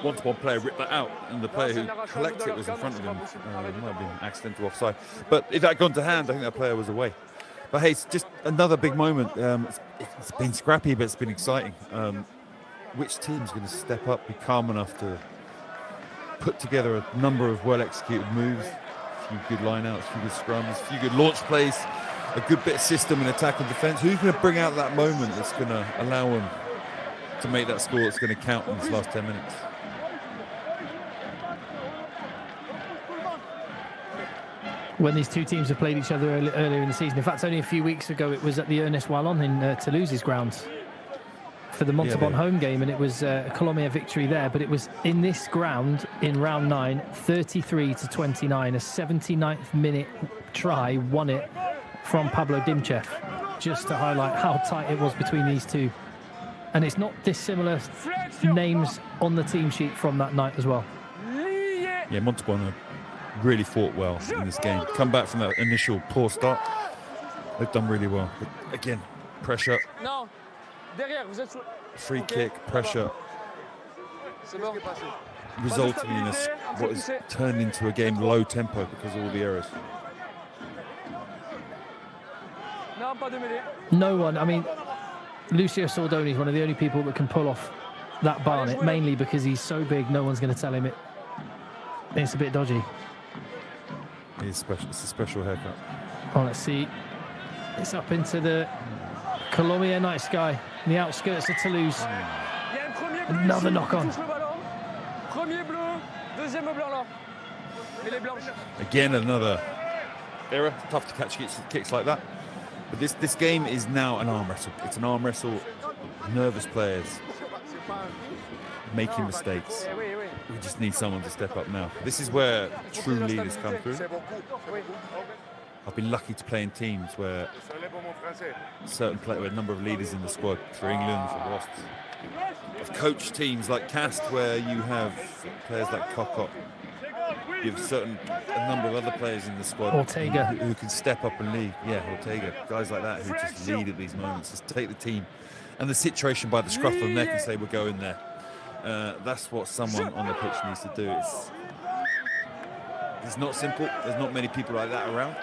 Montauban player ripped that out, and the player who collected it was in front of him. It might have been accidental offside. But if that had gone to hand, I think that player was away. But hey, it's just another big moment. It's been scrappy, but it's been exciting. Which team's going to step up, be calm enough to put together a number of well-executed moves, a few good line-outs, a few good scrums, a few good launch plays, a good bit of system in attack and defence. Who's going to bring out that moment that's going to allow them to make that score that's going to count in this last 10 minutes? When these two teams have played each other earlier in the season, in fact, only a few weeks ago, it was at the Ernest Wallon in Toulouse's grounds for the Montauban home game, and it was a Colomier victory there, but it was in this ground in round 9, 33-29, a 79th minute try won it from Pablo Dimchev, just to highlight how tight it was between these two. And it's not dissimilar names on the team sheet from that night as well. Yeah, Montauban really fought well in this game. Come back from that initial poor start. They've done really well. But again, pressure. Free kick, pressure. Resulting in what is turned into a game low tempo because of all the errors. No one, I mean, Lucio Sordoni is one of the only people that can pull off that Barnet, mainly because he's so big, no one's going to tell him it's a bit dodgy. It's special. It's a special haircut. Oh, let's see. It's up into the Colomier night sky, in the outskirts of Toulouse. Another knock on. Again, another error. Tough to catch kicks like that. But this game is now an arm wrestle. It's an arm wrestle. Nervous players making mistakes. We just need someone to step up now. This is where true leaders come through. I've been lucky to play in teams where a number of leaders in the squad, for England, for Wasps. I've coached teams like Cast where you have players like Kickoff. You have a number of other players in the squad Ortega who can step up and lead. Yeah, Ortega, guys like that who just lead at these moments, just take the team and the situation by the scruff of the neck and say, we're going there. That's what someone on the pitch needs to do. It's not simple. There's not many people like that around.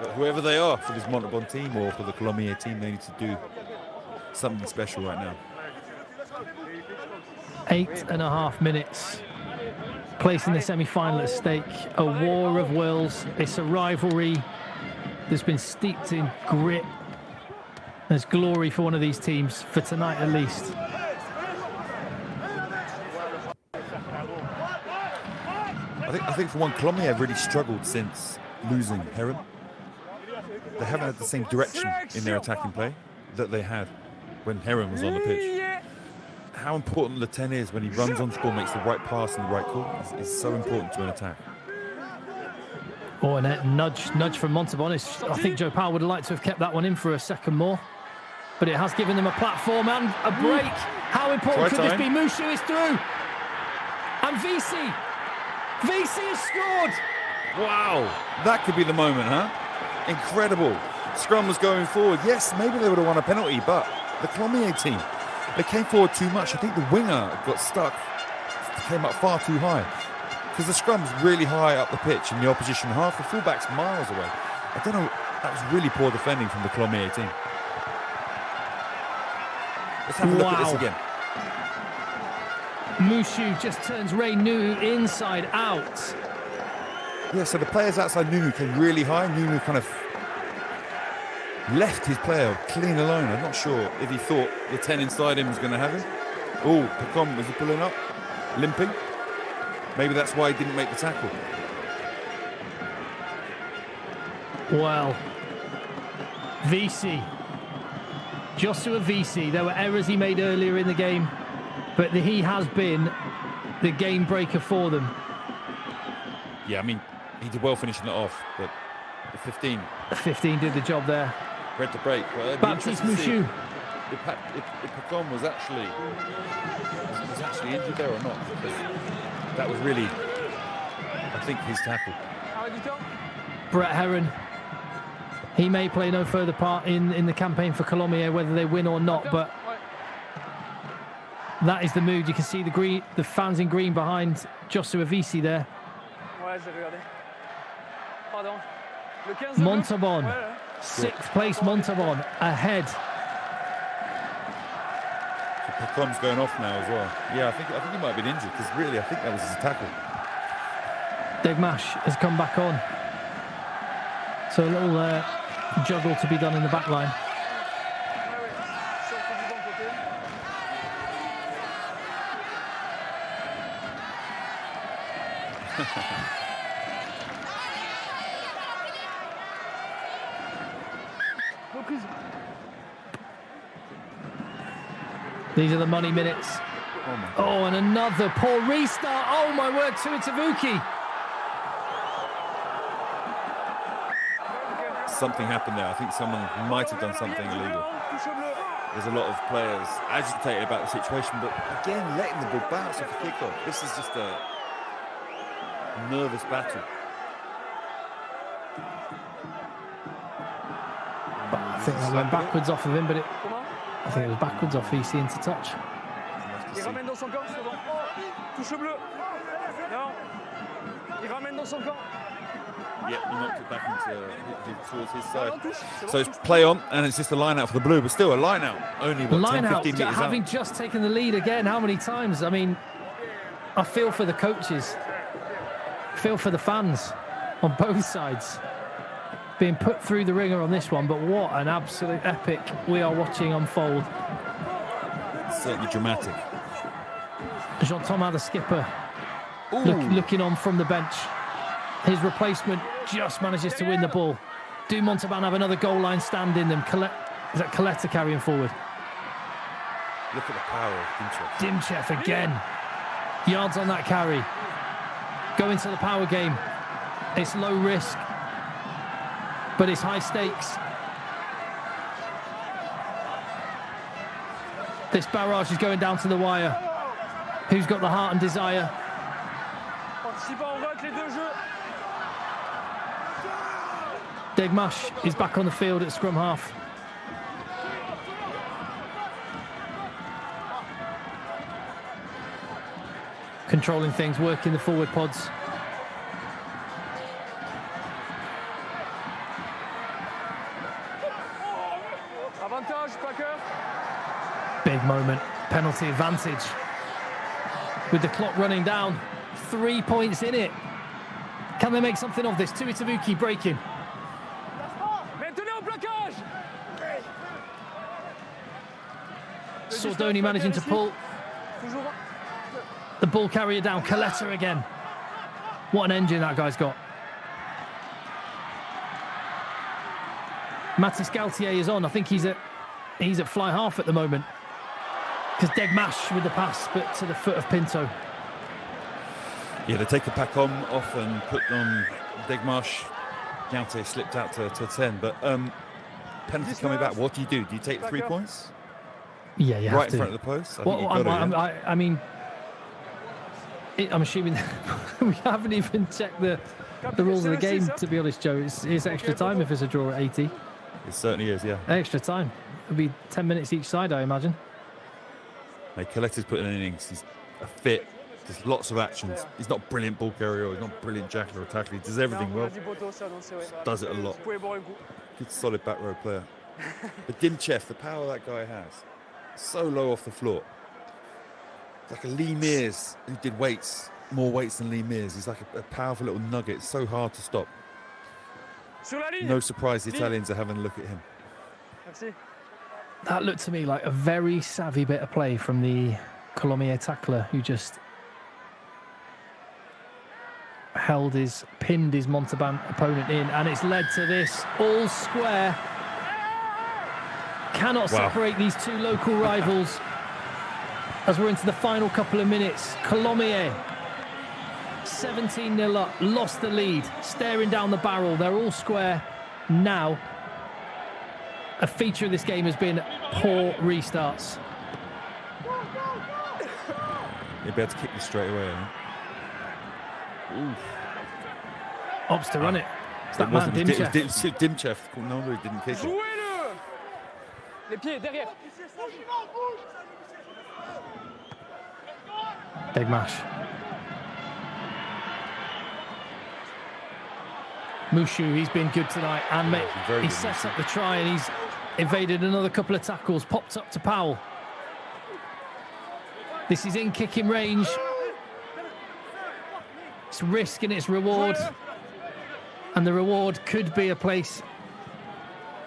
But whoever they are, for this Montauban team or for the Colomier team, they need to do something special right now. 8.5 minutes. Placing the semi-final at stake. A war of wills. It's a rivalry that's been steeped in grit. There's glory for one of these teams, for tonight at least. I think for one, Colomiers have really struggled since losing Heron. They haven't had the same direction in their attacking play that they had when Heron was on the pitch. how important Le 10 is when he runs on score, makes the right pass and the right call. It's so important to an attack. Oh, and a nudge from Montauban. I think Joe Powell would have liked to have kept that one in for a second more. But it has given them a platform and a break. How important could this be? Mushu is through. And VC has scored. Wow, that could be the moment, huh? Incredible. Scrum was going forward. Yes, maybe they would have won a penalty, but the Colomier team, they came forward too much. I think the winger got stuck, came up far too high. Because the scrum's really high up the pitch in the opposition half. The fullback's miles away. I don't know, that was really poor defending from the Colomier team. Let's have a look at this again. Mushu just turns Ray Nu inside out. Yeah, so the players outside Nunu came really high. Nunu kind of left his player clean alone. I'm not sure if he thought the 10 inside him was going to have him. Oh, Pacom, was he pulling up? Limping? Maybe that's why he didn't make the tackle. Well, VC. Joshua VC. There were errors he made earlier in the game, but he has been the game breaker for them. Yeah, I mean, he did well finishing it off, but the 15. The 15 did the job there. Read the break. Well, Baptiste Mushu. If Pacom was actually injured there or not. That was really, I think, his tackle. Brett Heron. He may play no further part in the campaign for Colomier, whether they win or not, but that is the mood. You can see the fans in green behind Joshua VC there. Montauban, 6th place Montauban, ahead. So Pacom's going off now as well. Yeah, I think he might have been injured, because really, I think that was his tackle. Degmash has come back on. So a little juggle to be done in the back line. These are the money minutes. Oh, and another poor restart. Oh, my word, Tuitavuki. Something happened there. I think someone might have done something illegal. There's a lot of players agitated about the situation, but again, letting the ball bounce off the kickoff. This is just a nervous battle. I think that went backwards off of him, but I think it was backwards off VC into touch. Il ramène dans son camp, c'est bon. Touche bleu. Non. Il ramène dans son camp. Yeah, he knocked it back towards his side. So it's play on, and it's just a line out for the blue, but still a line out. Only, what, 10, 15 metres out. Having just taken the lead again, how many times? I mean, I feel for the coaches. Feel for the fans on both sides. Being put through the ringer on this one, but what an absolute epic we are watching unfold. Certainly dramatic. Jean-Thomas, the skipper, looking on from the bench. His replacement just manages to win the ball. Do Montauban have another goal line stand in them? Is that Coletta carrying forward? Look at the power of Dimchev again. Yards on that carry. Go into the power game. It's low risk, but it's high stakes. This barrage is going down to the wire. Who's got the heart and desire? Degmash is back on the field at scrum half. Controlling things, working the forward pods. Big moment, penalty advantage. With the clock running down, 3 points in it. Can they make something of this? Tuitavuki breaking. Sordoni managing to pull the ball carrier down. Coletta again. What an engine that guy's got. Mathis Galtier is on. I think he's at fly half at the moment. Because Degmash with the pass, but to the foot of Pinto. Yeah, they take a pack off and put on Degmash. Gaute slipped out to 10, but penalty coming back. What do? Do you take the 3 points? Yeah, you right have to. in front of the post? I mean, I'm assuming we haven't even checked the rules of the game, to be honest, Joe. It's extra time if it's a draw at 80. It certainly is, yeah. Extra time. It'll be 10 minutes each side, I imagine. Hey, Colette's put in an innings. He's a fit. There's lots of actions. He's not brilliant ball carrier. He's not brilliant jackal or tackle. He does everything well. Does it a lot. Good solid back row player. But Dimchev, the power that guy has, so low off the floor. It's like a Lee Mears who did more weights than Lee Mears. He's like a powerful little nugget. It's so hard to stop. No surprise the Italians are having a look at him. That looked to me like a very savvy bit of play from the Colomier tackler who just pinned his Montauban opponent in, and it's led to this all square. Cannot separate these two local rivals as we're into the final couple of minutes. Colomier 17-0 up, lost the lead, staring down the barrel. They're all square now. A feature of this game has been poor restarts. You'll be able to kick this straight away. Opts to run it. It's that man, Dimchev. Dimchev. No, he didn't kick it. Degmash. Mushu, he's been good tonight, and he sets up the try, and he's evaded another couple of tackles, popped up to Powell. This is in kicking range. It's risk and it's reward, and the reward could be a place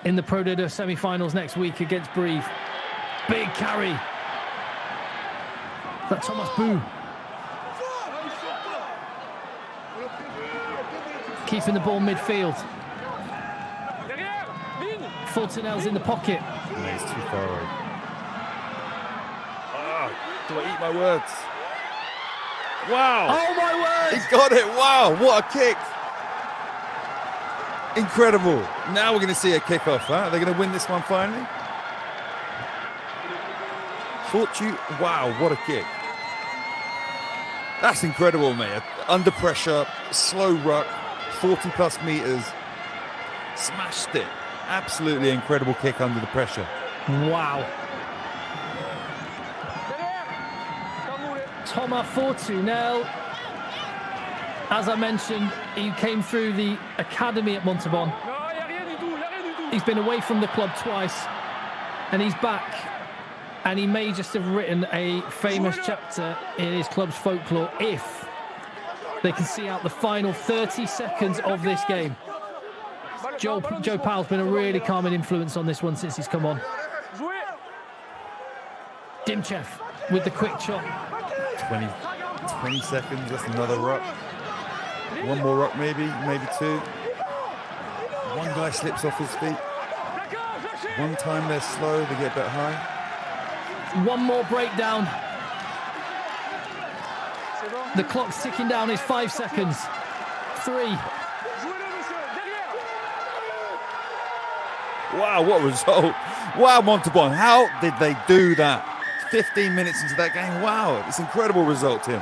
in the Pro D2 semi-finals next week against Brive. Big carry. That Thomas Boo. Keeping the ball midfield. Fortunel's in the pocket. No, he's too far away. Do I eat my words? Wow. Oh my word. He got it. Wow, what a kick. Incredible. Now we're going to see a kickoff, huh? They're going to win this one finally. Fortune. Wow, what a kick. That's incredible, mate. Under pressure, slow ruck, 40 plus meters. Smashed it. Absolutely incredible kick under the pressure. Wow. Thomas Fortunel, as I mentioned, he came through the academy at Montauban. He's been away from the club twice, and he's back. And he may just have written a famous chapter in his club's folklore if they can see out the final 30 seconds of this game. Joe Powell's been a really calming influence on this one since he's come on. Dimchev with the quick chop. 20 seconds, that's another ruck. One more ruck maybe two. One guy slips off his feet. One time they're slow, they get a bit high. One more breakdown. The clock's ticking down, it's 5 seconds. 3. Wow, what a result. Wow, Montauban, how did they do that? 15 minutes into that game, wow, it's an incredible result, Tim.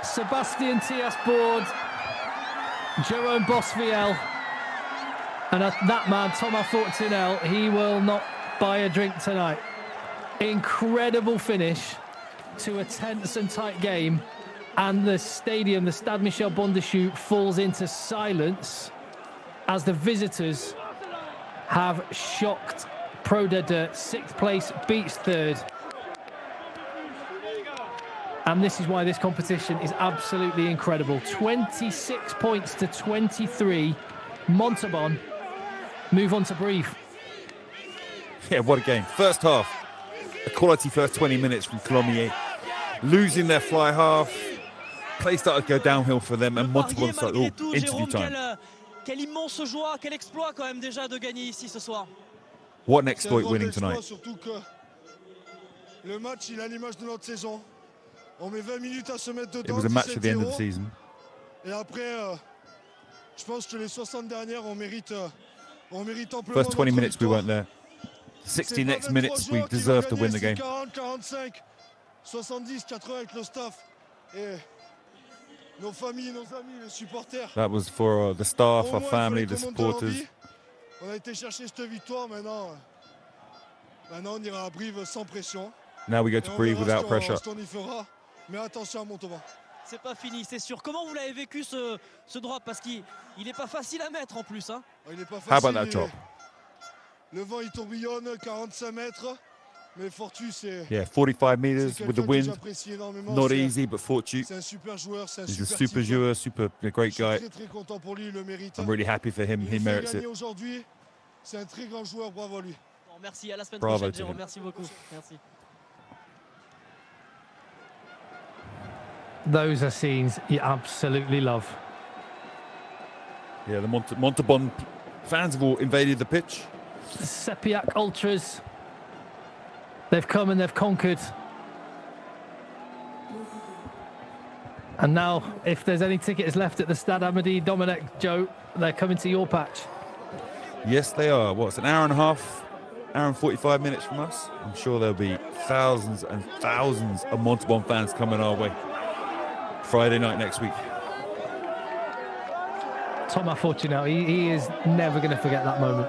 Sebastian Tiasbourg, Jerome Bosviel, and that man, Thomas Fortunel, he will not buy a drink tonight. Incredible finish to a tense and tight game, and the stadium, the Stade Michel Bondeschou, falls into silence as the visitors have shocked Pro D2. 6th place beats 3rd. And this is why this competition is absolutely incredible. 26 points to 23. Montauban move on to Brive. Yeah, what a game. First half, a quality first 20 minutes from Colomiers. Losing their fly half. Play started to go downhill for them, and Montauban started, interview time. Quelle immense joie, quel exploit quand même déjà de gagner ici ce soir. What an exploit winning tonight. Le match, il a l'image de notre saison. On met 20 minutes à se mettre dedans. It was a match at the end of the season. Et après, je pense que les 60 dernières, on mérite amplement. First 20 minutes we victoire. weren't there. 60 next minutes we deserve to win the game. 40, 45, 70, 80 avec le staff. Et nos familles, nos amis, les supporters. That was for the staff, our family, the supporters. On a été chercher cette victoire. Maintenant, on ira à Brive sans pression. Now we go to Brive without pressure. Mais attention à Montauban. C'est pas fini, c'est sûr. Comment vous l'avez vécu ce drop? Parce qu'il n'est pas facile à mettre en plus. Hein. Il n'est pas How facile. about that drop? Le vent il tourbillonne, 45 mètres. Mais Fortu, c'est. Yeah, 45 meters with the wind. Not easy, but Fortu. C'est un super joueur, c'est un He's a super super joueur, a great guy. Je suis très content pour lui, il le mérite. I'm really happy for him. He merits it. Aujourd'hui, c'est un très grand joueur, bravo à lui. Bon, merci, à la semaine Bravo prochaine, to Jérôme. him. Merci beaucoup. Merci. Those are scenes you absolutely love. Yeah, the Montauban fans have all invaded the pitch. Sepiak Ultras. They've come and they've conquered. And now, if there's any tickets left at the Stade Amédée Domenech, Joe, they're coming to your patch. Yes, they are. What's an hour and a half, hour and 45 minutes from us? I'm sure there'll be thousands and thousands of Montauban fans coming our way. Friday night next week. Thomas Fortunato, he is never going to forget that moment.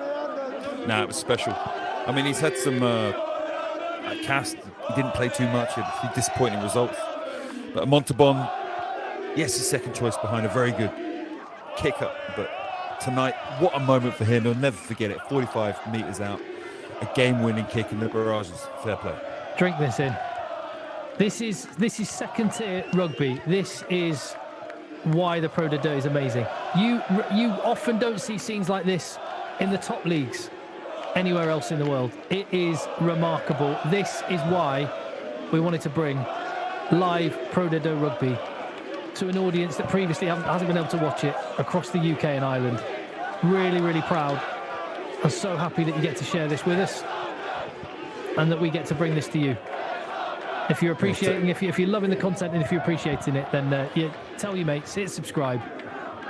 Nah, it was special. I mean, he's had some cast. He didn't play too much. He had a few disappointing results. But Montauban, yes, his second choice behind a very good kicker. But tonight, what a moment for him. He'll never forget it. 45 metres out. A game-winning kick in the barrages. Fair play. Drink this in. This is second-tier rugby. This is why the Pro D2 is amazing. You often don't see scenes like this in the top leagues anywhere else in the world. It is remarkable. This is why we wanted to bring live Pro D2 rugby to an audience that previously hasn't been able to watch it across the UK and Ireland. Really, really proud and so happy that you get to share this with us and that we get to bring this to you. If you're appreciating, if you're loving the content and if you're appreciating it, then tell your mates, hit subscribe,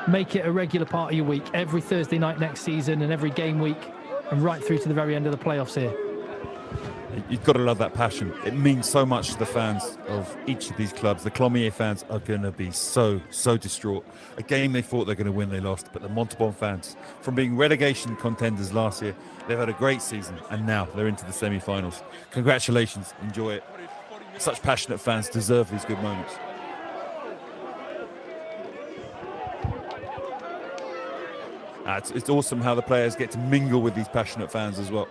make it a regular part of your week, every Thursday night next season and every game week and right through to the very end of the playoffs here. You've got to love that passion. It means so much to the fans of each of these clubs. The Colomier fans are going to be so distraught. A game they thought they're going to win, they lost. But the Montauban fans, from being relegation contenders last year, they've had a great season. And now they're into the semi-finals. Congratulations. Enjoy it. Such passionate fans deserve these good moments. It's awesome how the players get to mingle with these passionate fans as well.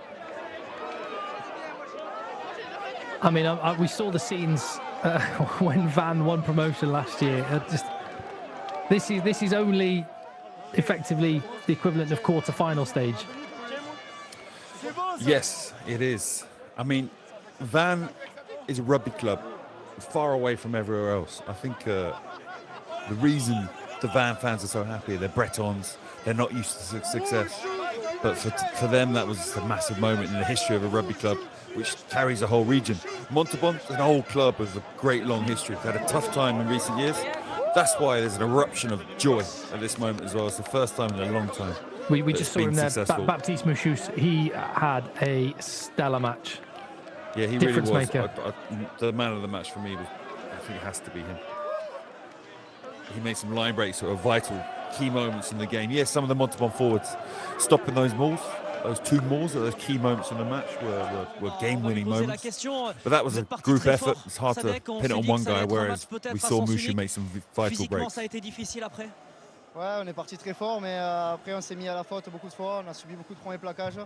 I mean, we saw the scenes when Van won promotion last year. This is only effectively the equivalent of quarter-final stage. Yes, it is. I mean, Van is a rugby club far away from everywhere else. I think the reason the Van fans are so happy, they're Bretons, they're not used to success. But for them, that was a massive moment in the history of a rugby club, which carries a whole region. Montauban is an old club with a great long history. They've had a tough time in recent years. That's why there's an eruption of joy at this moment as well. It's the first time in a long time. We just saw him there, Baptiste Mouchous. He had a stellar match. Yeah, he Difference really was. maker. The man of the match for me, I think it has to be him. He made some line breaks that were vital, key moments in the game. Yes, some of the Montauban forwards stopping those mauls. Those two mauls, those key moments in the match were game-winning moments. But that was a group effort. It's hard to pin it on one guy, whereas we saw Mouchou make some vital breaks. Ouais, on est parti très fort, mais après on s'est mis à la faute beaucoup de fois. On a subi beaucoup de premiers plaquages.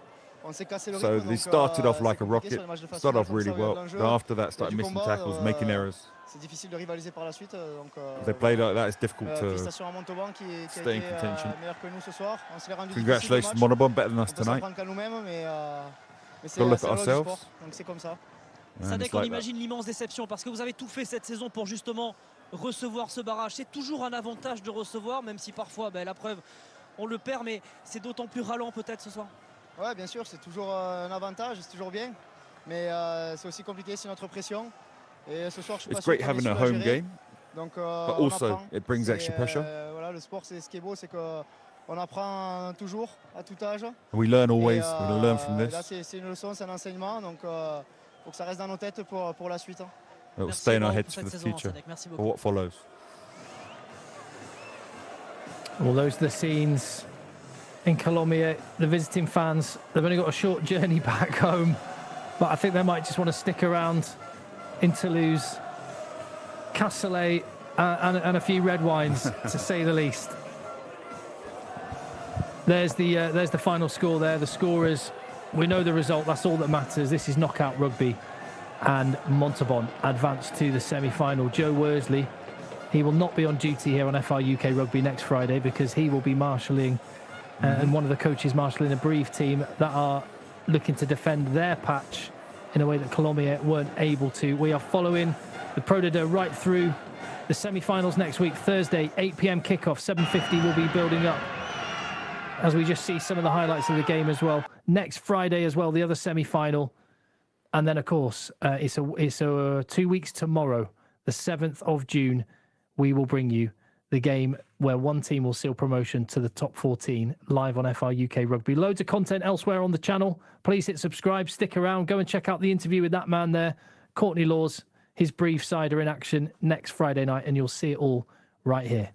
On s'est cassé le rythme. So they started off like a rocket, started off really well. But after that, started missing tackles, making errors. C'est difficile de rivaliser par la suite. Donc, if they play like that, it's difficult to félicitations à Montauban qui stay in contention. Meilleur que nous ce soir. On se l'est rendu Congratulations, Montauban, better than us tonight. On peut s'en prendre qu'à nous-mêmes, mais c'est look at la loi du sport. ourselves. Donc c'est comme ça. Sadek, on imagine l'immense déception parce que vous avez tout fait cette saison pour justement recevoir ce barrage. C'est toujours un avantage de recevoir, même si parfois, la preuve, on le perd, mais c'est d'autant plus ralent peut-être ce soir. Ouais, bien sûr, c'est toujours un avantage, c'est toujours bien. Mais c'est aussi compliqué, c'est notre pression. Et ce soir, je suis pas It's sûr great qu'on est having a sûr à home gérer. game, Donc, but on also apprend. it brings extra pressure. Voilà, le sport, c'est ce qui est beau, c'est qu'on apprend toujours à tout âge. And we learn always. Et, We're going to learn from là, this. c'est une leçon, c'est un enseignement. Donc, faut que ça reste dans nos têtes pour la suite. It will Merci stay in our beaucoup heads pour for cette the saison, future, Sadek. Merci for beaucoup. what follows. Well, those are the scenes in Colomiers. The visiting fans, they've only got a short journey back home, but I think they might just want to stick around in Toulouse, Castellet, and a few red wines, to say the least. There's the final score there. The scorers, we know the result. That's all that matters. This is knockout rugby, and Montauban advanced to the semi-final. Joe Worsley, he will not be on duty here on FR UK Rugby next Friday because he will be marshalling, and one of the coaches marshalling a Brive team that are looking to defend their patch in a way that Colomiers weren't able to. We are following the Pro D2 right through the semi-finals next week. Thursday, 8 p.m. kickoff. 7:50 will be building up as we just see some of the highlights of the game as well. Next Friday as well, the other semi-final. And then, of course, it's 2 weeks tomorrow, the 7th of June, we will bring you the game where one team will seal promotion to the top 14 live on FR UK Rugby. Loads of content elsewhere on the channel. Please hit subscribe, stick around, go and check out the interview with that man there, Courtney Laws. His Brive side are in action next Friday night, and you'll see it all right here.